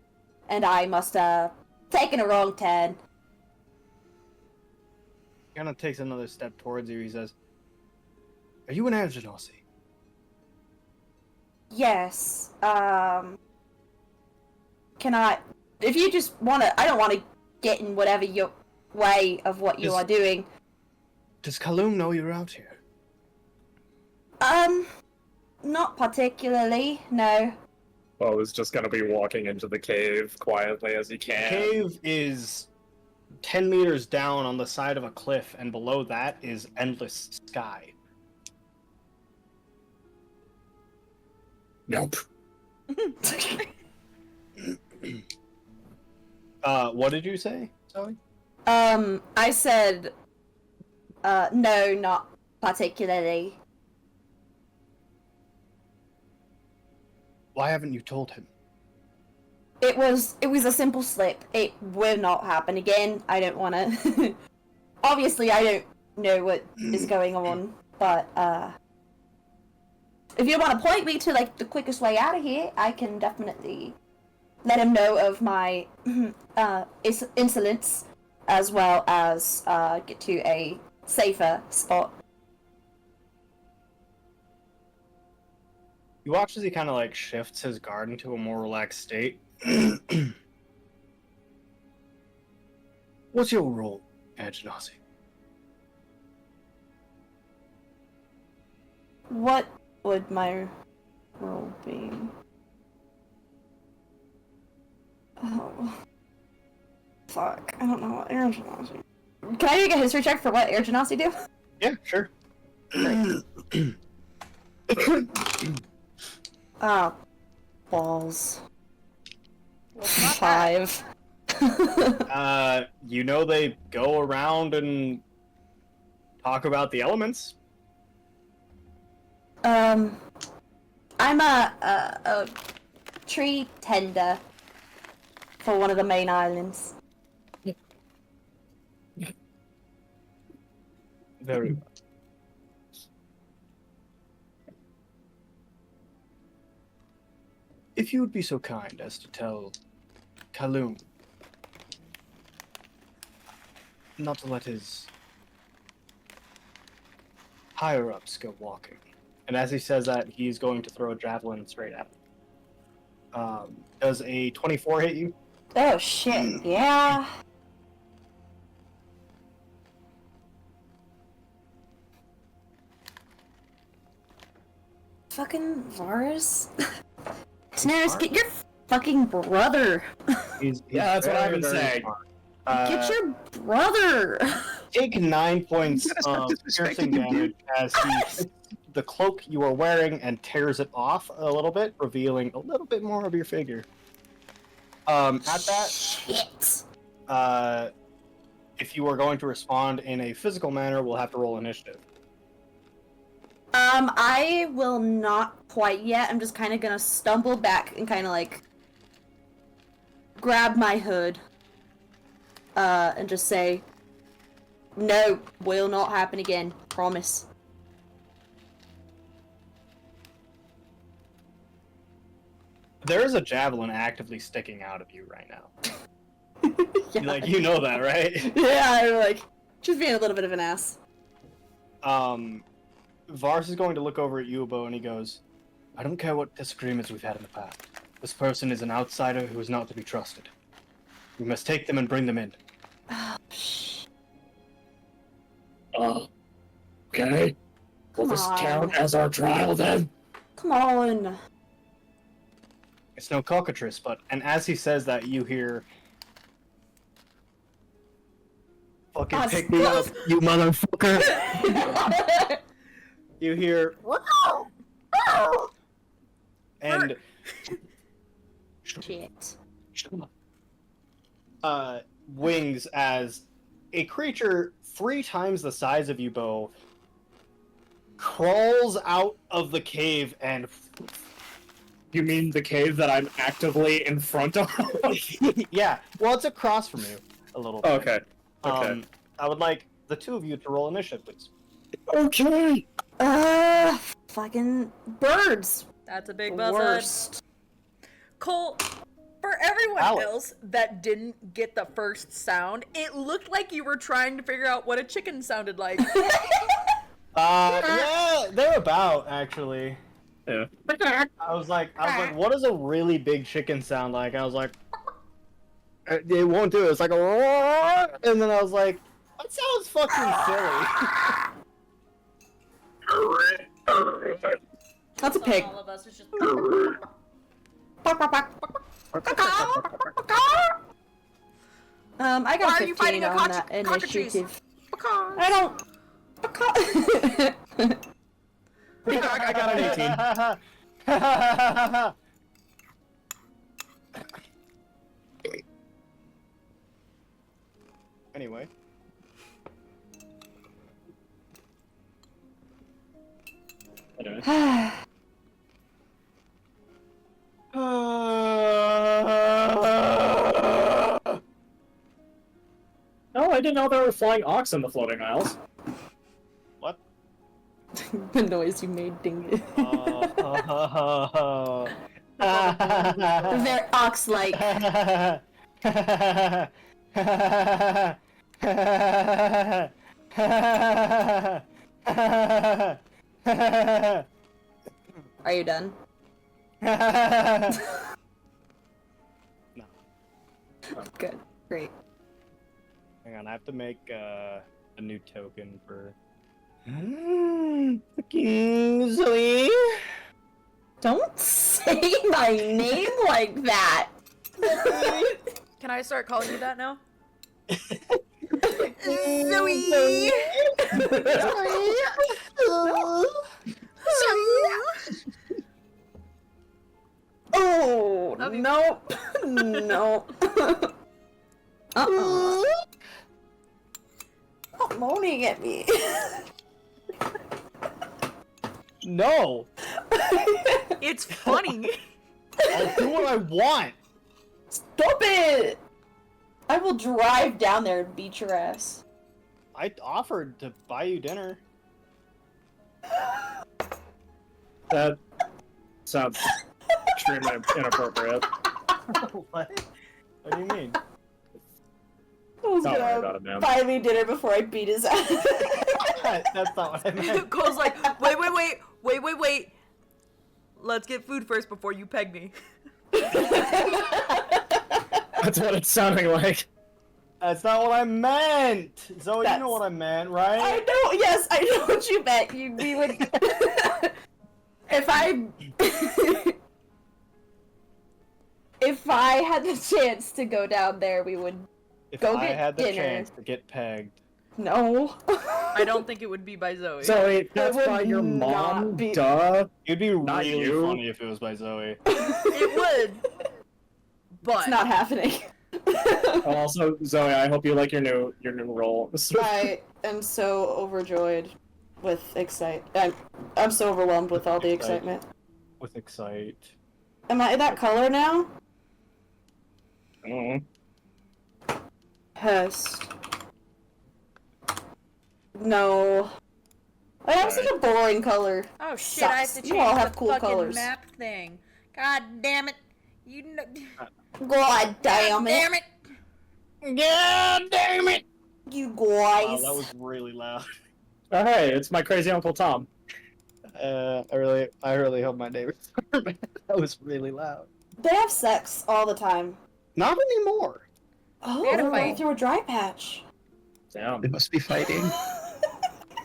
Speaker 4: and I must have taken a wrong turn.
Speaker 1: He kind of takes another step towards you. He says, are you an Angenasi?
Speaker 4: Yes. Can I? If you just wanna, I don't want to get in whatever your way of what you
Speaker 1: Just-
Speaker 4: are doing.
Speaker 1: Does Kaloum know you're out here?
Speaker 4: Not particularly. No.
Speaker 6: Bo is just gonna be walking into the cave quietly as he
Speaker 1: The
Speaker 6: can.
Speaker 1: cave is 10 meters down on the side of a cliff, and below that is endless sky.
Speaker 6: Nope.
Speaker 1: What did you say, Zoe?
Speaker 4: I said, no, not particularly.
Speaker 1: Why haven't you told him?
Speaker 4: It was a simple slip. It will not happen again. I don't want to. Obviously, I don't know what is going on, but if you want to point me to like the quickest way out of here, I can definitely let him know of my insolence, as well as get to a safer spot.
Speaker 1: You watch as he kind of like shifts his guard into a more relaxed state. What's your role, Anjanasi?
Speaker 4: What would my role be? Oh. Fuck. I don't know what air genasi. Can I make a history check for what air genasi do?
Speaker 1: Yeah, sure.
Speaker 4: Oh. Balls.
Speaker 2: What's not that?
Speaker 4: 5.
Speaker 1: You know they go around and talk about the elements.
Speaker 4: I'm a tree tender for one of the main islands.
Speaker 1: Very well. If you would be so kind as to tell Kaloon not to let his higher-ups go walking. And as he says that, he's going to throw a javelin straight at him. Does a 24 hit you?
Speaker 4: Oh shit, yeah. Fucking Varus? Snares, get your fucking brother!
Speaker 1: He's
Speaker 6: Yeah, that's what I've been
Speaker 1: very, very
Speaker 6: saying.
Speaker 1: smart.
Speaker 4: Get your brother!
Speaker 1: Take 9 points
Speaker 5: You gotta stop
Speaker 1: of
Speaker 5: disrespecting
Speaker 1: piercing
Speaker 5: him,
Speaker 1: damage as he hits the cloak you are wearing and tears it off a little bit, revealing a little bit more of your figure. At that,
Speaker 4: Shit!
Speaker 1: if you are going to respond in a physical manner, we'll have to roll initiative.
Speaker 4: I will not quite yet. I'm just kind of gonna stumble back and kind of like grab my hood, and just say, "No, will not happen again. Promise."
Speaker 1: There is a javelin actively sticking out of you right now.
Speaker 4: Yeah.
Speaker 1: Like, you know that, right?
Speaker 4: Yeah, I'm like just being a little bit of an ass.
Speaker 1: Vars is going to look over at Yubo and he goes, I don't care what disagreements we've had in the past. This person is an outsider who is not to be trusted. We must take them and bring them in.
Speaker 4: Oh, shh.
Speaker 6: Okay. Will
Speaker 4: Come
Speaker 6: this
Speaker 4: on.
Speaker 6: count as our trial then?
Speaker 4: Come on.
Speaker 1: It's no cockatrice, but... And as he says that, you hear... Fucking
Speaker 4: Ah,
Speaker 1: pick me up, you motherfucker! You hear... And...
Speaker 4: Shit.
Speaker 1: Wings as a creature 3 times the size of you, Bo, crawls out of the cave and...
Speaker 6: You mean the cave that I'm actively in front of?
Speaker 1: Yeah, well, it's across from you a little bit.
Speaker 6: Okay. Okay.
Speaker 1: I would like the 2 of you to roll initiative, please.
Speaker 6: Okay.
Speaker 4: Fucking birds.
Speaker 2: That's a big buzzard.
Speaker 4: Worst.
Speaker 2: Cole, for everyone
Speaker 1: Alex.
Speaker 2: else that didn't get the first sound, it looked like you were trying to figure out what a chicken sounded like.
Speaker 1: Yeah, they're about, actually.
Speaker 6: Yeah.
Speaker 1: I was like, what does a really big chicken sound like? I was like, it won't do it. It's like a roar, and then I was like, that sounds fucking silly.
Speaker 4: That's a pig.
Speaker 2: All of us is just...
Speaker 4: I
Speaker 2: Why
Speaker 4: got
Speaker 2: are you
Speaker 4: 15
Speaker 2: fighting a
Speaker 4: on that
Speaker 2: cockatrice?
Speaker 4: initiative.
Speaker 2: Because...
Speaker 4: I don't.
Speaker 1: I got an 18. Anyway.
Speaker 6: Anyway. Oh, I didn't know there were flying ox in the floating isles.
Speaker 1: What?
Speaker 4: The noise you made, ding it. They're ox-like. Are you done?
Speaker 1: No.
Speaker 4: Good. Great.
Speaker 1: Hang on, I have to make a new token for. Fucking Zoe.
Speaker 4: Don't say my name like that.
Speaker 2: Can I start calling you that now?
Speaker 1: Zoe.
Speaker 4: Oh,
Speaker 2: Love you.
Speaker 4: nope. Nope. Stop moaning at me.
Speaker 1: No.
Speaker 2: It's funny.
Speaker 1: I'll do what I want.
Speaker 4: Stop it! I will drive down there and beat your ass.
Speaker 1: I offered to buy you dinner.
Speaker 6: That sounds extremely inappropriate.
Speaker 1: What? What do you mean?
Speaker 4: I was
Speaker 6: Don't worry
Speaker 4: gonna
Speaker 6: about it, man.
Speaker 4: buy me dinner before I beat his ass.
Speaker 1: That's not what I meant.
Speaker 2: Cole's like, wait. Let's get food first before you peg me.
Speaker 6: That's what it's sounding like.
Speaker 1: That's not what I meant. Zoe, you
Speaker 4: That's-
Speaker 1: know what I meant,
Speaker 4: I
Speaker 1: right?
Speaker 4: know, yes, I know what you meant. We would. If I. If I had the chance to go down there, we would.
Speaker 1: If
Speaker 4: Go
Speaker 1: I
Speaker 4: get
Speaker 1: had the
Speaker 4: dinner.
Speaker 1: chance to get pegged.
Speaker 4: No.
Speaker 2: I don't think it would be by Zoe.
Speaker 6: Zoe, that's
Speaker 4: would
Speaker 6: by your
Speaker 4: not
Speaker 6: mom,
Speaker 4: be-
Speaker 6: duh.
Speaker 1: It'd be
Speaker 6: Not
Speaker 1: really
Speaker 6: you.
Speaker 1: funny if it was by Zoe.
Speaker 2: It would. But
Speaker 4: It's not happening.
Speaker 6: Also, Zoe, I hope you like your new role.
Speaker 4: I am so overjoyed with I'm so overwhelmed with all the excitement.
Speaker 1: With Excite.
Speaker 4: Am I that color now?
Speaker 6: Mm.
Speaker 4: Yes. No. I have such a boring color.
Speaker 2: oh shit, I have to
Speaker 4: Sucks.
Speaker 2: change
Speaker 4: You all have
Speaker 2: the
Speaker 4: cool
Speaker 2: fucking
Speaker 4: colors.
Speaker 2: map thing. God damn it. You know.
Speaker 4: God damn
Speaker 2: God
Speaker 4: it.
Speaker 2: damn it.
Speaker 1: God damn it!
Speaker 4: You
Speaker 1: Wow,
Speaker 4: guys.
Speaker 1: that was really loud.
Speaker 6: Oh, hey, it's my crazy Uncle Tom.
Speaker 1: I really hope my neighbors heard me. That was really loud.
Speaker 4: They have sex all the time.
Speaker 1: Not anymore.
Speaker 4: Oh,
Speaker 2: They had a
Speaker 4: they're going
Speaker 2: fight.
Speaker 4: through a dry patch.
Speaker 6: Damn.
Speaker 5: They must be fighting.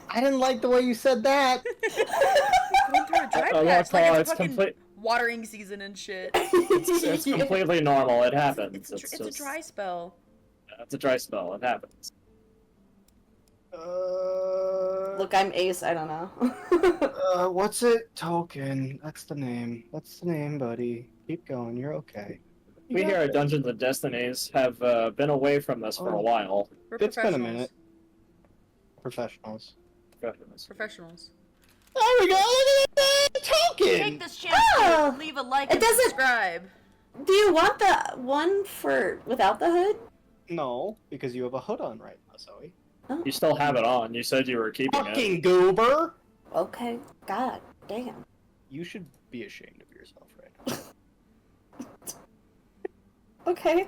Speaker 1: I didn't like the way you said that.
Speaker 2: Going through a dry
Speaker 6: Oh,
Speaker 2: patch
Speaker 6: that's
Speaker 2: like
Speaker 6: all,
Speaker 2: it's
Speaker 6: it's
Speaker 2: fucking
Speaker 6: complete.
Speaker 2: watering season and shit.
Speaker 6: It's completely normal. It happens.
Speaker 2: It's a
Speaker 6: just,
Speaker 2: dry spell.
Speaker 6: It's a dry spell. It happens.
Speaker 4: Look, I'm Ace. I don't know.
Speaker 1: What's it? Token. That's the name. That's the name, buddy. Keep going. You're okay.
Speaker 6: We here at Dungeons and Destinies have been away from this for a
Speaker 1: Oh.
Speaker 6: while.
Speaker 2: We're
Speaker 1: It's been a
Speaker 2: professionals.
Speaker 1: minute. Professionals.
Speaker 2: Professionals.
Speaker 1: There we go. Look at that token.
Speaker 2: Take this chance
Speaker 4: Oh,
Speaker 2: to leave a like
Speaker 4: it
Speaker 2: and
Speaker 4: doesn't-
Speaker 2: subscribe.
Speaker 4: Do you want the one for without the hood?
Speaker 1: No, because you have a hood on right now, Zoe.
Speaker 6: You still have it on. You said you were keeping it.
Speaker 1: Fucking goober.
Speaker 4: Okay. God damn.
Speaker 1: You should be ashamed of yourself right now.
Speaker 4: Okay.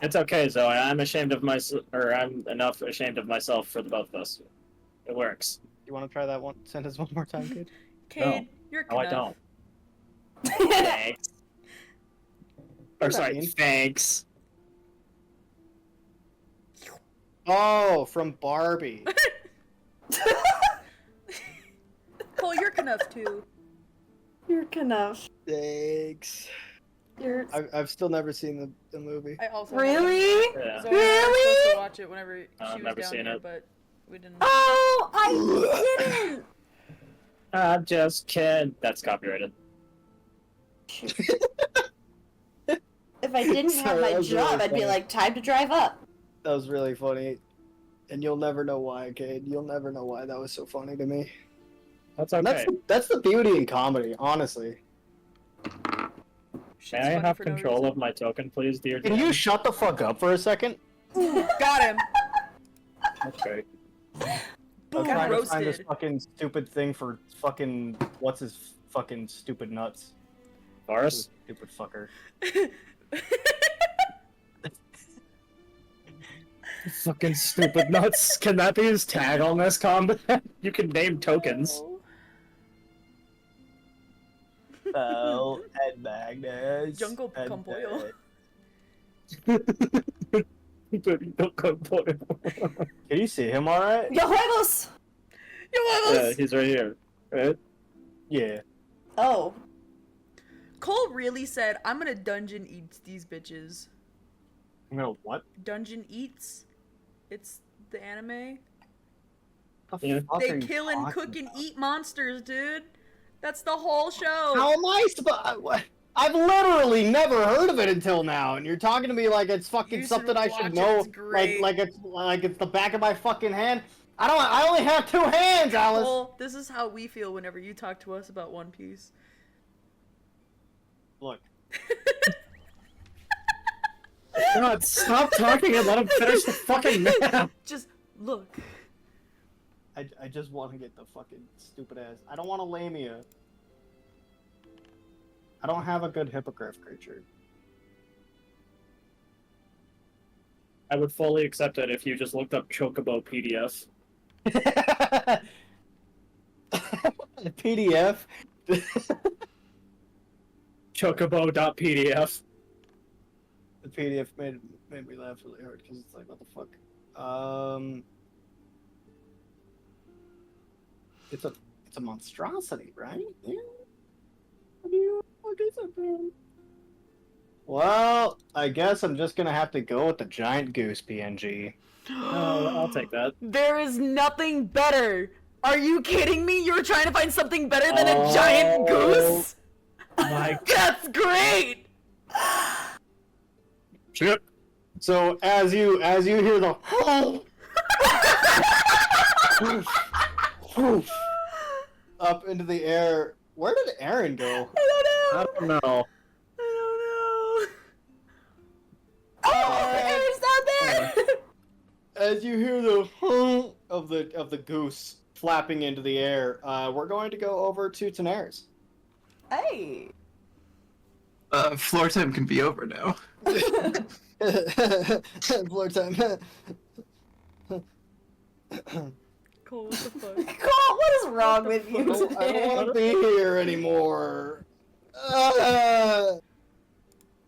Speaker 6: It's okay, Zoe. I'm ashamed of I'm enough ashamed of myself for the both of us. It works.
Speaker 1: You want to try that one sentence one more time, kid?
Speaker 2: Cade, you're
Speaker 6: No, I
Speaker 2: enough.
Speaker 6: don't. Thanks. Or
Speaker 1: What does that
Speaker 6: sorry,
Speaker 1: mean?
Speaker 6: thanks.
Speaker 1: Oh, from Barbie.
Speaker 2: Cole, you're enough too.
Speaker 4: You're enough.
Speaker 1: Thanks.
Speaker 4: You're
Speaker 1: I've still never seen the movie.
Speaker 2: I also
Speaker 4: really?
Speaker 6: Yeah.
Speaker 2: Zoe and I were
Speaker 4: Really?
Speaker 2: supposed to watch it whenever
Speaker 6: I've
Speaker 2: she was
Speaker 6: never
Speaker 2: down
Speaker 6: seen
Speaker 2: here,
Speaker 6: it.
Speaker 2: but we didn't.
Speaker 4: Oh, I didn't.
Speaker 6: I'm just kidding. That's copyrighted.
Speaker 4: Shoot. If I didn't have
Speaker 1: Sorry,
Speaker 4: my
Speaker 1: that was
Speaker 4: job,
Speaker 1: really
Speaker 4: I'd be
Speaker 1: funny.
Speaker 4: like, time to drive up.
Speaker 1: That was really funny. And you'll never know why, Cade. You'll never know why that was so funny to me.
Speaker 6: That's
Speaker 1: And
Speaker 6: okay.
Speaker 1: that's the beauty in comedy, honestly.
Speaker 2: Shit's
Speaker 6: May I
Speaker 2: funny
Speaker 6: have
Speaker 2: for no
Speaker 6: control
Speaker 2: reason.
Speaker 6: of my token, please, dear
Speaker 1: Can
Speaker 6: DM?
Speaker 1: you shut the fuck up for a second?
Speaker 2: Got him.
Speaker 6: Okay.
Speaker 1: I'm
Speaker 2: Boom,
Speaker 1: trying to find this
Speaker 2: roasted.
Speaker 1: fucking stupid thing for fucking what's his fucking stupid nuts.
Speaker 6: Boris?
Speaker 1: Stupid fucker.
Speaker 6: Fucking stupid nuts. Can that be his tag on this combat? You can name tokens.
Speaker 1: Fowl and Magnus.
Speaker 2: Jungle
Speaker 1: and
Speaker 2: con pollo.
Speaker 1: Can you see him all right?
Speaker 4: Yo huevos!
Speaker 6: Yeah, he's right here. Right?
Speaker 1: Yeah.
Speaker 4: Oh.
Speaker 2: Cole really said, I'm gonna dungeon eats these bitches.
Speaker 1: I'm gonna what?
Speaker 2: Dungeon eats? It's the anime.
Speaker 1: The
Speaker 6: Yeah.
Speaker 1: fuck are
Speaker 2: They
Speaker 1: you
Speaker 2: kill and
Speaker 1: talking
Speaker 2: cook and
Speaker 1: about?
Speaker 2: eat monsters, dude. That's the whole show.
Speaker 1: How am I supposed? I've literally never heard of it until now, and you're talking to me like it's fucking
Speaker 2: You should
Speaker 1: something I
Speaker 2: watch
Speaker 1: should
Speaker 2: it,
Speaker 1: know,
Speaker 2: it's great.
Speaker 1: like it's the back of my fucking hand. I only have 2 hands, Alice.
Speaker 2: Cole, this is how we feel whenever you talk to us about One Piece.
Speaker 1: Look,
Speaker 6: God, stop talking and let him finish the fucking map.
Speaker 2: Just look.
Speaker 1: I just want to get the fucking stupid ass. I don't want a Lamia. I don't have a good hippogriff creature.
Speaker 6: I would fully accept it if you just looked up Chocobo PDF.
Speaker 1: PDF.
Speaker 6: Chocobo.pdf.
Speaker 1: The PDF made me laugh really hard because it's like, what the fuck? It's a monstrosity, right? Yeah. What is it, man? Well, I guess I'm just gonna have to go with the giant goose PNG.
Speaker 6: I'll take that.
Speaker 2: There is nothing better. Are you kidding me? You were trying to find something better than a giant goose?
Speaker 6: My
Speaker 2: That's great.
Speaker 6: shit.
Speaker 1: So as you hear the up into the air, where did Aaron go?
Speaker 6: I don't know.
Speaker 4: Oh, Aaron's not there!
Speaker 1: As you hear the of the goose flapping into the air, we're going to go over to Tenaris.
Speaker 4: Hey.
Speaker 5: Floor time can be over now.
Speaker 1: Floor time.
Speaker 2: Cole, what the fuck?
Speaker 4: Cole, what is wrong with you
Speaker 1: I don't
Speaker 4: today?
Speaker 1: want to be here anymore.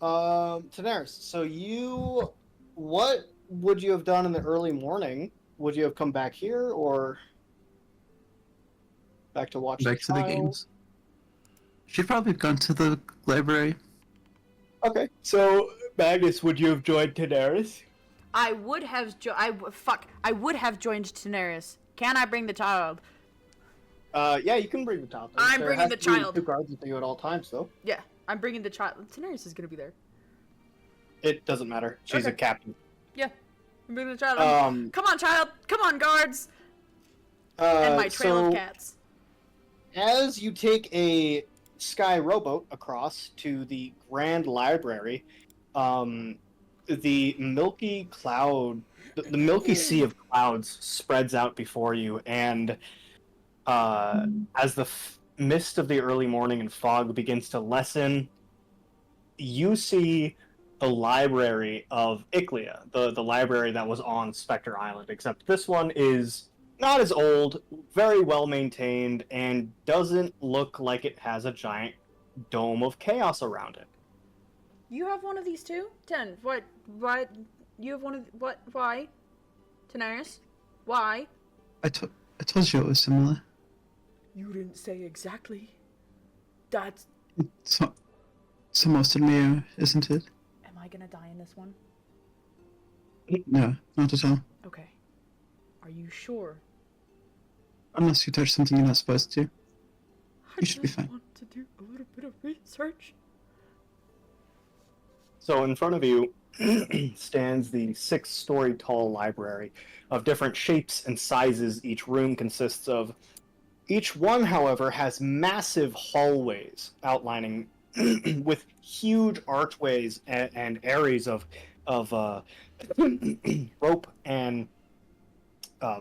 Speaker 1: Tenaris, so what would you have done in the early morning? Would you have come back here or back to watch
Speaker 5: Back to the
Speaker 1: trial?
Speaker 5: games. She'd probably have gone to the library.
Speaker 1: Okay, so Magnus, would you have joined Tenaris?
Speaker 2: I would have I would have joined Daenerys. Can I bring the child?
Speaker 1: Yeah, you can bring the child.
Speaker 2: I'm
Speaker 1: There
Speaker 2: bringing
Speaker 1: has
Speaker 2: the
Speaker 1: to be
Speaker 2: child.
Speaker 1: 2 guards with you at all times, though.
Speaker 2: Yeah, I'm bringing the child. Daenerys is gonna be there.
Speaker 1: It doesn't matter. She's a
Speaker 2: Okay.
Speaker 1: captain.
Speaker 2: Yeah, I'm bringing the child. Come on, child. Come on, guards. And my trail of cats.
Speaker 1: As you take a sky rowboat across to the Grand Library, the milky cloud, the milky sea of clouds spreads out before you, and as the mist of the early morning and fog begins to lessen, you see the library of Iclea, the library that was on Spectre Island, except this one is not as old, very well maintained, and doesn't look like it has a giant dome of chaos around it.
Speaker 2: You have one of these too? 10. What? Why? You have one of what? Why? Daenerys? Why?
Speaker 5: I told you it was similar.
Speaker 2: You didn't say exactly. That's.
Speaker 5: So most of me, isn't it?
Speaker 2: Am I gonna die in this one?
Speaker 5: No, not at all.
Speaker 2: Okay. Are you sure?
Speaker 5: Unless you touch something you're not supposed to.
Speaker 2: I
Speaker 5: You should be
Speaker 2: just
Speaker 5: fine.
Speaker 2: want to do a little bit of research.
Speaker 1: So in front of you stands the 6-story tall library of different shapes and sizes each room consists of. Each one, however, has massive hallways outlining with huge archways and areas of rope and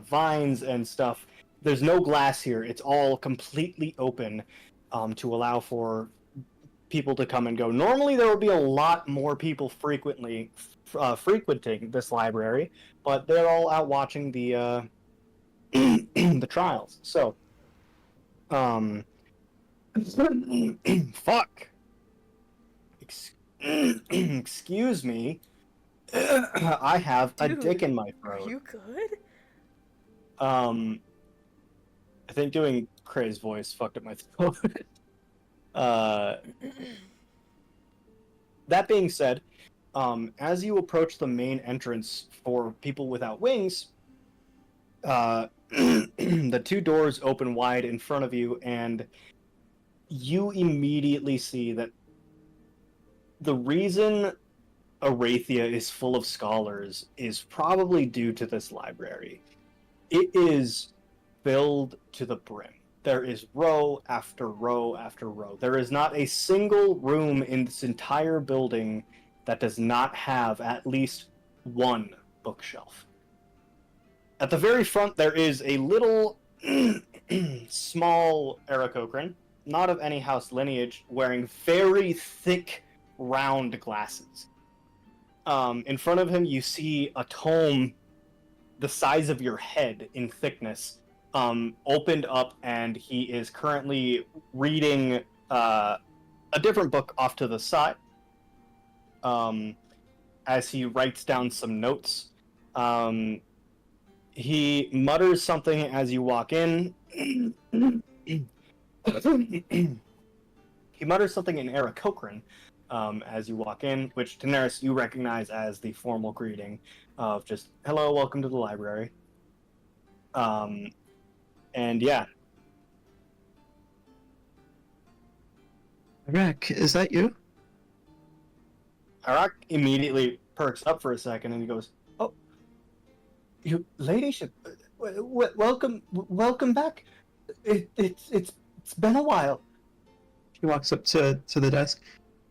Speaker 1: vines and stuff. There's no glass here. It's all completely open to allow for people to come and go. Normally, there would be a lot more people frequenting this library, but they're all out watching the the trials. So, Fuck. Excuse me. I have a
Speaker 2: Dude,
Speaker 1: dick in my
Speaker 2: Are
Speaker 1: throat.
Speaker 2: you good?
Speaker 1: I think doing Cray's voice fucked up my throat. That being said, as you approach the main entrance for people without wings, the two doors open wide in front of you, and you immediately see that the reason Arathia is full of scholars is probably due to this library. It is filled to the brim. There is row after row after row. There is not a single room in this entire building that does not have at least one bookshelf. At the very front, there is a little small Aarakocran, not of any house lineage, wearing very thick, round glasses. In front of him, you see a tome the size of your head in thickness, opened up, and he is currently reading a different book off to the side, as he writes down some notes. He mutters something as you walk in. He mutters something in Aarakocran as you walk in, which Daenerys you recognize as the formal greeting of just hello, welcome to the library. And yeah.
Speaker 5: Arak, is that you?
Speaker 1: Arak immediately perks up for a second and he goes, "Oh, your ladyship, welcome back. It's been a while."
Speaker 5: He walks up to the desk.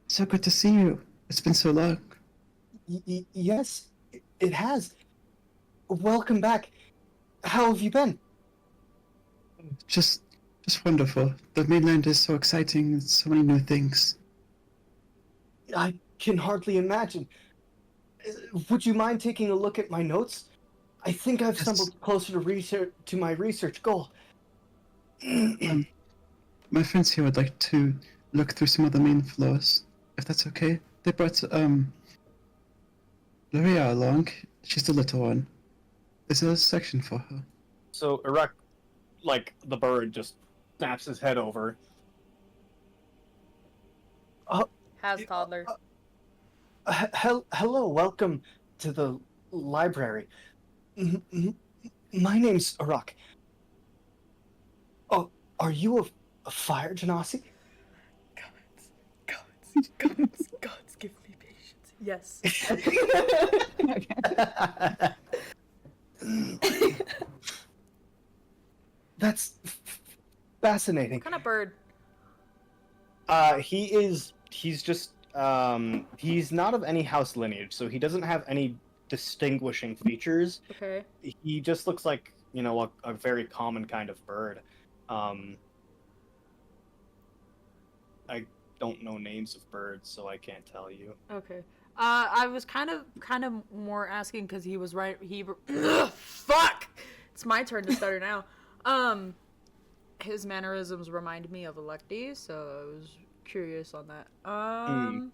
Speaker 5: So good to see you. It's been so long.
Speaker 1: Yes, it has. Welcome back. How have you been?
Speaker 5: Just wonderful. The mainland is so exciting. So many new things.
Speaker 1: I can hardly imagine. Would you mind taking a look at my notes? I think I've
Speaker 5: Yes.
Speaker 1: stumbled closer to my research goal.
Speaker 5: My friends here would like to look through some of the main floors, if that's okay. They brought Loria along. She's the little one. Is there a section for her?
Speaker 1: So Iraq, like the bird, just snaps his head over.
Speaker 2: Has toddler.
Speaker 1: Hello, welcome to the library. My name's Arak. Oh, are you a fire genasi?
Speaker 2: Gods, give me patience. Yes.
Speaker 1: That's fascinating.
Speaker 2: What kind of bird?
Speaker 1: He's just he's not of any house lineage, so he doesn't have any distinguishing features.
Speaker 2: Okay.
Speaker 1: He just looks like, you know, a very common kind of bird. I don't know names of birds, so I can't tell you.
Speaker 2: Okay. I was kind of more asking because he was right. Fuck! It's my turn to stutter now. His mannerisms remind me of Electi, so I was curious on that. I'm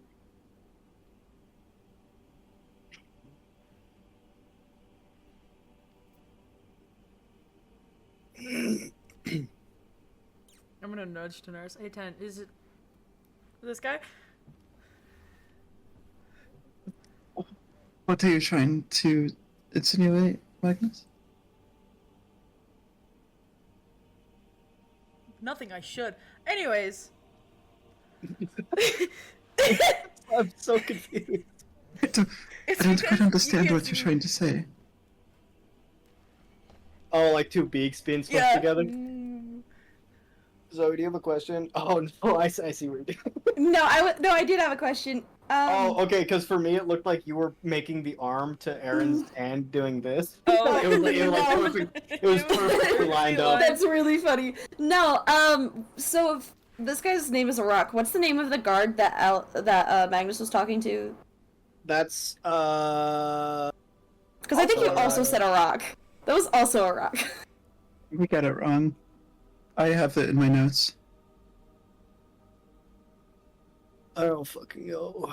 Speaker 2: gonna nudge to nurse. Hey, 10, is it this guy?
Speaker 5: What are you trying to insinuate, Magnus?
Speaker 2: Nothing I should. Anyways.
Speaker 1: I'm so confused.
Speaker 5: I don't quite understand what you're trying to say.
Speaker 1: Oh, like two beaks being smushed
Speaker 2: Yeah.
Speaker 1: together? Zoe, do you have a question? Oh, no, I see what you're doing.
Speaker 8: No, I did have a question.
Speaker 1: Oh, okay, because for me it looked like you were making the arm to Aaron's hand doing this.
Speaker 2: Oh,
Speaker 1: it was perfectly lined up.
Speaker 8: That's really funny. No, so if this guy's name is Arak, what's the name of the guard that Magnus was talking to?
Speaker 1: That's,
Speaker 8: Because I think you also said Arak. That was also Arak.
Speaker 5: We got it wrong. I have it in my notes.
Speaker 1: I don't fucking know.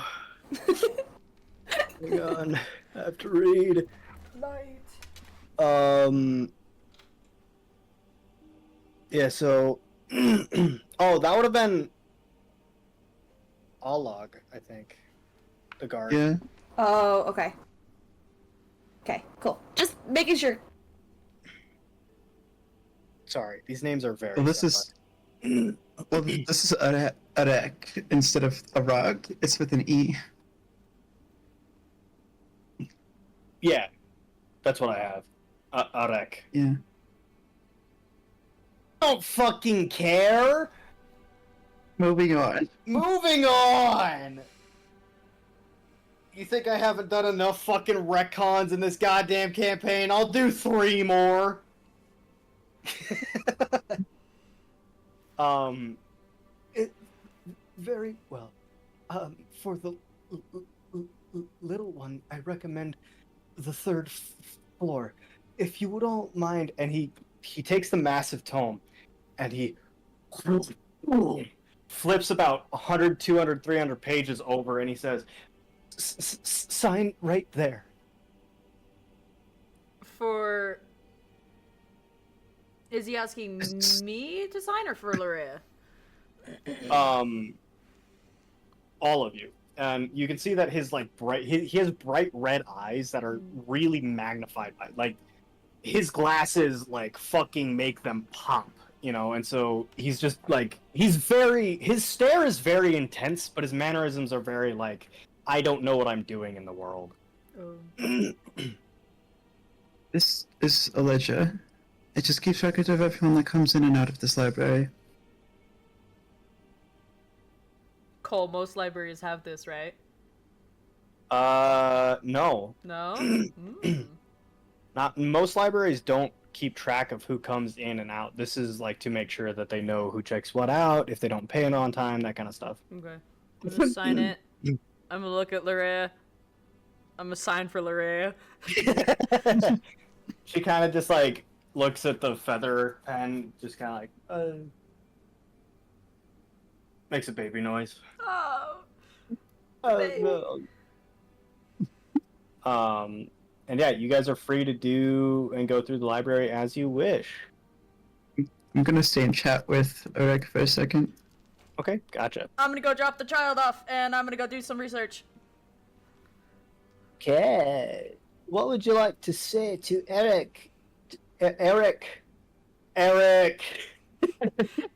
Speaker 1: Hang on. I have to read.
Speaker 2: Night.
Speaker 1: Yeah, so oh, that would have been Alog, I think. The guard.
Speaker 5: Yeah.
Speaker 8: Oh, okay. Okay, cool. Just making sure.
Speaker 1: Sorry, these names are very
Speaker 5: Well, this
Speaker 1: similar.
Speaker 5: is this is Arek instead of Arag. It's with an E.
Speaker 1: Yeah. That's what I have. Arek.
Speaker 5: Yeah.
Speaker 1: Don't fucking care.
Speaker 5: Moving on.
Speaker 1: Moving on. You think I haven't done enough fucking retcons in this goddamn campaign? I'll do 3 more. Very well. For the little one, I recommend the 3rd floor. If you would all mind, and he takes the massive tome, and he flips about 100, 200, 300 pages over, and he says, sign right there.
Speaker 2: For. Is he asking me to sign or for Larea?
Speaker 1: All of you. And you can see that his like bright he has bright red eyes that are really magnified by like his glasses like fucking make them pop, you know, and so he's just like his stare is very intense, but his mannerisms are very like I don't know what I'm doing in the world.
Speaker 2: Oh.
Speaker 5: This is a ledger. It just keeps record of everyone that comes in and out of this library.
Speaker 2: Cole, most libraries have this, right?
Speaker 1: No.
Speaker 2: No? Mm.
Speaker 1: Not most libraries don't keep track of who comes in and out. This is like to make sure that they know who checks what out, if they don't pay it on time, that kind of stuff.
Speaker 2: Okay. I'm gonna sign it. I'm gonna look at Larea. I'm gonna sign for Larea.
Speaker 1: She kind of just like looks at the feather pen, just kind of like, makes a baby noise.
Speaker 2: Oh.
Speaker 1: Baby. And yeah, you guys are free to do and go through the library as you wish.
Speaker 5: I'm gonna stay and chat with Arek for a second.
Speaker 1: Okay, gotcha.
Speaker 2: I'm gonna go drop the child off, and I'm gonna go do some research.
Speaker 1: Okay. What would you like to say to Eric? Eric.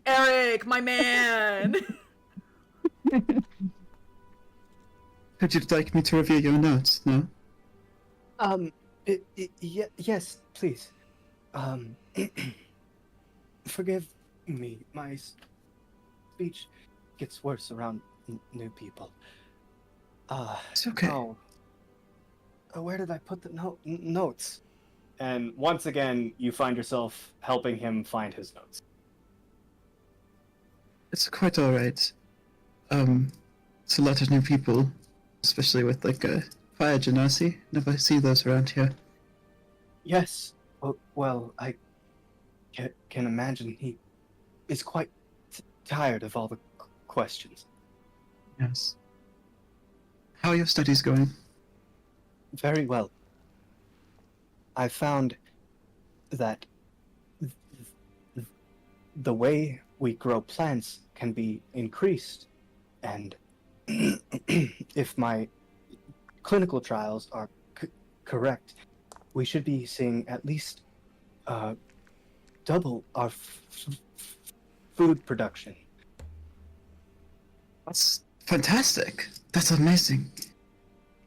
Speaker 2: Eric, my man!
Speaker 5: Would you like me to review your notes? No?
Speaker 1: Yes, please. Forgive me. My speech gets worse around new people.
Speaker 5: It's okay.
Speaker 1: Oh. Where did I put the notes? And once again, you find yourself helping him find his notes.
Speaker 5: It's quite alright. It's a lot of new people, especially with like a fire genasi. Never see those around here.
Speaker 1: Yes. Well, I can imagine he is quite tired of all the questions.
Speaker 5: Yes. How are your studies going?
Speaker 1: Very well. I found that the way we grow plants can be increased, and if my clinical trials are correct, we should be seeing at least double our food production.
Speaker 5: That's fantastic. That's amazing.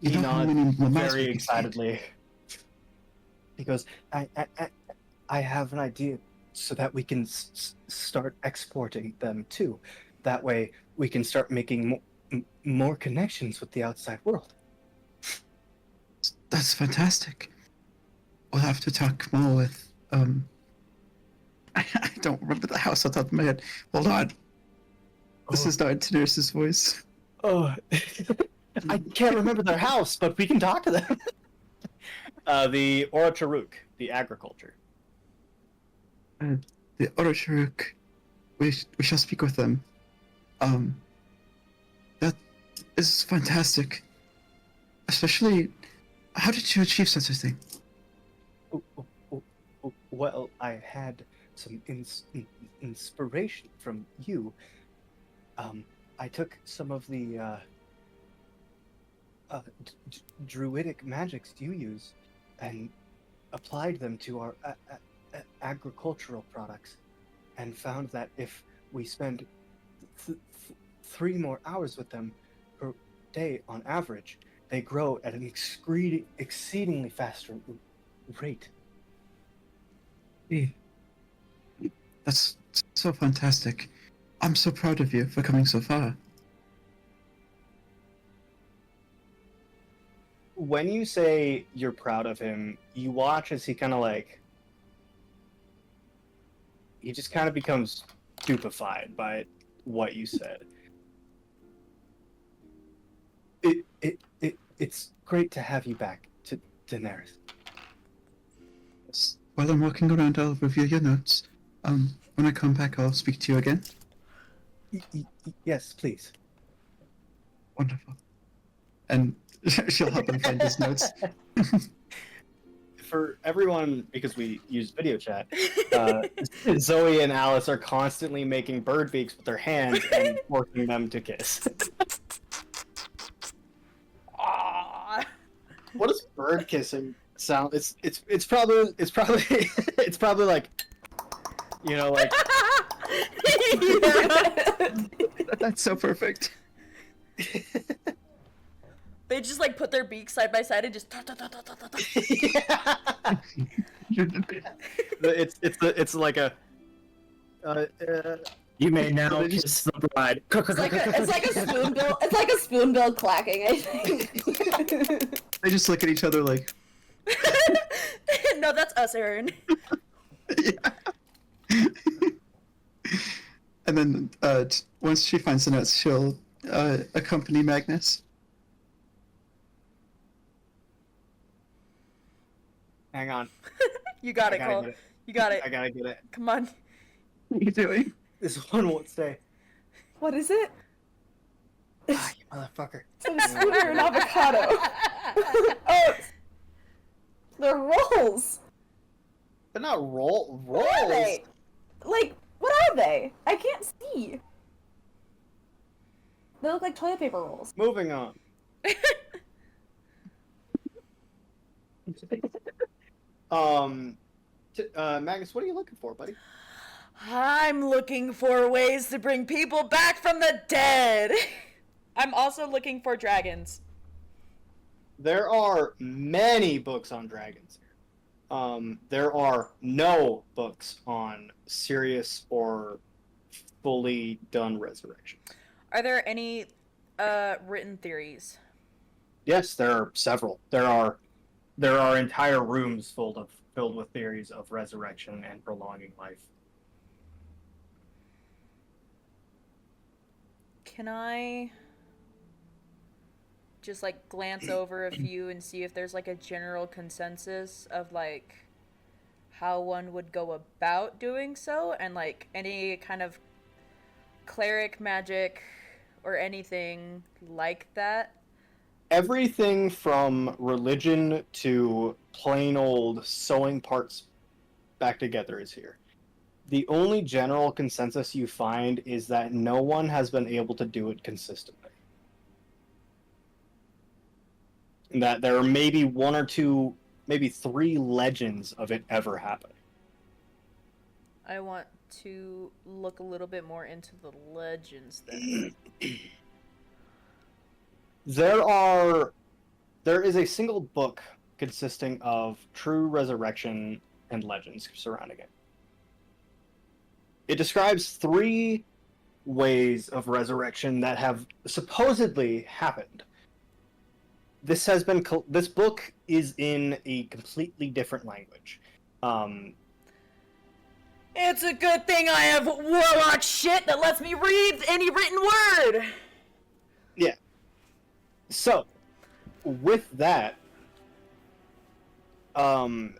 Speaker 5: You
Speaker 1: He
Speaker 5: know how
Speaker 1: nods
Speaker 5: many mammals
Speaker 1: very
Speaker 5: we can
Speaker 1: excitedly. He goes, I have an idea so that we can start exporting them too. That way we can start making more connections with the outside world.
Speaker 5: That's fantastic. We'll have to talk more with, I don't remember the house on top of my head. Hold on. This is not Daenerys' voice.
Speaker 1: Oh, I can't remember their house, but we can talk to them. The Orocharuk, the agriculture.
Speaker 5: The Orosharuk. We shall speak with them. That is fantastic. Especially, how did you achieve such a thing?
Speaker 1: Well, I had some inspiration from you. I took some of the druidic magics you use and applied them to our agricultural products, and found that if we spend 3 more hours with them per day on average, they grow at an exceedingly faster rate.
Speaker 5: That's so fantastic. I'm so proud of you for coming so far.
Speaker 1: When you say you're proud of him, you watch as he kind of like... He just kind of becomes stupefied by what you said. It's great to have you back, to Daenerys.
Speaker 5: While I'm walking around, I'll review your notes. When I come back, I'll speak to you again.
Speaker 1: Yes, please.
Speaker 5: Wonderful. And she'll help him find his notes.
Speaker 1: For everyone, because we use video chat, Zoe and Alice are constantly making bird beaks with their hands and forcing them to kiss.
Speaker 2: Aww.
Speaker 1: What does bird kissing sound? It's probably it's probably like, you know, like
Speaker 5: That's so perfect.
Speaker 2: They just like put their beaks side by side and just.
Speaker 1: It's like a.
Speaker 3: You may now kiss the bride.
Speaker 8: It's like a spoonbill. It's like a spoonbill clacking. I think.
Speaker 5: They just look at each other like.
Speaker 2: No, that's us, Aaron.
Speaker 5: Yeah. And then once she finds the notes, she'll accompany Magnus.
Speaker 1: Hang on.
Speaker 2: You got it,
Speaker 1: I gotta
Speaker 2: Cole.
Speaker 1: get it.
Speaker 2: You got it.
Speaker 1: I gotta get it.
Speaker 2: Come on.
Speaker 5: What are you doing?
Speaker 1: This one won't stay.
Speaker 8: What is it?
Speaker 1: Ah, you motherfucker.
Speaker 8: It's a spoon or an avocado. Oh, they're rolls.
Speaker 1: They're not rolls.
Speaker 8: What are they? Like, what are they? I can't see. They look like toilet paper rolls.
Speaker 1: Moving on. Magnus, what are you looking for, buddy?
Speaker 2: I'm looking for ways to bring people back from the dead. I'm also looking for dragons.
Speaker 1: There are many books on dragons. There are no books on serious or fully done resurrection.
Speaker 2: Are there any written theories?
Speaker 1: Yes, there are several. There are entire rooms filled with theories of resurrection and prolonging life.
Speaker 2: Can I just like glance over a few and see if there's like a general consensus of like how one would go about doing so, and like any kind of cleric magic or anything like that?
Speaker 1: Everything from religion to plain old sewing parts back together is here. The only general consensus you find is that no one has been able to do it consistently. And that there are maybe 1 or 2, maybe 3 legends of it ever happening.
Speaker 2: I want to look a little bit more into the legends then.
Speaker 1: There is a single book consisting of true resurrection and legends surrounding it. It describes 3 ways of resurrection that have supposedly happened. This book is in a completely different language.
Speaker 2: It's a good thing I have warlock shit that lets me read any written word!
Speaker 1: Yeah. So, with that, the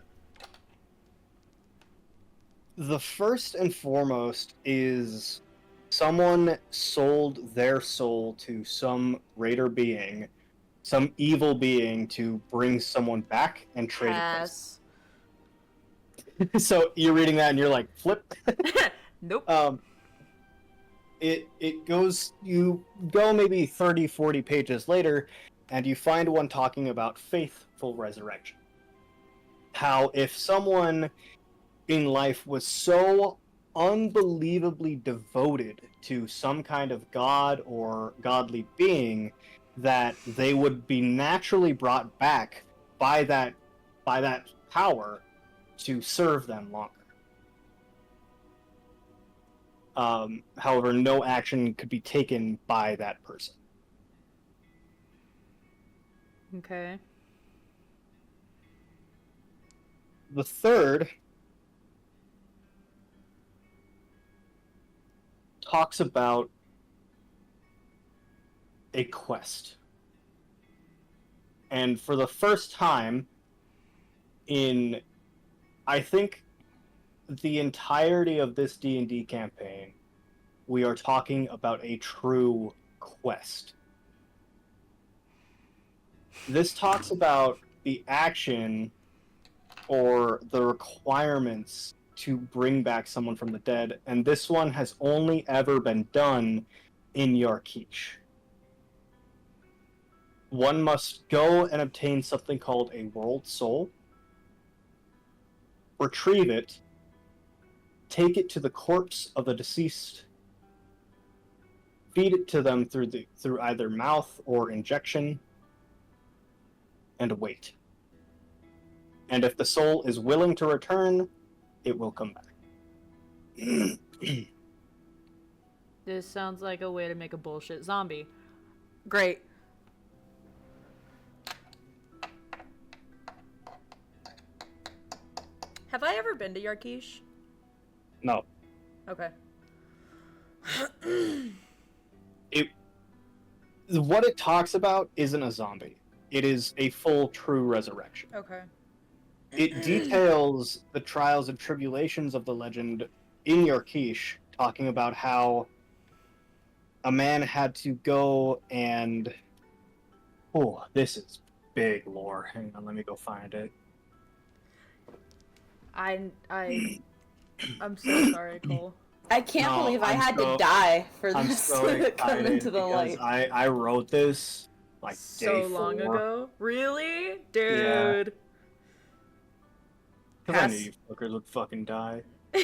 Speaker 1: first and foremost is someone sold their soul to some raider being, some evil being, to bring someone back and trade
Speaker 2: Pass.
Speaker 1: it. So you're reading that and you're like, flip.
Speaker 2: Nope.
Speaker 1: It goes, you go maybe 30, 40 pages later, and you find one talking about faithful resurrection. How if someone in life was so unbelievably devoted to some kind of god or godly being that they would be naturally brought back by that power to serve them longer. However, no action could be taken by that person.
Speaker 2: Okay.
Speaker 1: The third talks about a quest. And for the first time in, I think, the entirety of this D&D campaign, we are talking about a true quest. This talks about the action or the requirements to bring back someone from the dead, and this one has only ever been done in Yarkish. One must go and obtain something called a world soul, retrieve it, take it to the corpse of the deceased, feed it to them through either mouth or injection, and wait. And if the soul is willing to return, it will come back.
Speaker 2: This sounds like a way to make a bullshit zombie. Great. Have I ever been to Yarkish?
Speaker 1: No.
Speaker 2: Okay.
Speaker 1: What it talks about isn't a zombie. It is a full, true resurrection.
Speaker 2: Okay.
Speaker 1: It details the trials and tribulations of the legend in Yarkish, talking about how a man had to go and... Oh, this is big lore. Hang on, let me go find it.
Speaker 2: I'm so sorry, Cole.
Speaker 8: I can't
Speaker 1: No,
Speaker 8: believe I
Speaker 1: I'm
Speaker 8: had
Speaker 1: so-
Speaker 8: to die for
Speaker 1: I'm
Speaker 8: this
Speaker 1: so
Speaker 8: to come
Speaker 1: excited
Speaker 8: into the
Speaker 1: because
Speaker 8: light.
Speaker 1: I wrote this like
Speaker 2: So
Speaker 1: day
Speaker 2: long
Speaker 1: 4.
Speaker 2: ago? Really? Dude.
Speaker 1: Because I
Speaker 2: Pass.
Speaker 1: knew you fuckers would fucking die.
Speaker 2: We
Speaker 8: I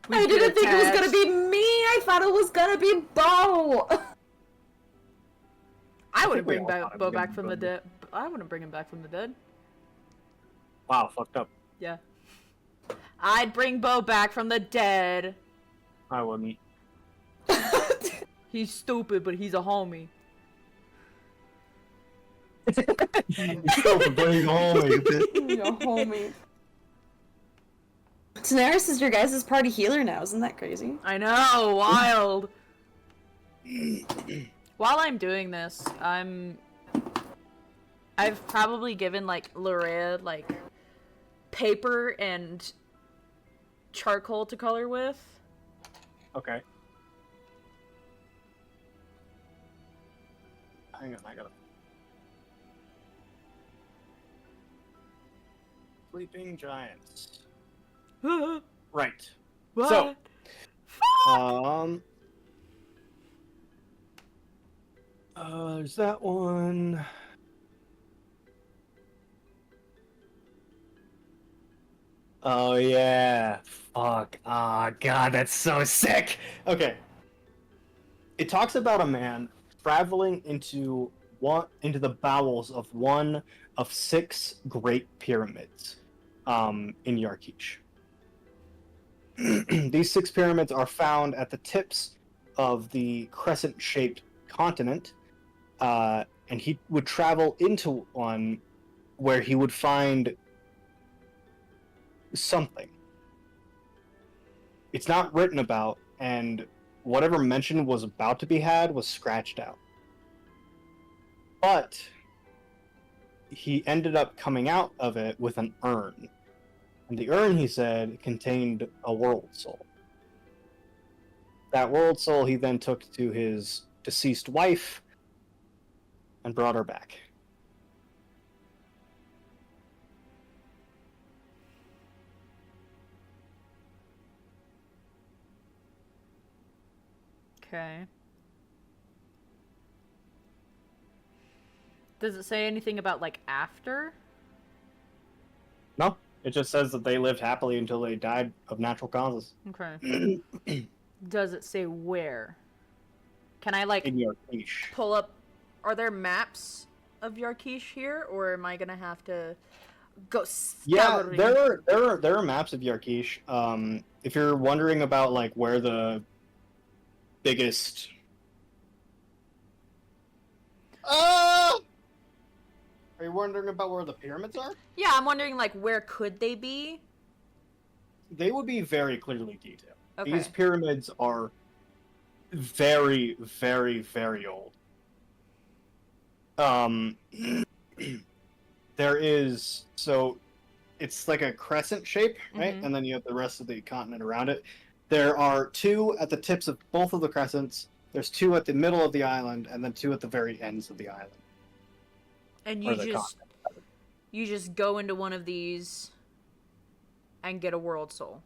Speaker 2: get
Speaker 8: didn't think it was gonna
Speaker 2: attached.
Speaker 8: be me. I thought it was gonna be Bo.
Speaker 2: I
Speaker 1: think
Speaker 2: wouldn't
Speaker 1: we
Speaker 2: bring
Speaker 1: all thought it
Speaker 2: Bo
Speaker 1: was gonna
Speaker 2: back
Speaker 1: be
Speaker 2: from the
Speaker 1: Bo.
Speaker 2: dead. I wouldn't bring him back from the dead.
Speaker 1: Wow, fucked up.
Speaker 2: Yeah. I'd bring Bo back from the dead.
Speaker 1: I wouldn't.
Speaker 2: He's stupid, but he's a homie.
Speaker 1: You still have to bring home.
Speaker 8: Yo, homie. Daenerys is your guys' party healer now. Isn't that crazy?
Speaker 2: I know, wild. While I'm doing this, I've probably given like Larea like paper and charcoal to color with.
Speaker 1: Okay. Hang on, I gotta. Sleeping Giants. Right.
Speaker 2: What?
Speaker 1: So, there's that one. Oh yeah. Fuck. Ah, God, that's so sick. Okay. It talks about a man traveling into the bowels of one of 6 great pyramids, in Yarkish. These 6 pyramids are found at the tips of the crescent-shaped continent, and he would travel into one where he would find something. It's not written about, and whatever mention was about to be had was scratched out. But he ended up coming out of it with an urn. And the urn, he said, contained a world soul. That world soul he then took to his deceased wife and brought her back.
Speaker 2: Okay. Does it say anything about, like, after?
Speaker 1: No, it just says that they lived happily until they died of natural causes.
Speaker 2: Okay. Does it say where? Can I, like,
Speaker 1: In your niche.
Speaker 2: pull up... Are there maps of Yarkish here, or am I gonna have to go
Speaker 1: Yeah,
Speaker 2: scouring?
Speaker 1: there are maps of Yarkish. If you're wondering about like where the biggest are you wondering about where the pyramids are?
Speaker 2: Yeah, I'm wondering, like, where could they be?
Speaker 1: They would be very clearly detailed.
Speaker 2: Okay.
Speaker 1: These pyramids are very, very, very old. There is, so it's like a crescent shape, right?
Speaker 2: Mhm.
Speaker 1: And then you have the rest of the continent around it. There are two at the tips of both of the crescents. There's two at the middle of the island, and then two at the very ends of the island.
Speaker 2: And
Speaker 1: Or
Speaker 2: you
Speaker 1: the
Speaker 2: just go into one of these and get a world soul.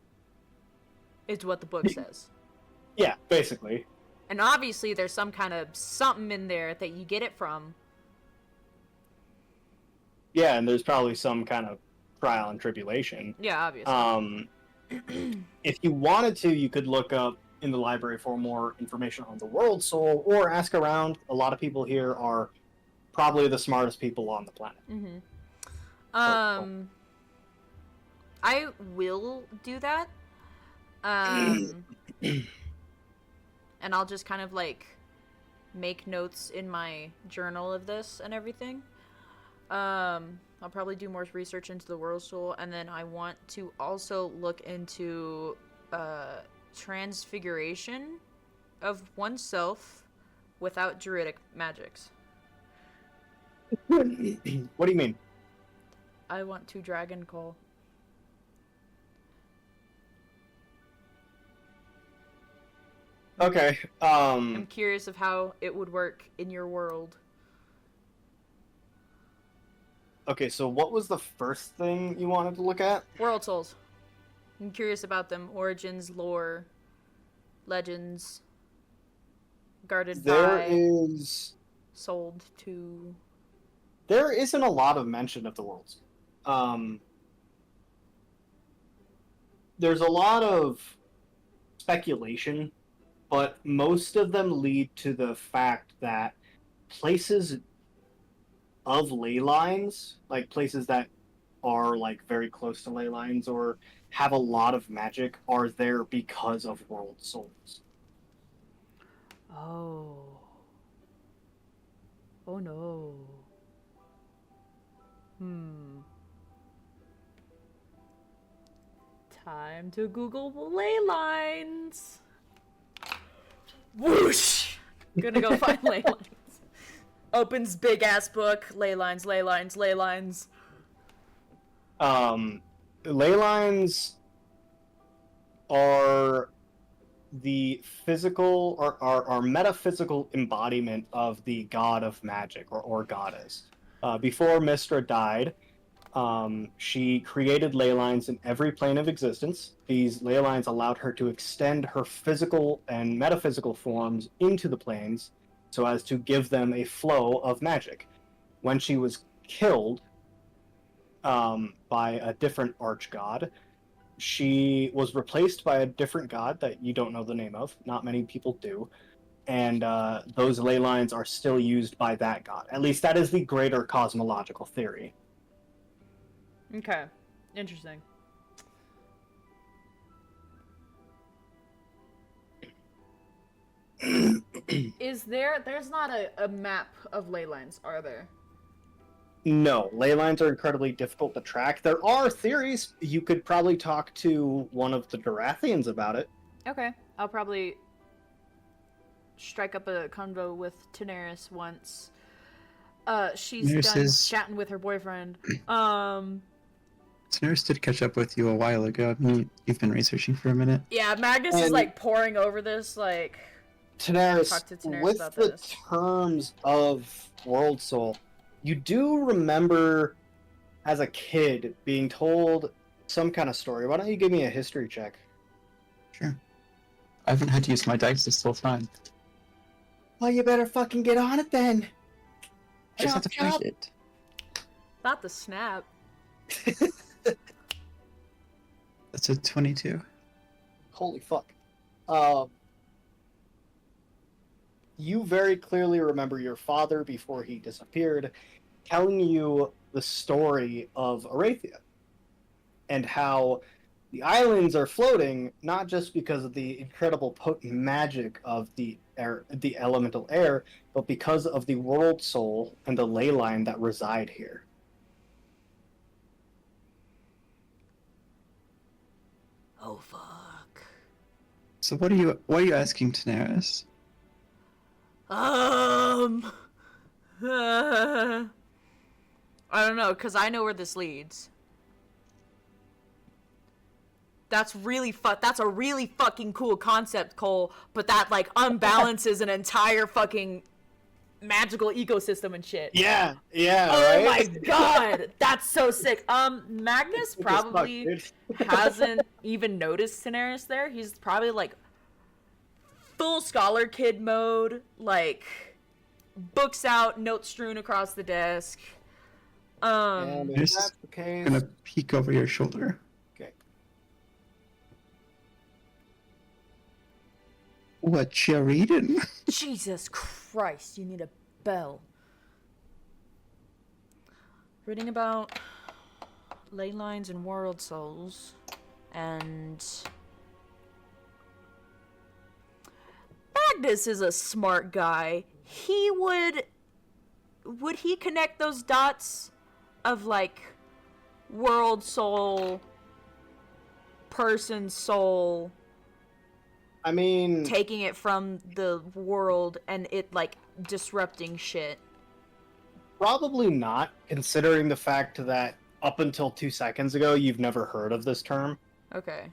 Speaker 2: It's what the book says.
Speaker 1: Yeah, basically.
Speaker 2: And obviously there's some kind of something in there that you get it from.
Speaker 1: Yeah, and there's probably some kind of trial and tribulation.
Speaker 2: Yeah, obviously.
Speaker 1: If you wanted to, you could look up in the library for more information on the world soul, or ask around. A lot of people here are probably the smartest people on the planet.
Speaker 2: Mm-hmm.
Speaker 1: Oh.
Speaker 2: I will do that. And I'll just kind of like make notes in my journal of this and everything. I'll probably do more research into the world soul, and then I want to also look into transfiguration of oneself without druidic magics.
Speaker 1: What do you mean?
Speaker 2: I want to dragon call.
Speaker 1: Okay.
Speaker 2: I'm curious of how it would work in your world.
Speaker 1: Okay, so what was the first thing you wanted to look at?
Speaker 2: World souls. I'm curious about them. Origins, lore, legends. Guarded
Speaker 1: There
Speaker 2: by.
Speaker 1: is.
Speaker 2: Sold to.
Speaker 1: There isn't a lot of mention of the worlds. There's a lot of speculation, but most of them lead to the fact that places of ley lines, like places that are like very close to ley lines or have a lot of magic, are there because of world souls.
Speaker 2: Oh. Oh no. Time to Google ley lines. Whoosh! Gonna go find ley lines. Opens big ass book. Ley lines, ley lines, ley lines.
Speaker 1: Ley lines are the physical or metaphysical embodiment of the god of magic or goddess. Before Mystra died, she created ley lines in every plane of existence. These ley lines allowed her to extend her physical and metaphysical forms into the planes so as to give them a flow of magic. When she was killed by a different arch-god, she was replaced by a different god that you don't know the name of. Not many people do. And those ley lines are still used by that god. At least that is the greater cosmological theory.
Speaker 2: Okay. Interesting. There's not a map of ley lines, are there?
Speaker 1: No, ley lines are incredibly difficult to track. There are theories. You could probably talk to one of the Dorathians about it.
Speaker 2: Okay. I'll probably strike up a convo with Daenerys once. She's
Speaker 5: Daenerys
Speaker 2: done
Speaker 5: is-
Speaker 2: chatting with her boyfriend.
Speaker 5: So Daenerys did catch up with you a while ago. I mean, you've been researching for a minute.
Speaker 2: Yeah, Magnus is
Speaker 1: And-
Speaker 2: like poring over this, like.
Speaker 1: Daenerys,
Speaker 2: Talk to Daenerys
Speaker 1: with
Speaker 2: about
Speaker 1: the
Speaker 2: this.
Speaker 1: terms of World Soul, you do remember as a kid being told some kind of story. Why don't you give me a history check?
Speaker 5: Sure. I haven't had to use my dice this whole time.
Speaker 1: Well, you better fucking get on it then.
Speaker 5: I just have to
Speaker 1: Chop,
Speaker 5: find it.
Speaker 2: Not the snap.
Speaker 5: That's a 22.
Speaker 1: Holy fuck. You very clearly remember your father before he disappeared telling you the story of Arathia and how the islands are floating not just because of the incredible potent magic of the air, the elemental air, but because of the world soul and the ley line that reside here.
Speaker 2: Oh fuck.
Speaker 5: So what are you asking Daenerys?
Speaker 2: I don't know, cause I know where this leads. That's a really fucking cool concept, Cole, but that like unbalances an entire fucking magical ecosystem and shit.
Speaker 1: Yeah,
Speaker 2: Oh
Speaker 1: right?
Speaker 2: my god, that's so sick. Magnus probably hasn't even noticed Daenerys there. He's probably like full scholar kid mode, like books out, notes strewn across the desk.
Speaker 1: And if
Speaker 5: Just
Speaker 1: that's the case,
Speaker 5: I'm gonna peek over your shoulder.
Speaker 1: okay.
Speaker 5: What you reading?
Speaker 2: Jesus Christ, you need a bell. Reading about ley lines and world souls, and Magnus is a smart guy. He would he connect those dots of like world soul, person soul,
Speaker 1: I mean,
Speaker 2: taking it from the world and it like disrupting shit?
Speaker 1: probably not, considering the fact that up until 2 seconds ago, you've never heard of this term.
Speaker 2: Okay.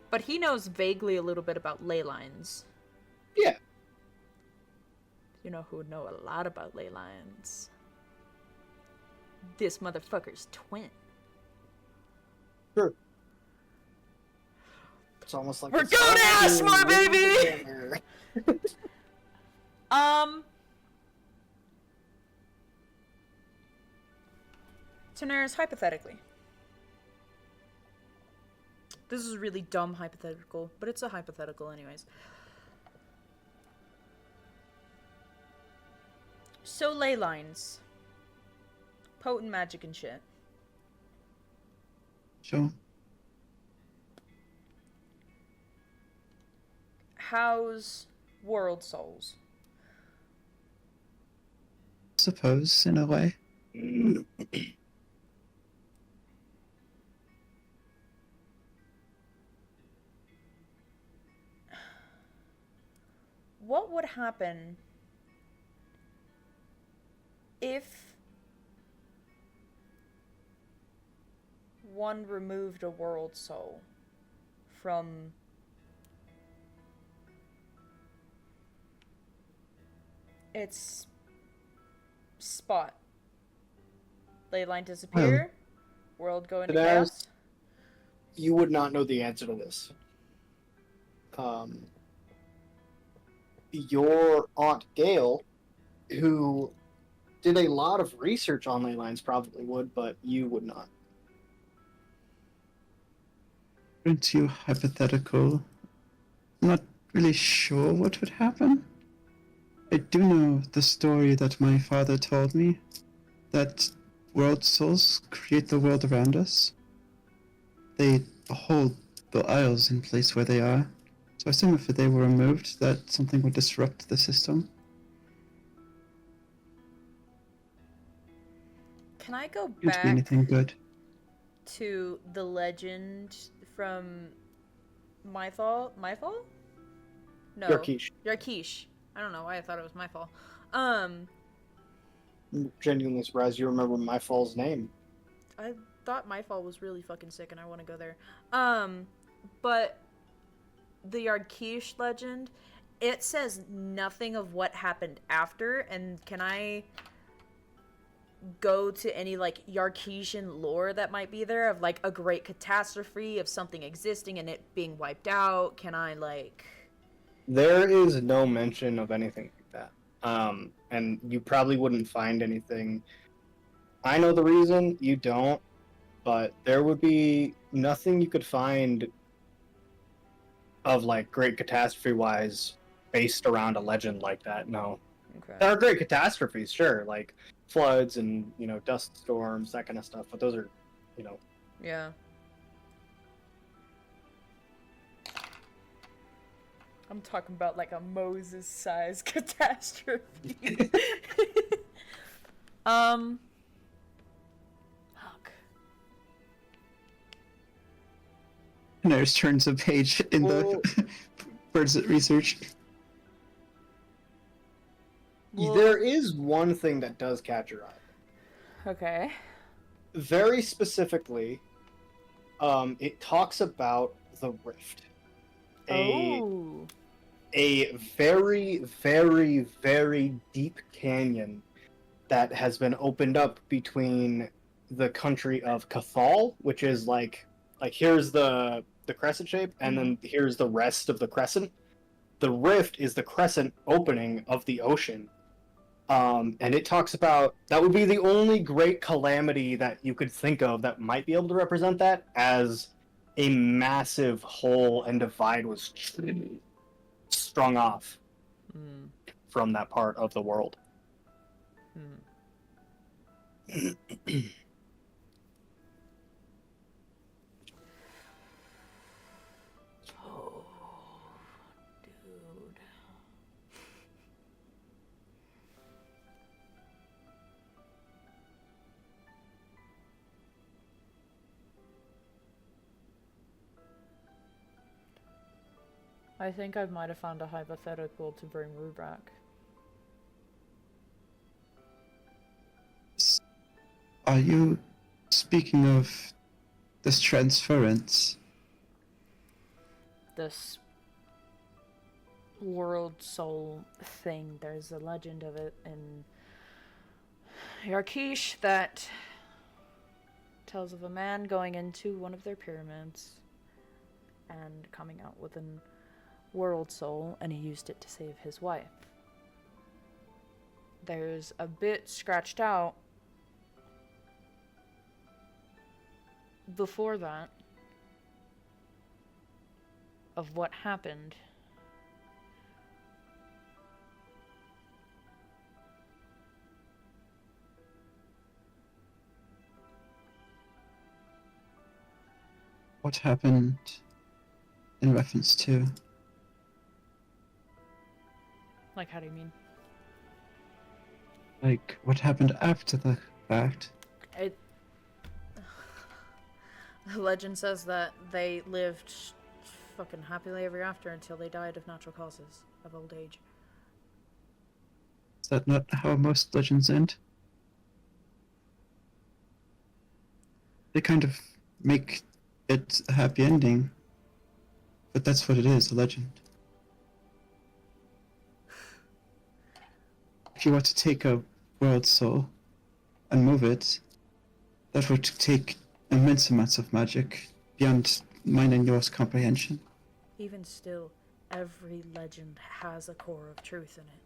Speaker 2: But he knows vaguely a little bit about ley lines.
Speaker 1: Yeah.
Speaker 2: You know who would know a lot about ley lines? This motherfucker's twin.
Speaker 1: Sure. It's almost like
Speaker 2: We're
Speaker 1: it's
Speaker 2: going
Speaker 1: all
Speaker 2: Ashmore, baby!
Speaker 1: together.
Speaker 2: Daenerys, hypothetically. This is a really dumb hypothetical, but it's a hypothetical anyways. So ley lines. Potent magic and shit.
Speaker 5: Sure.
Speaker 2: How's world souls?
Speaker 5: Suppose, in a way.
Speaker 2: What would happen if one removed a world soul from its spot? Leyline disappear? World go into
Speaker 1: Daenerys?
Speaker 2: chaos?
Speaker 1: You would not know the answer to this. Your Aunt Gail, who did a lot of research on ley lines, probably would, but you would not.
Speaker 5: Into hypothetical. I'm not really sure what would happen. I do know the story that my father told me, that world souls create the world around us. They hold the isles in place where they are. So I assume if they were removed, that something would disrupt the system.
Speaker 2: Can I go
Speaker 5: Can't be
Speaker 2: back
Speaker 5: anything good.
Speaker 2: to the legend from Mythal? Mythal? No.
Speaker 1: Yarkish.
Speaker 2: Yarkish. I don't know why I thought it was Mythal.
Speaker 1: I'm genuinely surprised you remember my fall's name.
Speaker 2: thought my fall was really fucking sick, and I want to go there. But the Yarkish legend, it says nothing of what happened after, and can I go to any, like, Yarkishan lore that might be there of, like, a great catastrophe of something existing and it being wiped out? Can I, like...
Speaker 1: There is no mention of anything like that. And you probably wouldn't find anything. I know the reason, you don't, but there would be nothing you could find of, like, great catastrophe-wise based around a legend like that, no.
Speaker 2: Okay.
Speaker 1: There are great catastrophes, sure, like floods and, you know, dust storms, that kind of stuff, but those are, you know...
Speaker 2: Yeah. I'm talking about, like, a Moses-sized catastrophe. Fuck.
Speaker 5: Nurse turns a page in the Birds at Research.
Speaker 1: There is one thing that does catch your eye.
Speaker 2: Okay.
Speaker 1: Very specifically, it talks about the Rift.
Speaker 2: Oh.
Speaker 1: A very, very, very deep canyon that has been opened up between the country of Cathal, which is like here's the crescent shape, and then here's the rest of the crescent. The Rift is the crescent opening of the ocean. And it talks about that would be the only great calamity that you could think of that might be able to represent that, as a massive hole and divide was strung off from that part of the world.
Speaker 2: Oh, dude. I think I might have found a hypothetical to bring Rubrak.
Speaker 5: Are you speaking of this transference?
Speaker 2: This world soul thing, there's a legend of it in Yarkish that tells of a man going into one of their pyramids and coming out with an world soul, and he used it to save his wife. There's a bit scratched out before that of what happened.
Speaker 5: What happened in reference to?
Speaker 2: Like, how do you mean?
Speaker 5: Like, what happened after the fact?
Speaker 2: The legend says that they lived fucking happily ever after until they died of natural causes of old age.
Speaker 5: Is that not how most legends end? They kind of make it a happy ending, but that's what it is, a legend. If you were to take a world soul and move it, that would take immense amounts of magic beyond mine and yours comprehension.
Speaker 2: Even still, every legend has a core of truth in it.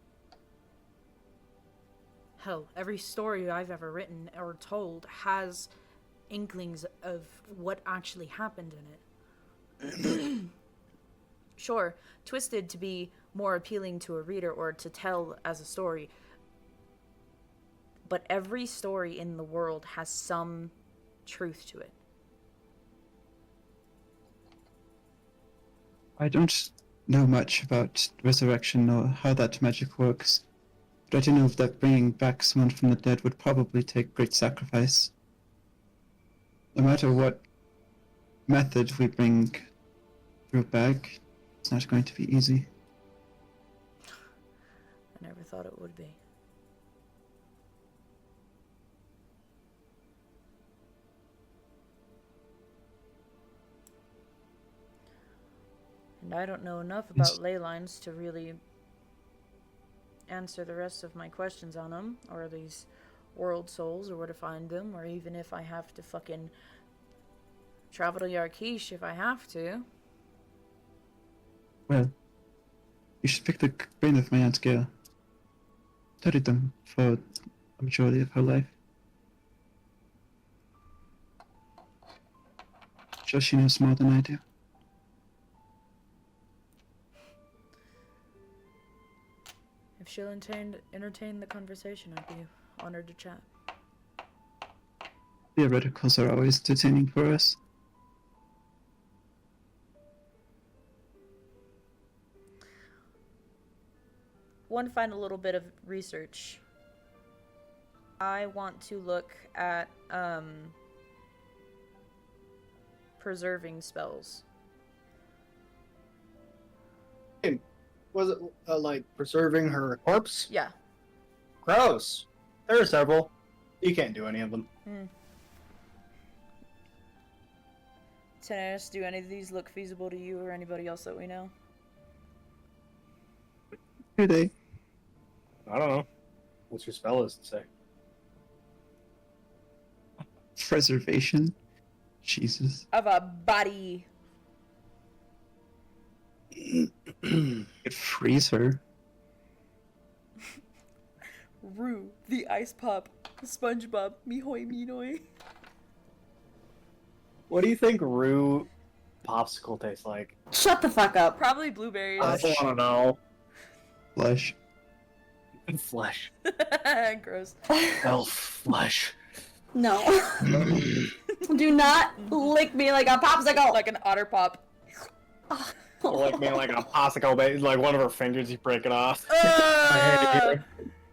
Speaker 2: Hell, every story I've ever written or told has inklings of what actually happened in it. Sure, twisted to be more appealing to a reader or to tell as a story, but every story in the world has some truth to it.
Speaker 5: I don't know much about resurrection or how that magic works, but I do know that bringing back someone from the dead would probably take great sacrifice. No matter what method we bring Drew back, it's not going to be easy.
Speaker 2: I never thought it would be. And I don't know enough about ley lines to really answer the rest of my questions on them, or these world souls, or where to find them, or even if I have to fucking travel to Yarkish if I have to.
Speaker 5: Well, you should pick the brain of my Aunt Gail. Studied them for a majority of her life. Sure she knows more than I do.
Speaker 2: If she'll entertain the conversation, I'd be honored to chat.
Speaker 5: Theoreticals are always entertaining for us.
Speaker 2: One final little bit of research. I want to look at preserving spells.
Speaker 1: Was it like preserving her corpse?
Speaker 2: Yeah.
Speaker 1: Gross. There are several. You can't do any of them.
Speaker 2: Tennis, do any of these look feasible to you or anybody else that we know?
Speaker 5: Do they?
Speaker 1: I don't know. What's your spell list say?
Speaker 5: Preservation? Jesus.
Speaker 2: Of a body.
Speaker 5: Could freeze her.
Speaker 2: Rue, the ice pop, SpongeBob, mihoy minoy.
Speaker 1: What do you think Rue popsicle tastes like?
Speaker 4: Shut the fuck up.
Speaker 2: Probably blueberries.
Speaker 6: I don't want to know.
Speaker 5: Flesh.
Speaker 1: Flesh.
Speaker 2: Gross.
Speaker 1: Elf flesh.
Speaker 4: No. Do not lick me like a popsicle.
Speaker 2: Like an otter pop.
Speaker 1: Like me like a popsicle, but like one of her fingers, you break it off.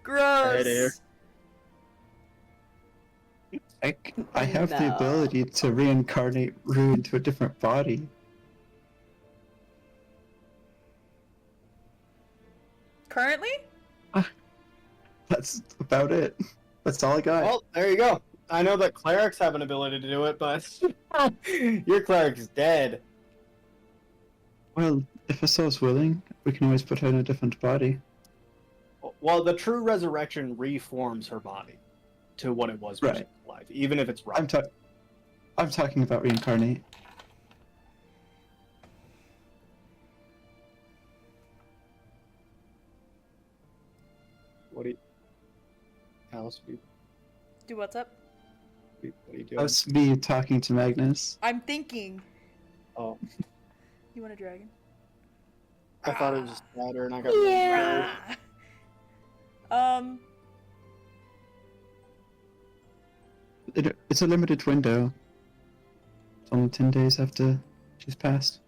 Speaker 2: Gross.
Speaker 5: I have the
Speaker 4: No.
Speaker 5: ability to reincarnate Rue into a different body.
Speaker 2: Currently?
Speaker 5: That's about it. That's all I got.
Speaker 1: Well, there you go. I know that clerics have an ability to do it, but your cleric's dead.
Speaker 5: Well, if a soul's willing, we can always put her in a different body.
Speaker 1: Well, the true resurrection reforms her body to what it was when she
Speaker 5: Right.
Speaker 1: was alive, even if it's wrong.
Speaker 5: I'm talking about reincarnate.
Speaker 1: What do you... Alice, what
Speaker 2: Do what's up?
Speaker 1: are you doing?
Speaker 5: That's me talking to Magnus.
Speaker 2: I'm thinking.
Speaker 1: Oh,
Speaker 2: You want a dragon?
Speaker 1: I thought it was just water, and I got
Speaker 4: Yeah.
Speaker 5: It's a limited window. It's only 10 days after she's passed.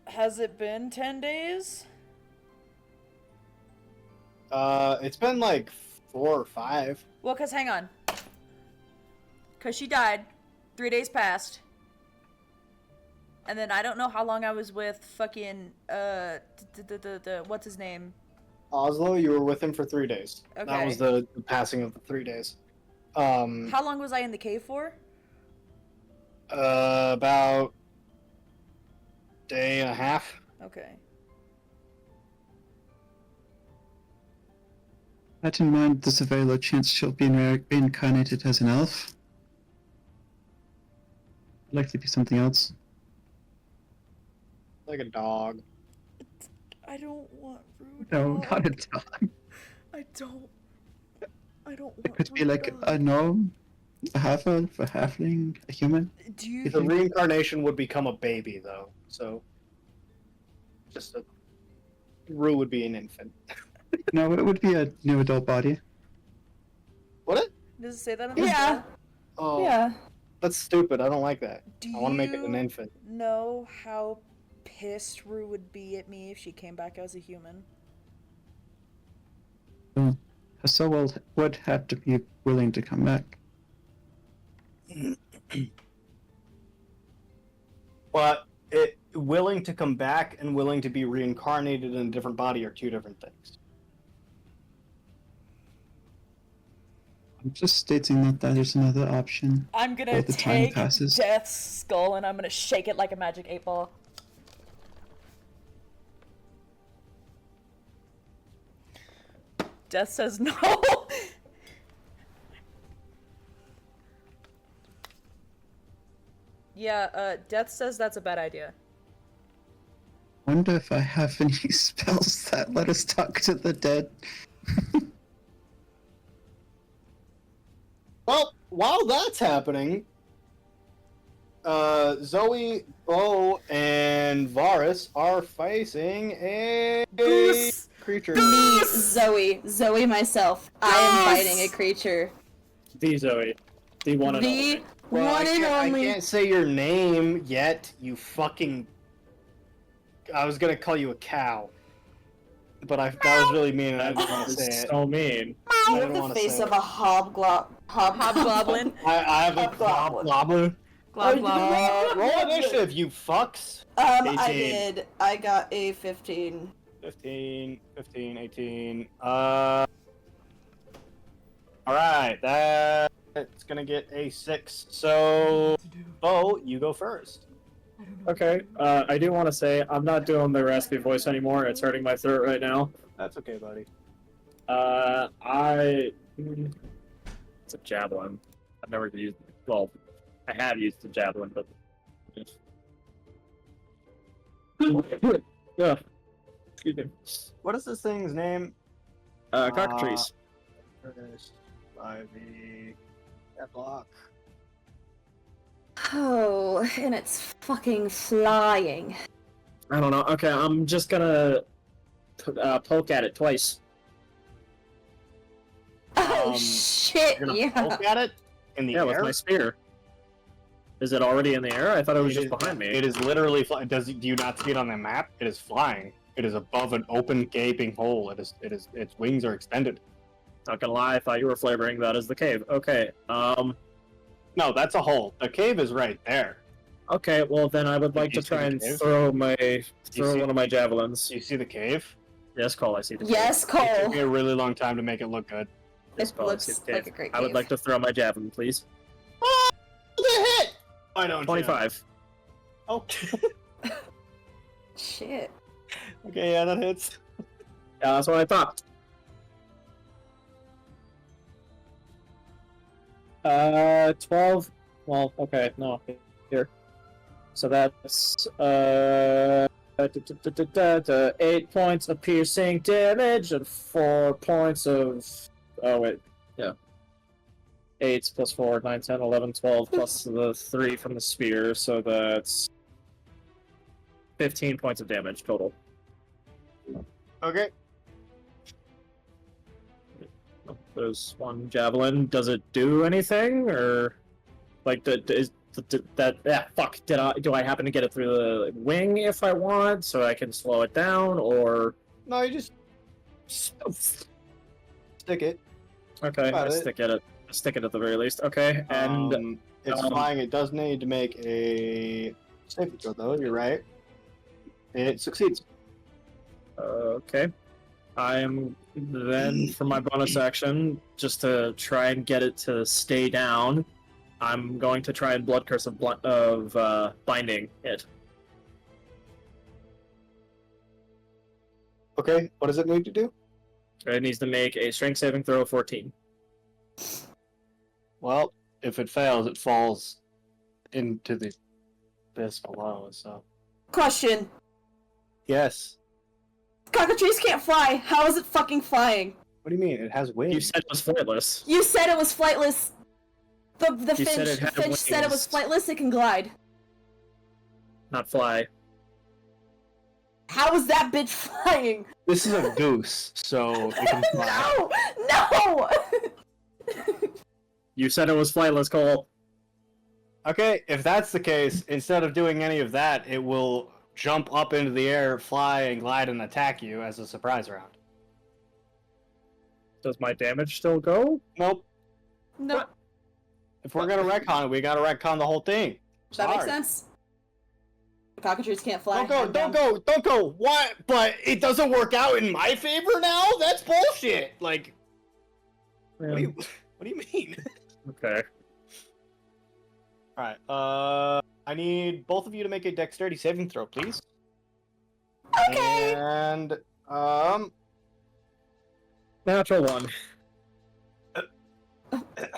Speaker 2: Has it been 10 days?
Speaker 1: It's been like 4 or 5.
Speaker 2: Well, cause hang on. Cause she died. 3 days passed. And then I don't know how long I was with fucking what's his name?
Speaker 1: Oslo, you were with him for 3 days.
Speaker 2: Okay.
Speaker 1: That was the passing of the 3 days.
Speaker 2: How long was I in the cave for?
Speaker 1: About day and a half.
Speaker 2: Okay.
Speaker 5: That in mind, there's a very low chance she'll be reincarnated as an elf. Likely be something else.
Speaker 1: Like a dog.
Speaker 2: I don't want rude.
Speaker 5: No, not a dog.
Speaker 2: I don't want
Speaker 5: It could be like a gnome, a half-elf, a halfling, a human.
Speaker 2: Do you
Speaker 1: The reincarnation would become a baby, though. So, just a... Rue would be an infant.
Speaker 5: No, it would be a new adult body.
Speaker 1: Would it?
Speaker 2: Does it say that in the
Speaker 4: Yeah.
Speaker 2: spell?
Speaker 1: Oh,
Speaker 4: Yeah.
Speaker 1: that's stupid. I don't like that.
Speaker 2: Do
Speaker 1: I want to make it an
Speaker 2: you
Speaker 1: infant.
Speaker 2: know how pissed Rue would be at me if she came back as a human?
Speaker 5: Her soul would have to be willing to come back.
Speaker 1: But willing to come back and willing to be reincarnated in a different body are two different things.
Speaker 5: I'm just stating that is another option.
Speaker 2: I'm gonna
Speaker 5: While the time
Speaker 2: take
Speaker 5: passes.
Speaker 2: Death's skull and I'm gonna shake it like a magic 8 ball. Death says no. Yeah, Death says that's a bad idea.
Speaker 5: Wonder if I have any spells that let us talk to the dead.
Speaker 1: Well, while that's happening, Zoe, Bo, and Varus are facing a
Speaker 8: Goose.
Speaker 1: creature.
Speaker 8: Me, Zoe myself. I am fighting a creature.
Speaker 6: The Zoe. The one and
Speaker 8: The
Speaker 6: only.
Speaker 1: Well,
Speaker 8: one and
Speaker 1: I
Speaker 8: only.
Speaker 1: can't say your name yet, you fucking... I was gonna call you a cow. But that was really mean and I didn't want to say
Speaker 6: That's
Speaker 1: it.
Speaker 6: so mean.
Speaker 8: You
Speaker 1: I
Speaker 8: have
Speaker 1: didn't
Speaker 8: the
Speaker 1: wanna
Speaker 8: face
Speaker 1: say
Speaker 8: of
Speaker 1: it.
Speaker 8: a hobgoblin.
Speaker 1: I have a
Speaker 8: Hobgoblin.
Speaker 1: glob.
Speaker 2: Glob
Speaker 1: Roll initiative, you fucks.
Speaker 8: I
Speaker 1: 18.
Speaker 8: did. I got a 15.
Speaker 1: 15, 18. Alright, that's gonna get a 6. So, Bo, you go first.
Speaker 6: Okay, I do want to say I'm not doing the raspy voice anymore. It's hurting my throat right now.
Speaker 1: That's okay, buddy.
Speaker 6: It's a javelin. I've never used. Well, I have used the javelin, but. Yeah. Excuse me.
Speaker 1: What is this thing's name?
Speaker 6: Cockatrice.
Speaker 1: Curtis, Ivy, that block.
Speaker 8: Oh, and it's fucking flying.
Speaker 6: I don't know. Okay, I'm just gonna poke at it twice.
Speaker 8: Oh
Speaker 1: Um,
Speaker 8: shit!
Speaker 1: You're gonna
Speaker 8: Yeah.
Speaker 1: poke at it in the
Speaker 6: Yeah,
Speaker 1: air?
Speaker 6: with my spear. Is it already in the air? I thought it was just behind me.
Speaker 1: It is literally flying. Do you not see it on the map? It is flying. It is above an open, gaping hole. Its wings are extended.
Speaker 6: Not gonna lie, I thought you were flavoring that as the cave. Okay.
Speaker 1: No, that's a hole. The cave is right there.
Speaker 6: Okay. Well, then I would like
Speaker 1: you
Speaker 6: to
Speaker 1: see
Speaker 6: try
Speaker 1: the
Speaker 6: and
Speaker 1: cave?
Speaker 6: throw
Speaker 1: see-
Speaker 6: one of my javelins.
Speaker 1: Do you see the cave?
Speaker 6: Yes, Cole. I see the cave.
Speaker 8: Yes,
Speaker 1: It took
Speaker 8: Cole.
Speaker 1: me a really long time to make it look good.
Speaker 6: Yes,
Speaker 8: It
Speaker 6: Cole, I
Speaker 8: looks
Speaker 6: see the cave.
Speaker 8: like a great
Speaker 6: I would
Speaker 8: cave.
Speaker 6: like to throw my javelin, please.
Speaker 1: Oh, the hit! Why don't you?
Speaker 6: 25.
Speaker 1: Oh.
Speaker 8: Shit.
Speaker 1: Okay, yeah, that hits.
Speaker 6: Yeah, that's what I thought. 12. Well, okay, no, here. So that's 8 points of piercing damage and 4 points of. Oh wait, yeah. 8 plus 4, 9, 10, 11, 12 plus the 3 from the spear, so that's 15 points of damage total.
Speaker 1: Okay.
Speaker 6: There's one javelin. Does it do anything, or like fuck? Do I happen to get it through the wing if I want, so I can slow it down, or
Speaker 1: No, you just stick it.
Speaker 6: okay?
Speaker 1: Got
Speaker 6: I
Speaker 1: it.
Speaker 6: stick it at the very least. Okay, and
Speaker 1: It's flying. It does need to make a saving throw, though. You're right. It succeeds.
Speaker 6: okay. I'm then for my bonus action, just to try and get it to stay down. I'm going to try and blood curse of binding it.
Speaker 1: Okay, what does it need to do?
Speaker 6: It needs to make a strength saving throw of 14.
Speaker 1: Well, if it fails, it falls into the abyss below. So
Speaker 8: Question.
Speaker 1: yes.
Speaker 8: Cockatrice can't fly. How is it fucking flying?
Speaker 1: What do you mean? It has wings.
Speaker 6: You said it was flightless.
Speaker 8: You said it was flightless. The
Speaker 6: You said it had
Speaker 8: Finch said it was flightless. It can glide.
Speaker 6: Not fly.
Speaker 8: How is that bitch flying?
Speaker 1: This is a goose, so it can fly.
Speaker 8: No!
Speaker 6: You said it was flightless, Cole.
Speaker 1: Okay, if that's the case, instead of doing any of that, it will jump up into the air, fly, and glide and attack you as a surprise round.
Speaker 6: Does my damage still go?
Speaker 1: Nope.
Speaker 8: No.
Speaker 1: If we're gonna retcon it, we gotta retcon the whole thing.
Speaker 8: That makes
Speaker 1: Sorry.
Speaker 8: sense. Cockatrice can't fly.
Speaker 1: Don't go. What? But it doesn't work out in my favor now? That's bullshit. Like, what do you mean?
Speaker 6: Okay.
Speaker 1: Alright, I need both of you to make a dexterity saving throw, please.
Speaker 8: Okay.
Speaker 1: And,
Speaker 6: Natural one.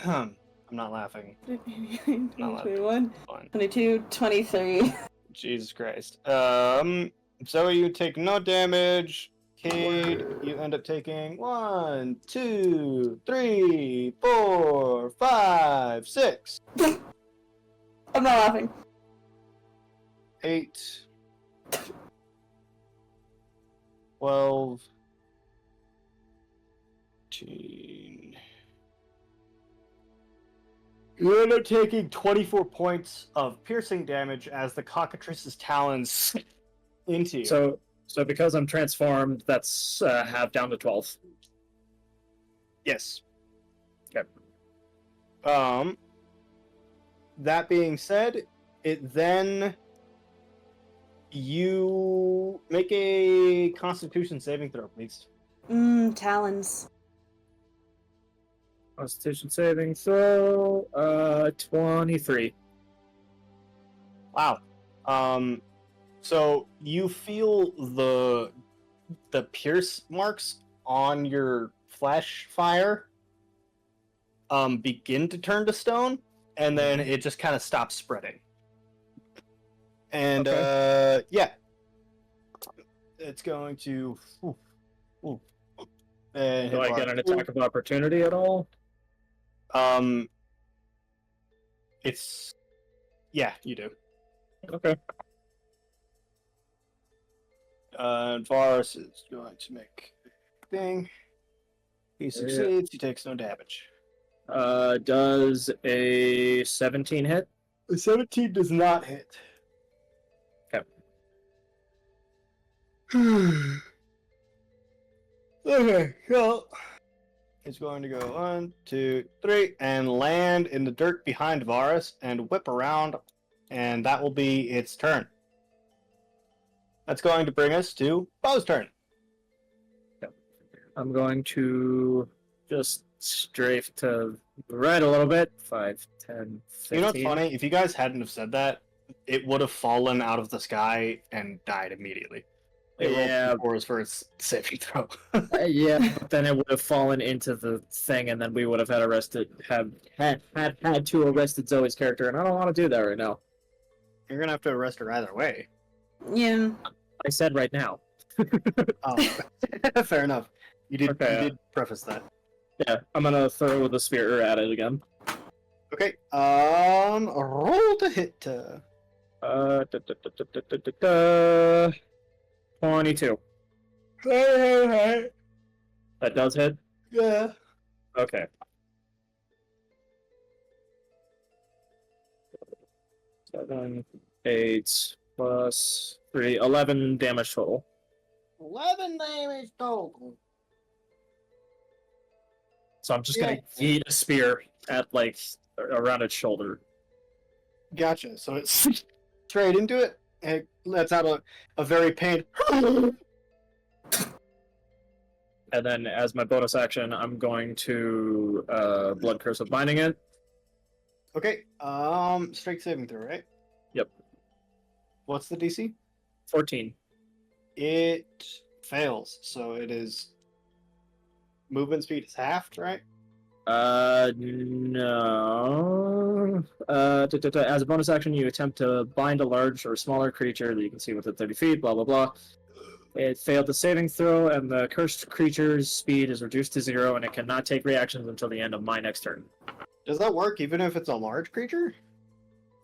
Speaker 1: I'm not laughing.
Speaker 8: 21,
Speaker 1: Fine.
Speaker 8: 22, 23.
Speaker 1: Jesus Christ. Zoe, you take no damage. Cade, you end up taking 1, 2, 3, 4, 5, 6,
Speaker 8: I'm not laughing.
Speaker 1: 8, 12, 13. You end up taking 24 points of piercing damage as the cockatrice's talons into you.
Speaker 6: So because I'm transformed, that's half down to 12.
Speaker 1: Yes.
Speaker 6: Okay.
Speaker 1: That being said, you make a Constitution saving throw, please.
Speaker 8: Talons.
Speaker 6: Constitution saving throw, 23.
Speaker 1: Wow. So you feel the pierce marks on your flesh fire begin to turn to stone, and then it just kind of stops spreading. And yeah, it's going to.
Speaker 6: Do I get an attack of opportunity at all?
Speaker 1: It's yeah, you do.
Speaker 6: Okay.
Speaker 1: And Varus is going to make a thing. He succeeds. He takes no damage.
Speaker 6: Does a 17 hit?
Speaker 1: A 17 does not hit.
Speaker 6: Okay.
Speaker 1: Okay, so it's going to go 1, 2, 3, and land in the dirt behind Varus and whip around, and that will be its turn. That's going to bring us to Bo's turn.
Speaker 6: I'm going to just strafe to the right a little bit. 5, 10, 15.
Speaker 1: You know what's funny? If you guys hadn't have said that, it would have fallen out of the sky and died immediately. It rolled for its saving throw.
Speaker 6: Yeah, but then it would have fallen into the thing, and then we would have had to arrested Zoe's character, and I don't want to do that right now.
Speaker 1: You're gonna have to arrest her either way.
Speaker 8: Yeah.
Speaker 6: I said right now.
Speaker 1: Oh, fair enough. You did.
Speaker 6: Okay,
Speaker 1: You did preface that.
Speaker 6: Yeah, I'm gonna throw the spear at it again.
Speaker 1: Okay. Roll to hit.
Speaker 6: 22.
Speaker 1: Hey.
Speaker 6: That does hit?
Speaker 1: Yeah.
Speaker 6: Okay. 7, 8, plus 3, 11 damage total.
Speaker 1: 11 damage total.
Speaker 6: So I'm just gonna yeet a spear at, like, around its shoulder.
Speaker 1: Gotcha. So it's straight into it, and it lets out a very pained.
Speaker 6: And then, as my bonus action, I'm going to Blood Curse of Binding it.
Speaker 1: Okay. Strength saving throw, right?
Speaker 6: Yep.
Speaker 1: What's the DC?
Speaker 6: 14.
Speaker 1: It fails, so it is movement speed is halved, right?
Speaker 6: No. As a bonus action, you attempt to bind a large or smaller creature that you can see within 30 feet, blah, blah, blah. It failed the saving throw, and the cursed creature's speed is reduced to 0, and it cannot take reactions until the end of my next turn.
Speaker 1: Does that work even if it's a large creature?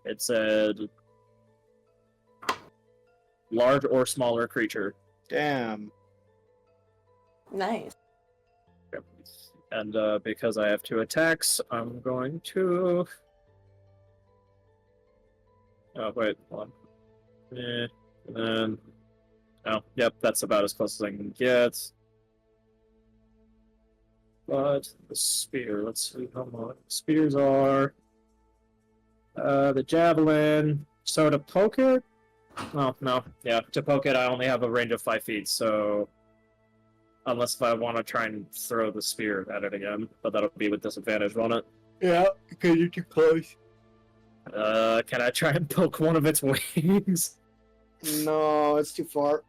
Speaker 6: It's a large or smaller creature.
Speaker 1: Damn.
Speaker 8: Nice.
Speaker 6: And because I have 2 attacks, I'm going to... Oh, wait, hold on. And then... Oh, yep, that's about as close as I can get. But the spear, let's see how much spears are. The javelin. So to poke it? Oh, no. Yeah, to poke it, I only have a range of 5 feet, so... Unless if I want to try and throw the spear at it again, but that'll be with disadvantage, won't it?
Speaker 1: Yeah, because you're too close.
Speaker 6: Can I try and poke one of its wings?
Speaker 1: No, it's too far.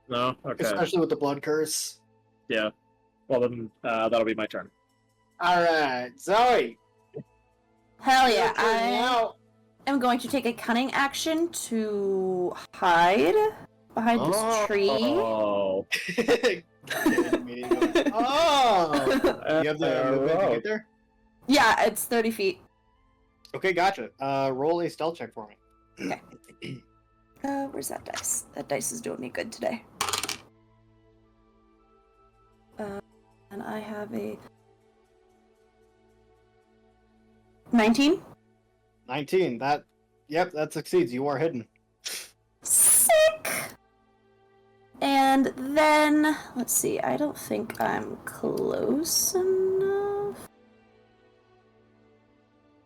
Speaker 6: No? Okay.
Speaker 1: Especially with the blood curse.
Speaker 6: Yeah. Well, then that'll be my turn.
Speaker 1: Alright, Zoe.
Speaker 8: Hell yeah,
Speaker 1: your turn
Speaker 8: I
Speaker 1: now.
Speaker 8: am going to take a cunning action to hide behind this tree.
Speaker 6: Oh.
Speaker 1: Oh! You have the movement to get there?
Speaker 8: Yeah, it's 30 feet.
Speaker 1: Okay, gotcha. Roll a stealth check for me.
Speaker 8: Where's that dice? That dice is doing me good today. And I have a 19.
Speaker 1: 19. That succeeds. You are hidden.
Speaker 8: Sick. And then let's see. I don't think I'm close enough.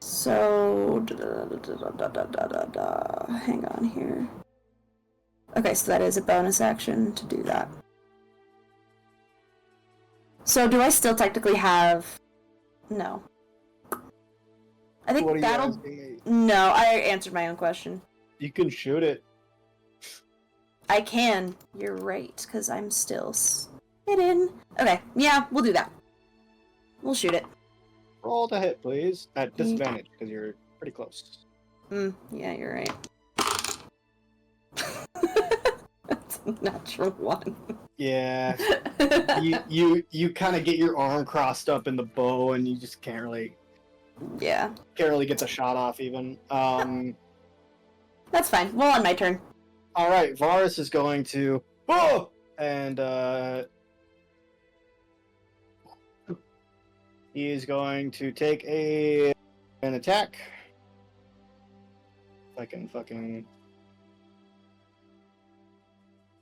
Speaker 8: So hang on here. Okay, so that is a bonus action to do that. So do I still technically have? No. I think
Speaker 1: What are you
Speaker 8: that'll.
Speaker 1: asking me?
Speaker 8: No, I answered my own question.
Speaker 1: You can shoot it.
Speaker 8: I can. You're right, because I'm still hidden. Okay, yeah, we'll do that. We'll shoot it.
Speaker 1: Roll to hit, please. At disadvantage, because you're pretty close.
Speaker 8: Yeah, you're right. That's a natural one.
Speaker 1: Yeah. you kind of get your arm crossed up in the bow, and you just can't really
Speaker 8: Yeah.
Speaker 1: get the shot off even.
Speaker 8: That's fine. Well, on my turn.
Speaker 1: All right, Varus is going to and he is going to take an attack. If I can fucking.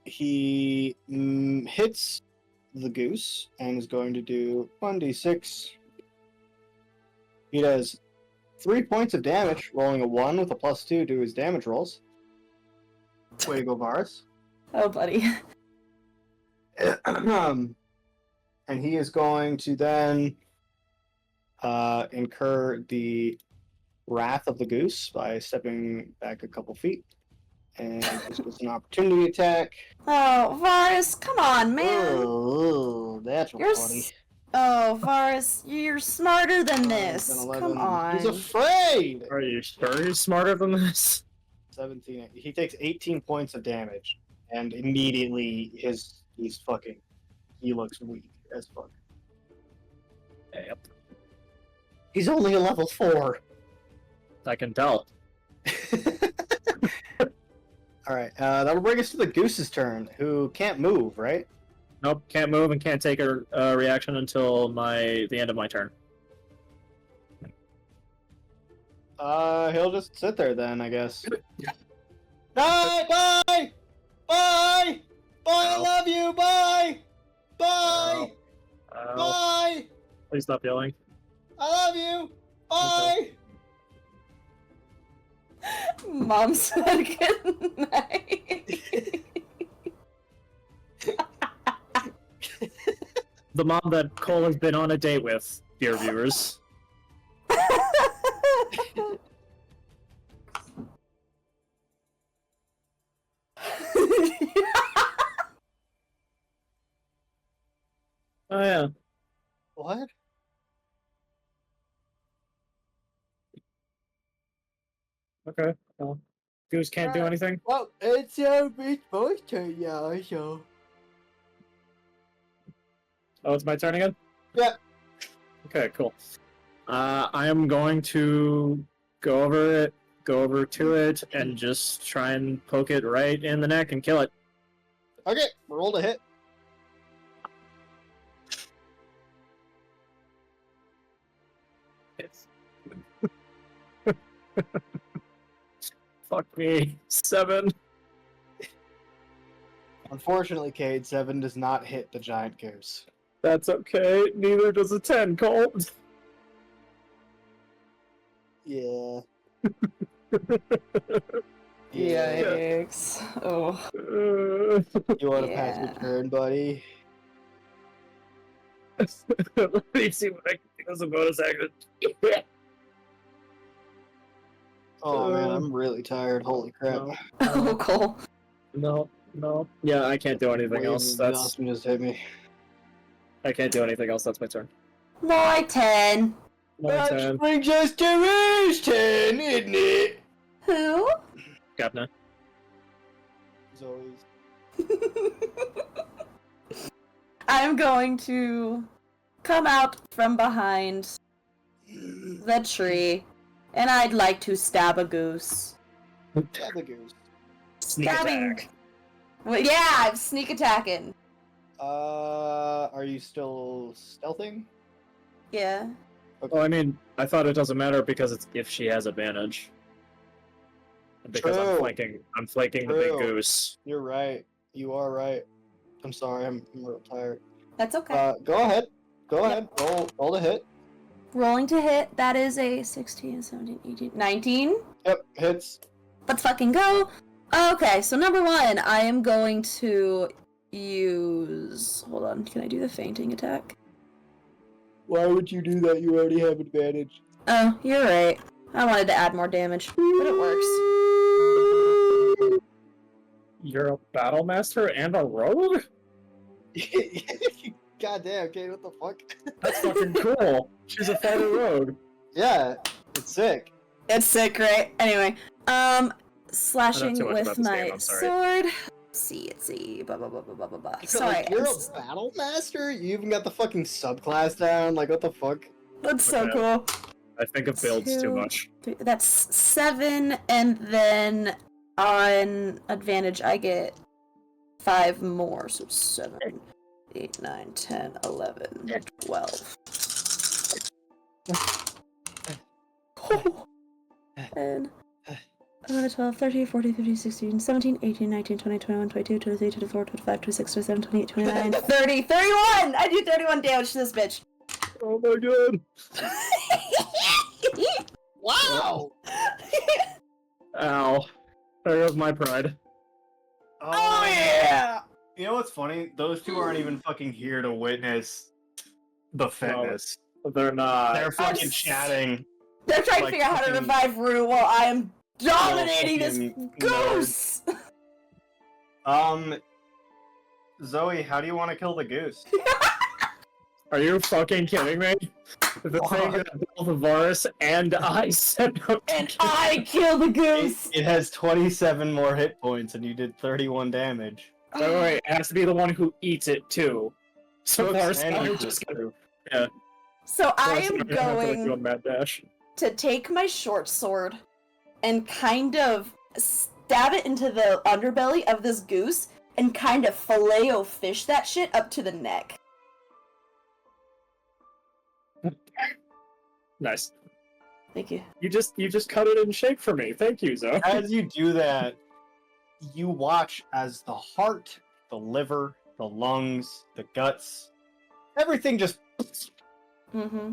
Speaker 1: He hits the goose and is going to do 1d6. He does 3 points of damage, rolling a 1 with a +2 to his damage rolls. Way to go, Varus.
Speaker 8: Oh, buddy.
Speaker 1: And he is going to then incur the wrath of the goose by stepping back a couple feet. And this was an opportunity attack.
Speaker 8: Oh, Varus, come on, man.
Speaker 1: Oh, that's
Speaker 8: You're
Speaker 1: funny.
Speaker 8: Oh, Varus, you're smarter than this.
Speaker 1: 10, 11.
Speaker 8: Come on.
Speaker 1: He's afraid!
Speaker 6: Are you sure he's smarter than this?
Speaker 1: 17. He takes 18 points of damage, and immediately he looks weak as fuck.
Speaker 6: Yep.
Speaker 1: He's only a level 4.
Speaker 6: I can tell.
Speaker 1: Alright, that'll bring us to the goose's turn, who can't move, right?
Speaker 6: Nope, can't move and can't take a reaction until the end of my turn.
Speaker 1: He'll just sit there then, I guess. Bye! Bye! Bye! Bye! I love you! Bye! Bye! Bye!
Speaker 6: Please stop yelling.
Speaker 1: I love you! Bye!
Speaker 8: Mom said good night.
Speaker 6: The mom that Cole has been on a date with, dear viewers. Oh yeah.
Speaker 1: What?
Speaker 6: Okay. Well, Goose can't do anything.
Speaker 1: Well, it's your Beach Boys turn, yeah, so.
Speaker 6: Oh, it's my turn again?
Speaker 1: Yeah.
Speaker 6: Okay, cool. I am going to go over to it, and just try and poke it right in the neck and kill it.
Speaker 1: Okay, roll to hit.
Speaker 6: It's... Fuck me. 7.
Speaker 1: Unfortunately, Cade, 7 does not hit the giant goose.
Speaker 6: That's okay. Neither does a 10, Colt.
Speaker 1: Yeah.
Speaker 8: Yikes. Oh.
Speaker 1: You want to pass your
Speaker 8: Yeah.
Speaker 1: turn, buddy?
Speaker 6: Let me see what I can do as a bonus action.
Speaker 1: Oh man, I'm really tired. Holy crap.
Speaker 8: Oh, Cole.
Speaker 6: No. Yeah, I can't do anything
Speaker 1: Wave
Speaker 6: else.
Speaker 1: of
Speaker 6: That's
Speaker 1: exhaustion just hit me.
Speaker 6: I can't do anything else. That's my turn.
Speaker 8: My 10.
Speaker 6: My
Speaker 1: That
Speaker 6: turn.
Speaker 1: brings us to Rouge 10, isn't it?
Speaker 8: Who?
Speaker 6: Gavna.
Speaker 1: Zoe's.
Speaker 8: I'm going to come out from behind the tree, and I'd like to stab a goose.
Speaker 1: Stab a goose.
Speaker 6: Sneak
Speaker 8: Stabbing.
Speaker 6: attack.
Speaker 8: Well, yeah, I'm sneak attacking.
Speaker 1: Are you still stealthing?
Speaker 8: Yeah.
Speaker 6: Well, I mean, I thought it doesn't matter because it's if she has advantage. Because
Speaker 1: True.
Speaker 6: I'm flanking the big
Speaker 1: True.
Speaker 6: goose.
Speaker 1: You're right. You are right. I'm sorry, I'm real tired.
Speaker 8: That's okay.
Speaker 1: Go ahead. Go
Speaker 8: Yep.
Speaker 1: ahead. Roll the hit.
Speaker 8: Rolling to hit. That is a 16, 17, 18, 19.
Speaker 1: Yep, hits.
Speaker 8: Let's fucking go. Okay, so number 1, I am going to use... Hold on, can I do the fainting attack?
Speaker 1: Why would you do that? You already have advantage.
Speaker 8: Oh, you're right. I wanted to add more damage, but it works.
Speaker 6: You're a battle master and a rogue?
Speaker 1: Goddamn, Kate, what the fuck?
Speaker 6: That's fucking cool. She's a fighter rogue.
Speaker 1: Yeah, it's sick.
Speaker 8: It's sick, right? Anyway, slashing
Speaker 6: too much
Speaker 8: with
Speaker 6: about this
Speaker 8: my
Speaker 6: game, I'm sorry.
Speaker 8: sword. Let's see. Blah, blah, blah, blah, blah, blah, blah. Sorry.
Speaker 1: Like, you're a battle master? You even got the fucking subclass down? Like, what the fuck?
Speaker 8: That's so
Speaker 6: Okay.
Speaker 8: cool.
Speaker 6: I think it builds too
Speaker 8: 2,
Speaker 6: much.
Speaker 8: 3, that's 7, and then on advantage I get 5 more, so 7, 8, 9, 10, 11, 12. 10, 11, 12, 13, 14, 15, 16, 17, 18, 19, 20, 21, 22, 23, 24, 25, 26, 27, 28, 29, 30, 31! I do 31 damage to this bitch.
Speaker 6: Oh my god.
Speaker 1: Wow!
Speaker 6: Ow. There goes my pride.
Speaker 8: Oh yeah!
Speaker 1: You know what's funny? Those two aren't even fucking here to witness the fitness.
Speaker 6: They're not.
Speaker 1: They're fucking
Speaker 8: I'm s-
Speaker 1: Chatting.
Speaker 8: They're trying to
Speaker 1: Like
Speaker 8: figure out how to
Speaker 1: fucking-
Speaker 8: revive Rue while I am dominating this
Speaker 1: fucking
Speaker 8: goose!
Speaker 1: Zoe, how do you want to kill the goose?
Speaker 6: Are you fucking kidding me? The thing that both Varus and I set up to
Speaker 8: And
Speaker 6: kill-
Speaker 8: I kill the goose!
Speaker 1: It has 27 more hit points, and you did 31 damage.
Speaker 6: Wait, it has to be the one who eats it too. So Varus and I are just gonna. Yeah.
Speaker 8: So I
Speaker 6: Varus
Speaker 8: am
Speaker 6: and I have to, like, do a
Speaker 8: going
Speaker 6: mad dash.
Speaker 8: to take my short sword and kind of stab it into the underbelly of this goose and kind of filet-o-fish that shit up to the neck.
Speaker 6: Nice.
Speaker 8: Thank you.
Speaker 6: You just cut it in shape for me. Thank you, Zoe.
Speaker 1: As you do that, you watch as the heart, the liver, the lungs, the guts, everything just...
Speaker 8: Mm-hmm.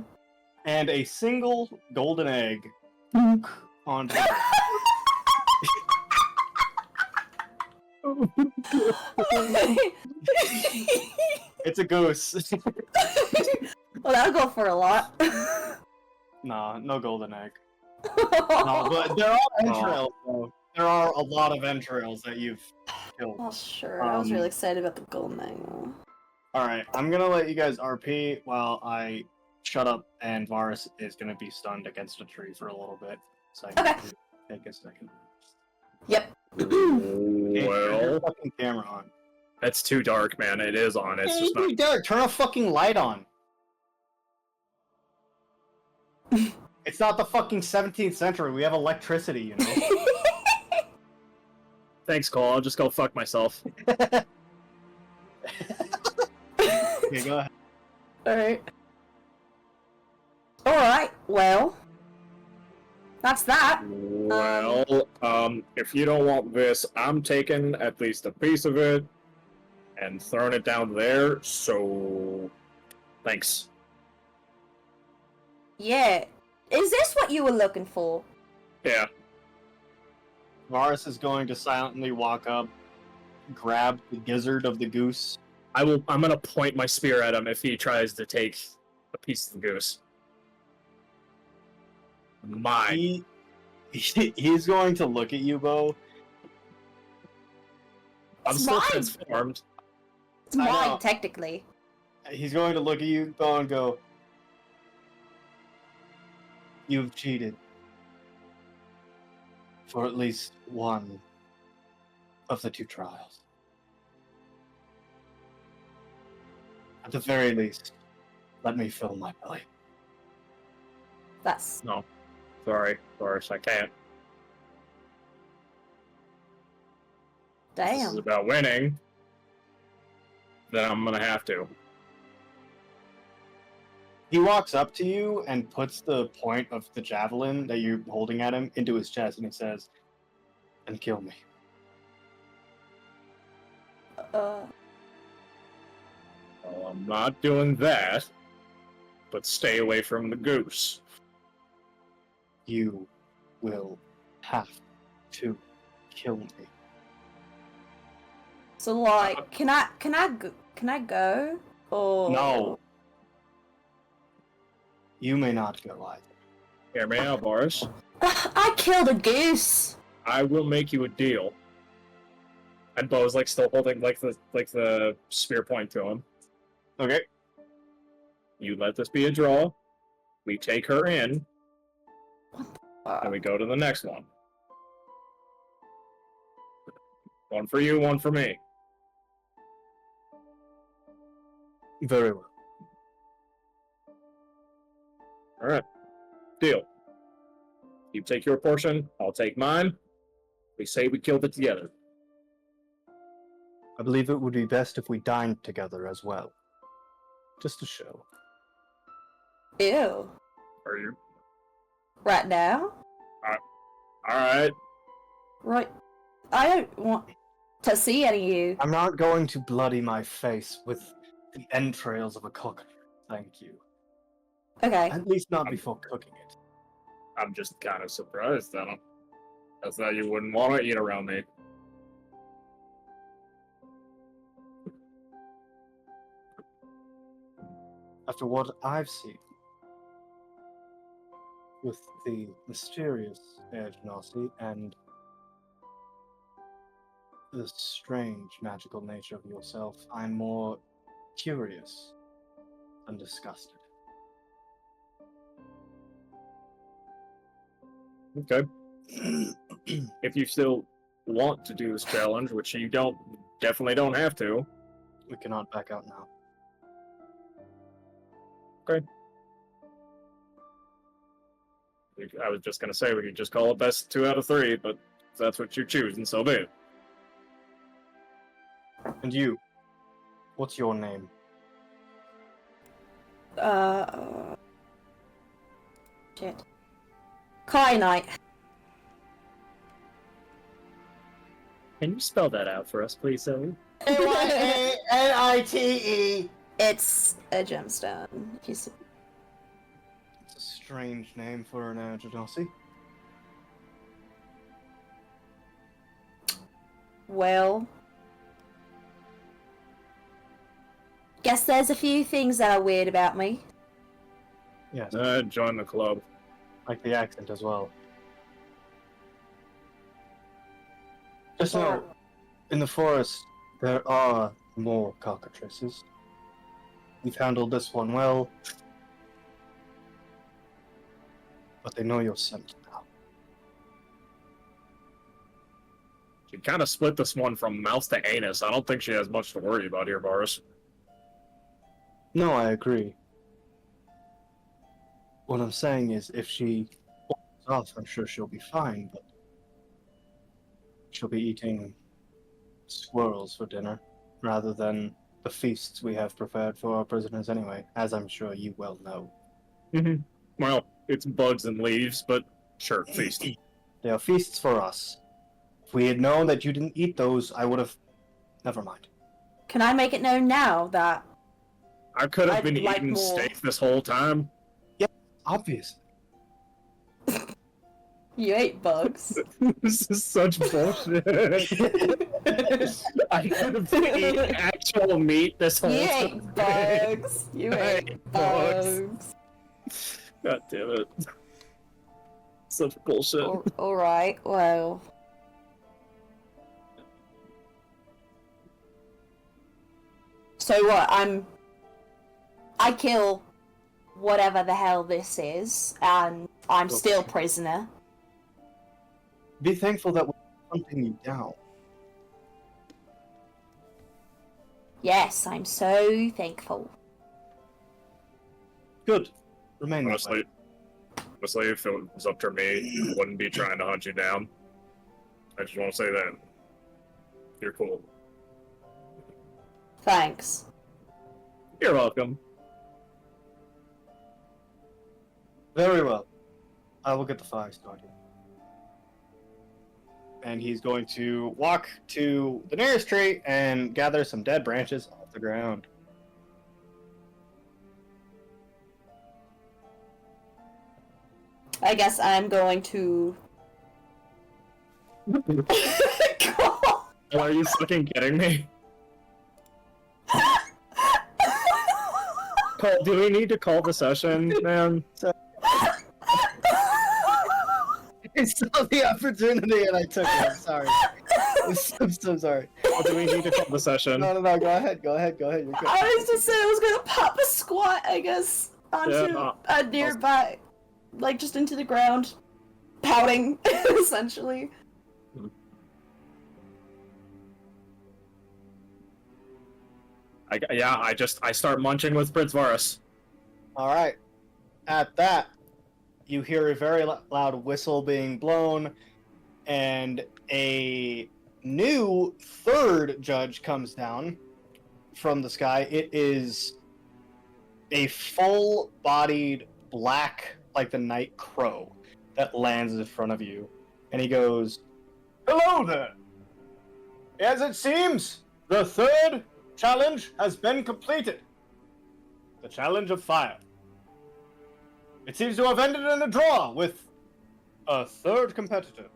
Speaker 1: And a single golden egg onto It's a goose.
Speaker 8: Well, that'll go for a lot.
Speaker 1: Nah, no golden egg. No, but there are entrails, though. There are a lot of entrails that you've killed.
Speaker 8: Oh, sure. I was really excited about the golden egg.
Speaker 1: Alright, I'm gonna let you guys RP while I shut up, and Varus is gonna be stunned against a tree for a little bit. So I
Speaker 8: Okay.
Speaker 1: can take a second.
Speaker 8: Yep.
Speaker 1: Okay, turn your
Speaker 6: Well,
Speaker 1: fucking camera on.
Speaker 6: it's too dark, man. It is on. It's just not.
Speaker 1: Derek, turn a fucking light on. It's not the fucking 17th century. We have electricity, you know.
Speaker 6: Thanks, Cole. I'll just go fuck myself.
Speaker 1: Okay, go ahead.
Speaker 8: Alright. Alright, well. That's that.
Speaker 6: Well, if you don't want this, I'm taking at least a piece of it and throwing it down there, so thanks.
Speaker 8: Yeah. Is this what you were looking for?
Speaker 6: Yeah.
Speaker 1: Varus is going to silently walk up, grab the gizzard of the goose.
Speaker 6: I'm gonna point my spear at him if he tries to take a piece of the goose. Mine.
Speaker 1: He's going to look at you, Bo.
Speaker 6: I'm
Speaker 8: It's
Speaker 6: still
Speaker 8: mine.
Speaker 6: transformed.
Speaker 8: It's
Speaker 1: I
Speaker 8: mine,
Speaker 1: know.
Speaker 8: technically.
Speaker 1: He's going to look at you, though, and go, "You've cheated for at least one of the 2 trials. At the very least, let me fill my belly."
Speaker 8: That's
Speaker 6: No. Sorry, Boris, I can't. If this is
Speaker 8: damn.
Speaker 6: about winning, then I'm gonna have to.
Speaker 1: He walks up to you and puts the point of the javelin that you're holding at him into his chest, and he says, "And kill me."
Speaker 6: Well, I'm not doing that, but stay away from the goose.
Speaker 1: You will have to kill me.
Speaker 8: So like, can I go? Or
Speaker 1: No. You may not go either.
Speaker 6: Hear me out, Boris.
Speaker 8: I killed a goose.
Speaker 6: I will make you a deal. And Bo's like still holding like the spear point to him.
Speaker 1: Okay.
Speaker 6: You let this be a draw. We take her in, and we go to the next one. One for you, one for me.
Speaker 1: Very well.
Speaker 6: All right. Deal. You take your portion, I'll take mine. We say we killed it together.
Speaker 1: I believe it would be best if we dined together as well. Just to show.
Speaker 8: Ew.
Speaker 6: Are you?
Speaker 8: Right now?
Speaker 6: All right.
Speaker 8: Right. I don't want to see any of you.
Speaker 1: I'm not going to bloody my face with the entrails of a cock. Thank you.
Speaker 8: Okay.
Speaker 1: At least not before cooking it.
Speaker 6: I'm just kind of surprised. I thought you wouldn't want to eat around me.
Speaker 1: After what I've seen with the mysterious Genasi and the strange magical nature of yourself, I'm more curious than disgusted.
Speaker 6: Okay. If you still want to do this challenge, which you definitely don't have to.
Speaker 1: We cannot back out now.
Speaker 6: Okay. I was just gonna say we could just call it best 2 out of 3, but if that's what you choose, and so be it.
Speaker 1: And you, what's your name?
Speaker 8: Shit. Kyanite.
Speaker 6: Can you spell that out for us, please, Zoe?
Speaker 1: Kyanite.
Speaker 8: It's a gemstone.
Speaker 1: It's a strange name for an Genasi.
Speaker 8: Well, guess there's a few things that are weird about me.
Speaker 1: Yes,
Speaker 6: Join the club.
Speaker 1: like the accent as well. Just know, in the forest, there are more cockatrices. We've handled this one well, but they know your scent now.
Speaker 6: She kind of split this one from mouth to anus. I don't think she has much to worry about here, Boris.
Speaker 1: No, I agree. What I'm saying is, if she walks off, I'm sure she'll be fine, but she'll be eating squirrels for dinner, rather than the feasts we have prepared for our prisoners anyway, as I'm sure you well know.
Speaker 6: Mm-hmm. Well, it's bugs and leaves, but sure, feast.
Speaker 1: They are feasts for us. If we had known that you didn't eat those, I would have... Never mind.
Speaker 8: Can I make it known now that
Speaker 6: I could have
Speaker 8: I'd
Speaker 6: been
Speaker 8: like
Speaker 6: eating
Speaker 8: more.
Speaker 6: steak this whole time.
Speaker 1: Obviously.
Speaker 8: you ate bugs?
Speaker 6: This is such bullshit. I could have been eating actual meat this whole
Speaker 8: You
Speaker 6: time.
Speaker 8: ate bugs. You
Speaker 6: I
Speaker 8: ate
Speaker 6: ate bugs.
Speaker 8: bugs.
Speaker 6: God damn it. Such bullshit.
Speaker 8: Alright, well. So what, I'm
Speaker 4: I kill whatever the hell this is, and I'm still prisoner.
Speaker 1: Be thankful that we're hunting you down.
Speaker 4: Yes, I'm so thankful.
Speaker 1: Good. Remain that way.
Speaker 6: Honestly, if it was up to me, I wouldn't be trying to hunt you down. I just want to say that. You're cool.
Speaker 4: Thanks.
Speaker 6: You're welcome.
Speaker 1: Very well. I will get the fire started. And he's going to walk to the nearest tree and gather some dead branches off the ground.
Speaker 4: I guess I'm going to...
Speaker 6: Are you fucking kidding me? Cole, do we need to call the session, man?
Speaker 1: I saw the opportunity and I took it. I'm sorry. I'm so sorry.
Speaker 6: Or do we need to call the session?
Speaker 1: No, go ahead. You're good.
Speaker 8: I was just saying I was gonna pop a squat, I guess, onto a nearby, like just into the ground, pouting, essentially.
Speaker 6: I start munching with Pritzvarus.
Speaker 1: All right. At that, you hear a very loud whistle being blown, and a new third judge comes down from the sky. It is a full-bodied black, like the night crow, that lands in front of you. And he goes, "Hello there! As it seems, the third challenge has been completed. The challenge of fire. It seems to have ended in a draw with a third competitor."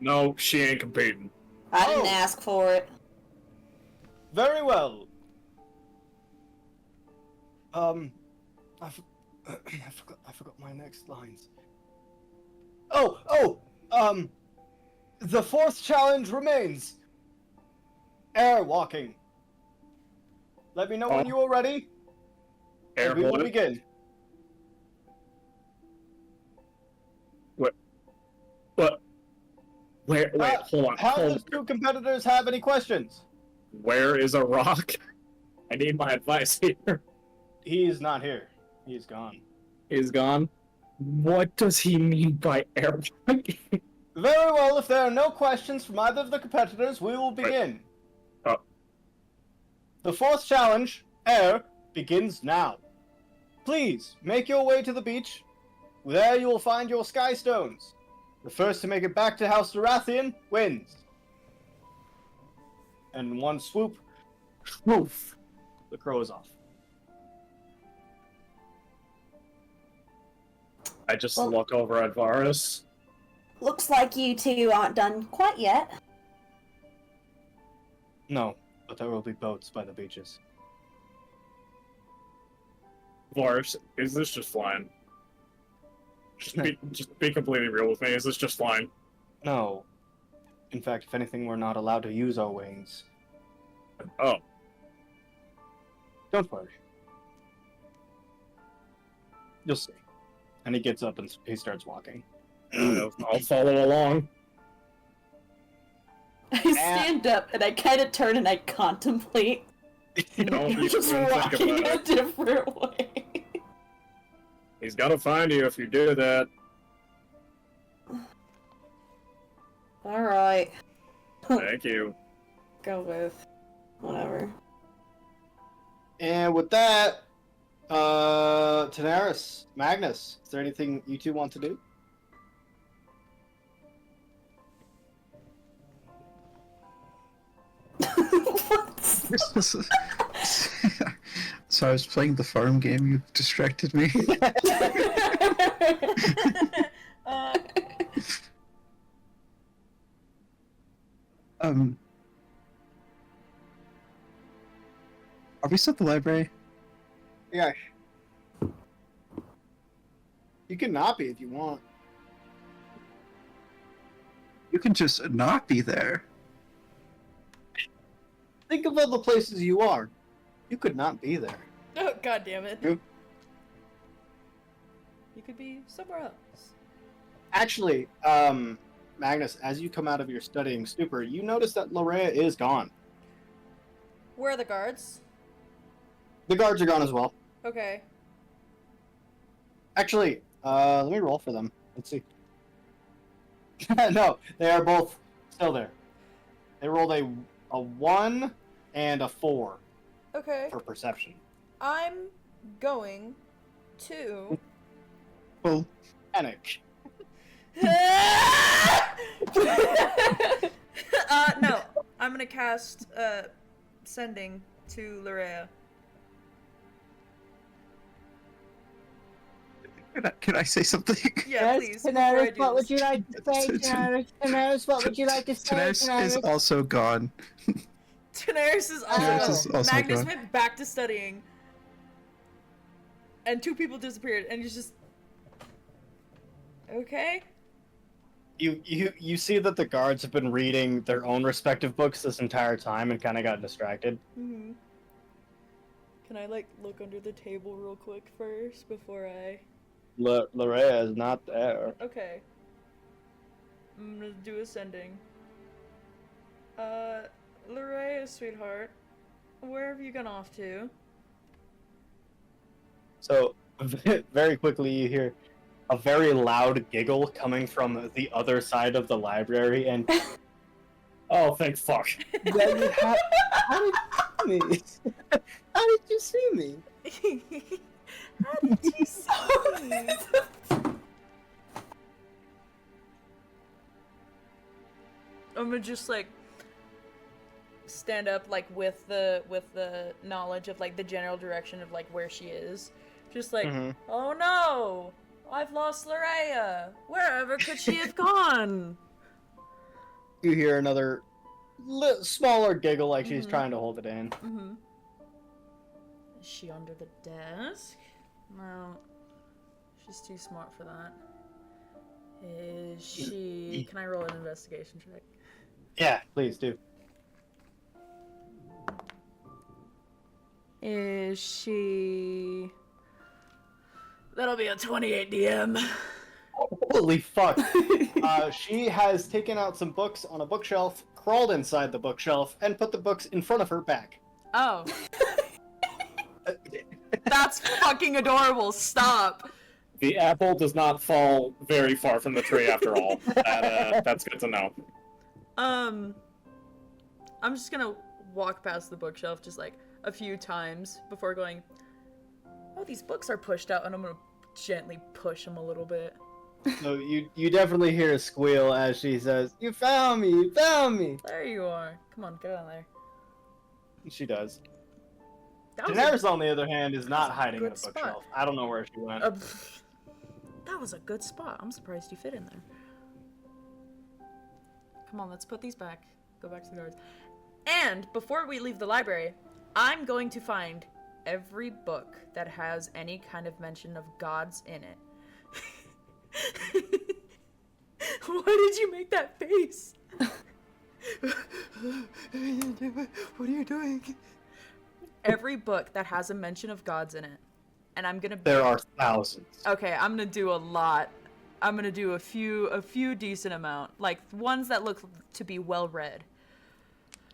Speaker 6: No, she ain't competing.
Speaker 4: I didn't ask for it.
Speaker 1: Very well. I forgot my next lines. The fourth challenge remains. Air walking. Let me know when you are ready.
Speaker 6: Air
Speaker 1: and we will
Speaker 6: what?
Speaker 1: begin.
Speaker 6: What? Where? Wait, hold on.
Speaker 1: How does two competitors have any questions?
Speaker 6: Where is a rock? I need my advice here.
Speaker 1: He is not here. He is gone.
Speaker 6: He's gone. What does he mean by air walking?
Speaker 1: Very well, if there are no questions from either of the competitors, we will begin.
Speaker 6: Oh.
Speaker 1: The fourth challenge, air, begins now. Please, make your way to the beach. There you will find your sky stones. The first to make it back to House Dorathian wins. And in one swoop, woof, the crow is off.
Speaker 6: I just look over at Varus.
Speaker 4: Looks like you two aren't done quite yet.
Speaker 1: No, but there will be boats by the beaches.
Speaker 6: Varus, is this just flying? Just be completely real with me. Is this just flying?
Speaker 1: No. In fact, if anything, we're not allowed to use our wings.
Speaker 6: Oh.
Speaker 1: Don't worry. You'll see. And he gets up and he starts walking.
Speaker 6: I'll follow along.
Speaker 8: I stand up and I kind of turn and I contemplate.
Speaker 6: Don't even
Speaker 8: Just
Speaker 6: think
Speaker 8: walking
Speaker 6: about
Speaker 8: a
Speaker 6: it.
Speaker 8: different way.
Speaker 6: He's gonna find you if you do that.
Speaker 8: Alright.
Speaker 6: Thank you.
Speaker 8: Go with whatever.
Speaker 1: And with that, Tanaris, Magnus, is there anything you two want to do?
Speaker 5: So I was playing the farm game, you distracted me. Are we still at the library?
Speaker 1: Yeah. You can not be if you want.
Speaker 5: You can just not be there.
Speaker 1: Think of all the places you are. You could not be there.
Speaker 2: God damn it.
Speaker 1: Yep.
Speaker 2: You could be somewhere else.
Speaker 1: Actually, Magnus, as you come out of your studying stupor, you notice that Larea is gone.
Speaker 2: Where are the guards?
Speaker 1: The guards are gone as well.
Speaker 2: Okay.
Speaker 1: Actually, let me roll for them. Let's see. No, they are both still there. They rolled a 1 and a 4
Speaker 2: Okay.
Speaker 1: for perception.
Speaker 2: I'm going to.
Speaker 5: Well,
Speaker 1: Panic.
Speaker 2: No. I'm gonna cast sending to Larea.
Speaker 5: can I say something?
Speaker 2: Yeah, please. before I do
Speaker 1: what would
Speaker 2: this.
Speaker 1: you like to say, Daenerys? What would you like to say,
Speaker 5: Daenerys is also gone.
Speaker 2: Daenerys is
Speaker 1: Daenerys
Speaker 2: also.
Speaker 5: is also
Speaker 2: Magnus
Speaker 5: gone.
Speaker 2: went back to studying, and 2 people disappeared, and he's just. Okay.
Speaker 1: You see that the guards have been reading their own respective books this entire time and kind of got distracted.
Speaker 2: Mm-hmm. Can I like look under the table real quick first before I?
Speaker 1: Larea is not there.
Speaker 2: Okay. I'm gonna do ascending. Larea, sweetheart, where have you gone off to?
Speaker 1: So, very quickly you hear a very loud giggle coming from the other side of the library, and
Speaker 6: Oh, thank fuck.
Speaker 1: how did you see me? How did you see me?
Speaker 2: How did you see me? I'm gonna just like stand up like with the knowledge of like the general direction of like where she is. Just like,
Speaker 1: Mhm.
Speaker 2: oh no! I've lost Larea! Wherever could she have gone?
Speaker 1: You hear another smaller giggle like she's
Speaker 2: Mhm.
Speaker 1: trying to hold it in.
Speaker 2: Mm-hmm. Is she under the desk? No. She's too smart for that. Is she... Can I roll an investigation check?
Speaker 1: Yeah, please do.
Speaker 2: Is she... That'll be a 28 DM.
Speaker 1: Holy fuck. She has taken out some books on a bookshelf, crawled inside the bookshelf, and put the books in front of her back.
Speaker 2: Oh. That's fucking adorable. Stop.
Speaker 6: The apple does not fall very far from the tree after all. That's good to know.
Speaker 2: I'm just gonna walk past the bookshelf just like a few times before going, oh, these books are pushed out, and I'm gonna gently push them a little bit.
Speaker 1: So you definitely hear a squeal as she says, "You found me! You found me!"
Speaker 2: There you are. Come on, get on there.
Speaker 1: She does.
Speaker 2: That was
Speaker 1: Daenerys, on the other hand, is not hiding in a
Speaker 2: good spot.
Speaker 1: bookshelf. I don't know where she went.
Speaker 2: that was a good spot. I'm surprised you fit in there. Come on, let's put these back. Go back to the guards. And before we leave the library, I'm going to find every book that has any kind of mention of gods in it. Why did you make that face? What are you doing? Every book that has a mention of gods in it. And I'm gonna...
Speaker 1: There are thousands.
Speaker 2: Okay, I'm gonna do a lot. I'm gonna do a few decent amount. Like, ones that look to be well read.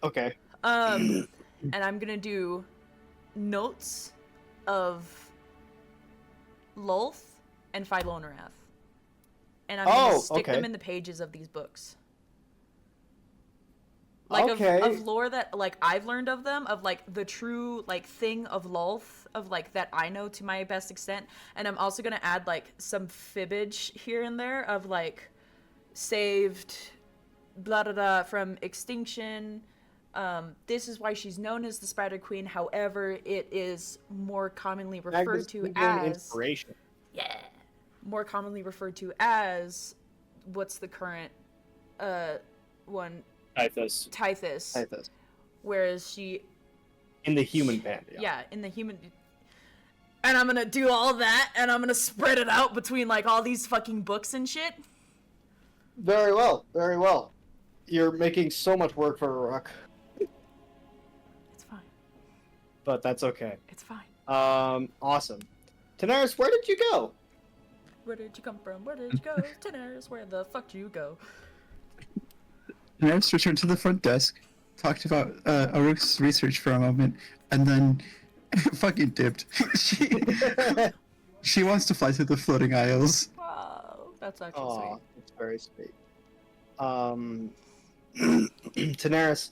Speaker 1: Okay.
Speaker 2: And I'm gonna do notes of Lolth and Philonarath. And I'm gonna stick them in the pages of these books. Like of lore that like I've learned of them, of like the true like thing of Lolth, of like that I know to my best extent. And I'm also gonna add like some fibbage here and there of like saved blah blah blah from extinction. This is why she's known as the Spider Queen. However, it is more commonly referred to as
Speaker 1: inspiration.
Speaker 2: Yeah. More commonly referred to as what's the current one?
Speaker 6: Typhus.
Speaker 1: Typhus.
Speaker 2: Whereas she
Speaker 1: In the human pantheon.
Speaker 2: yeah, in the human and I'm gonna do all that and I'm gonna spread it out between like all these fucking books and shit.
Speaker 1: Very well. Very well. You're making so much work for Rook,
Speaker 2: It's fine.
Speaker 1: but that's okay.
Speaker 2: It's fine.
Speaker 1: Awesome. Daenerys, where did you go?
Speaker 2: Where did you come from? Where did you go? Daenerys, where the fuck do you go?
Speaker 5: Daenerys returned to the front desk, talked about Aruk's research for a moment, and then fucking dipped. She wants to fly to the floating isles.
Speaker 2: Wow, that's actually
Speaker 1: Aw,
Speaker 2: sweet.
Speaker 1: that's very sweet. Daenerys,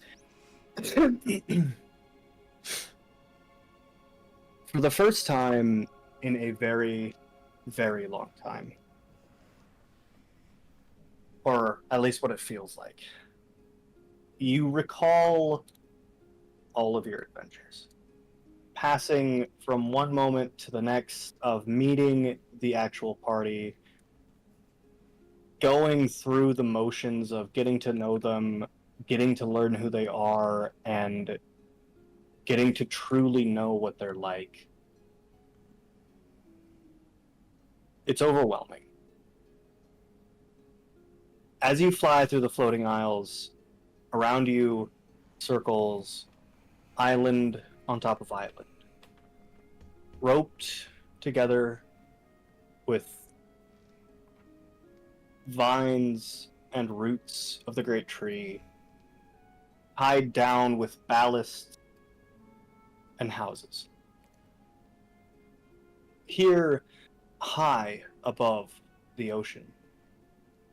Speaker 1: for the first time in a very, very long time, or at least what it feels like, you recall all of your adventures. Passing from one moment to the next of meeting the actual party, going through the motions of getting to know them, getting to learn who they are, and getting to truly know what they're like. It's overwhelming. As you fly through the floating isles, around you circles island on top of island, roped together with vines and roots of the great tree, tied down with ballast and houses. Here, high above the ocean,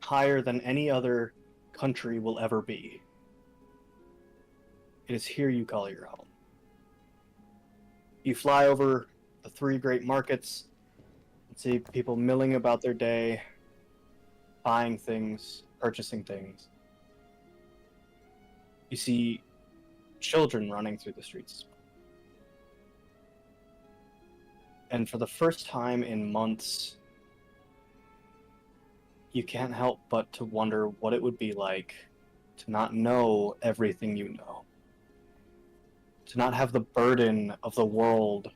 Speaker 1: higher than any other country will ever be, it is here you call your home. You fly over the three great markets and see people milling about their day, buying things, purchasing things. You see children running through the streets. And for the first time in months, you can't help but to wonder what it would be like to not know everything you know. To not have the burden of the world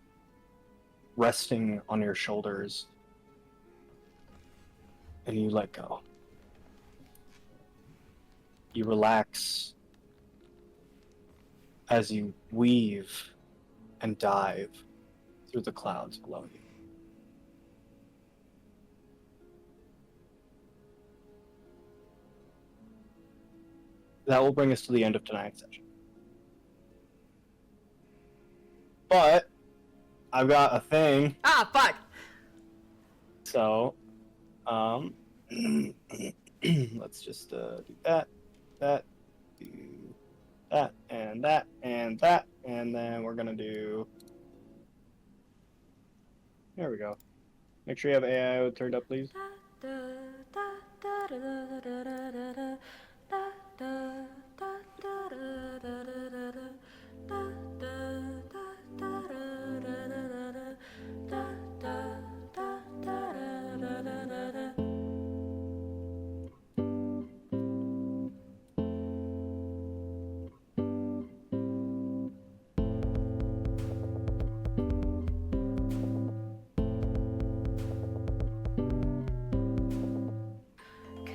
Speaker 1: resting on your shoulders. And you let go. You relax as you weave and dive through the clouds below you. That will bring us to the end of tonight's session. But I've got a thing.
Speaker 2: Ah, fuck!
Speaker 1: So, let's just do that, do that, and that, and that, and then we're gonna do. There we go. Make sure you have AI turned up, please.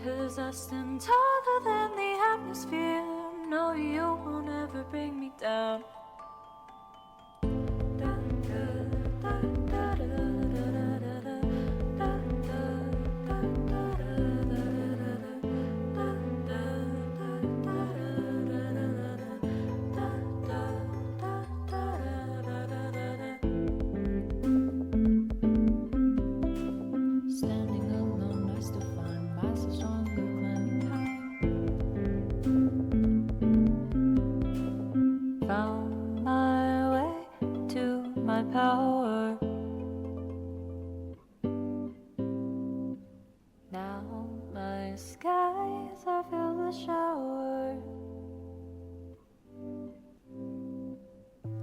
Speaker 2: Cause I stand taller than the atmosphere. No, you won't ever bring me down. Standing alone, I still find myself stronger climbing high. Found my way to my power. Now my skies are filled with showers.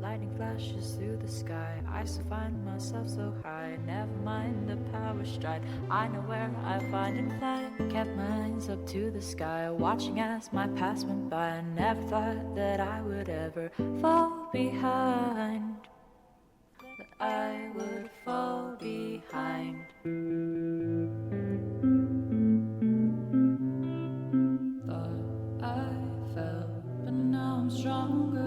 Speaker 2: Lightning flashes through the sky. I still find myself so high. Never mind the power stride. I know where I find and fly. Kept my eyes up to the sky, watching as my past went by. I never thought that I would ever fall behind. That I would fall behind. Thought I fell, but now I'm stronger.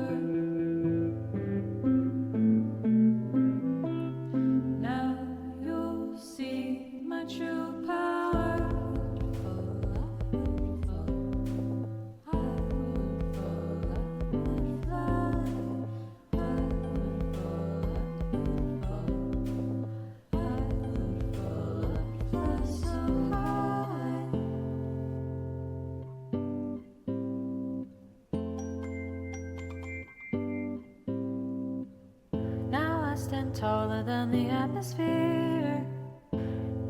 Speaker 2: taller than the atmosphere.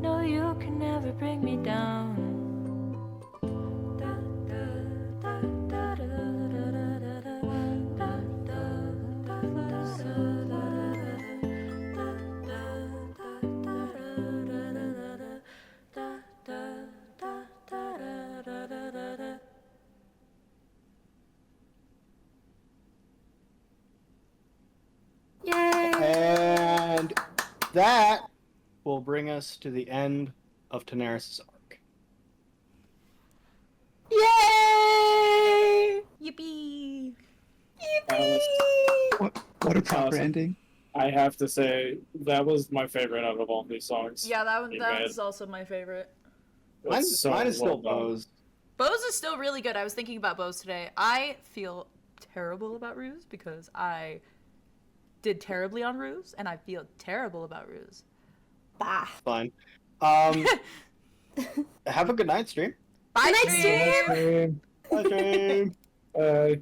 Speaker 2: No, you can never bring me down.
Speaker 1: And that will bring us to the end of Daenerys' arc.
Speaker 8: Yay!
Speaker 2: Yippee!
Speaker 6: Alice,
Speaker 5: What a proper
Speaker 6: Awesome.
Speaker 5: ending.
Speaker 6: I have to say that was my favorite out of all these songs.
Speaker 2: Yeah, that
Speaker 6: You
Speaker 2: that
Speaker 6: made.
Speaker 2: was also my favorite.
Speaker 6: It was so
Speaker 1: Mine is still
Speaker 6: well done.
Speaker 1: Bose.
Speaker 2: Bose is still really good. I was thinking about Bose today. I feel terrible about Ruse because I did terribly on Ruse, and I feel terrible about Ruse.
Speaker 8: Bah.
Speaker 1: Fine. Have a good night, stream.
Speaker 2: Bye,
Speaker 8: Good night,
Speaker 2: stream!
Speaker 6: Stream.
Speaker 1: Bye, stream.
Speaker 6: Bye.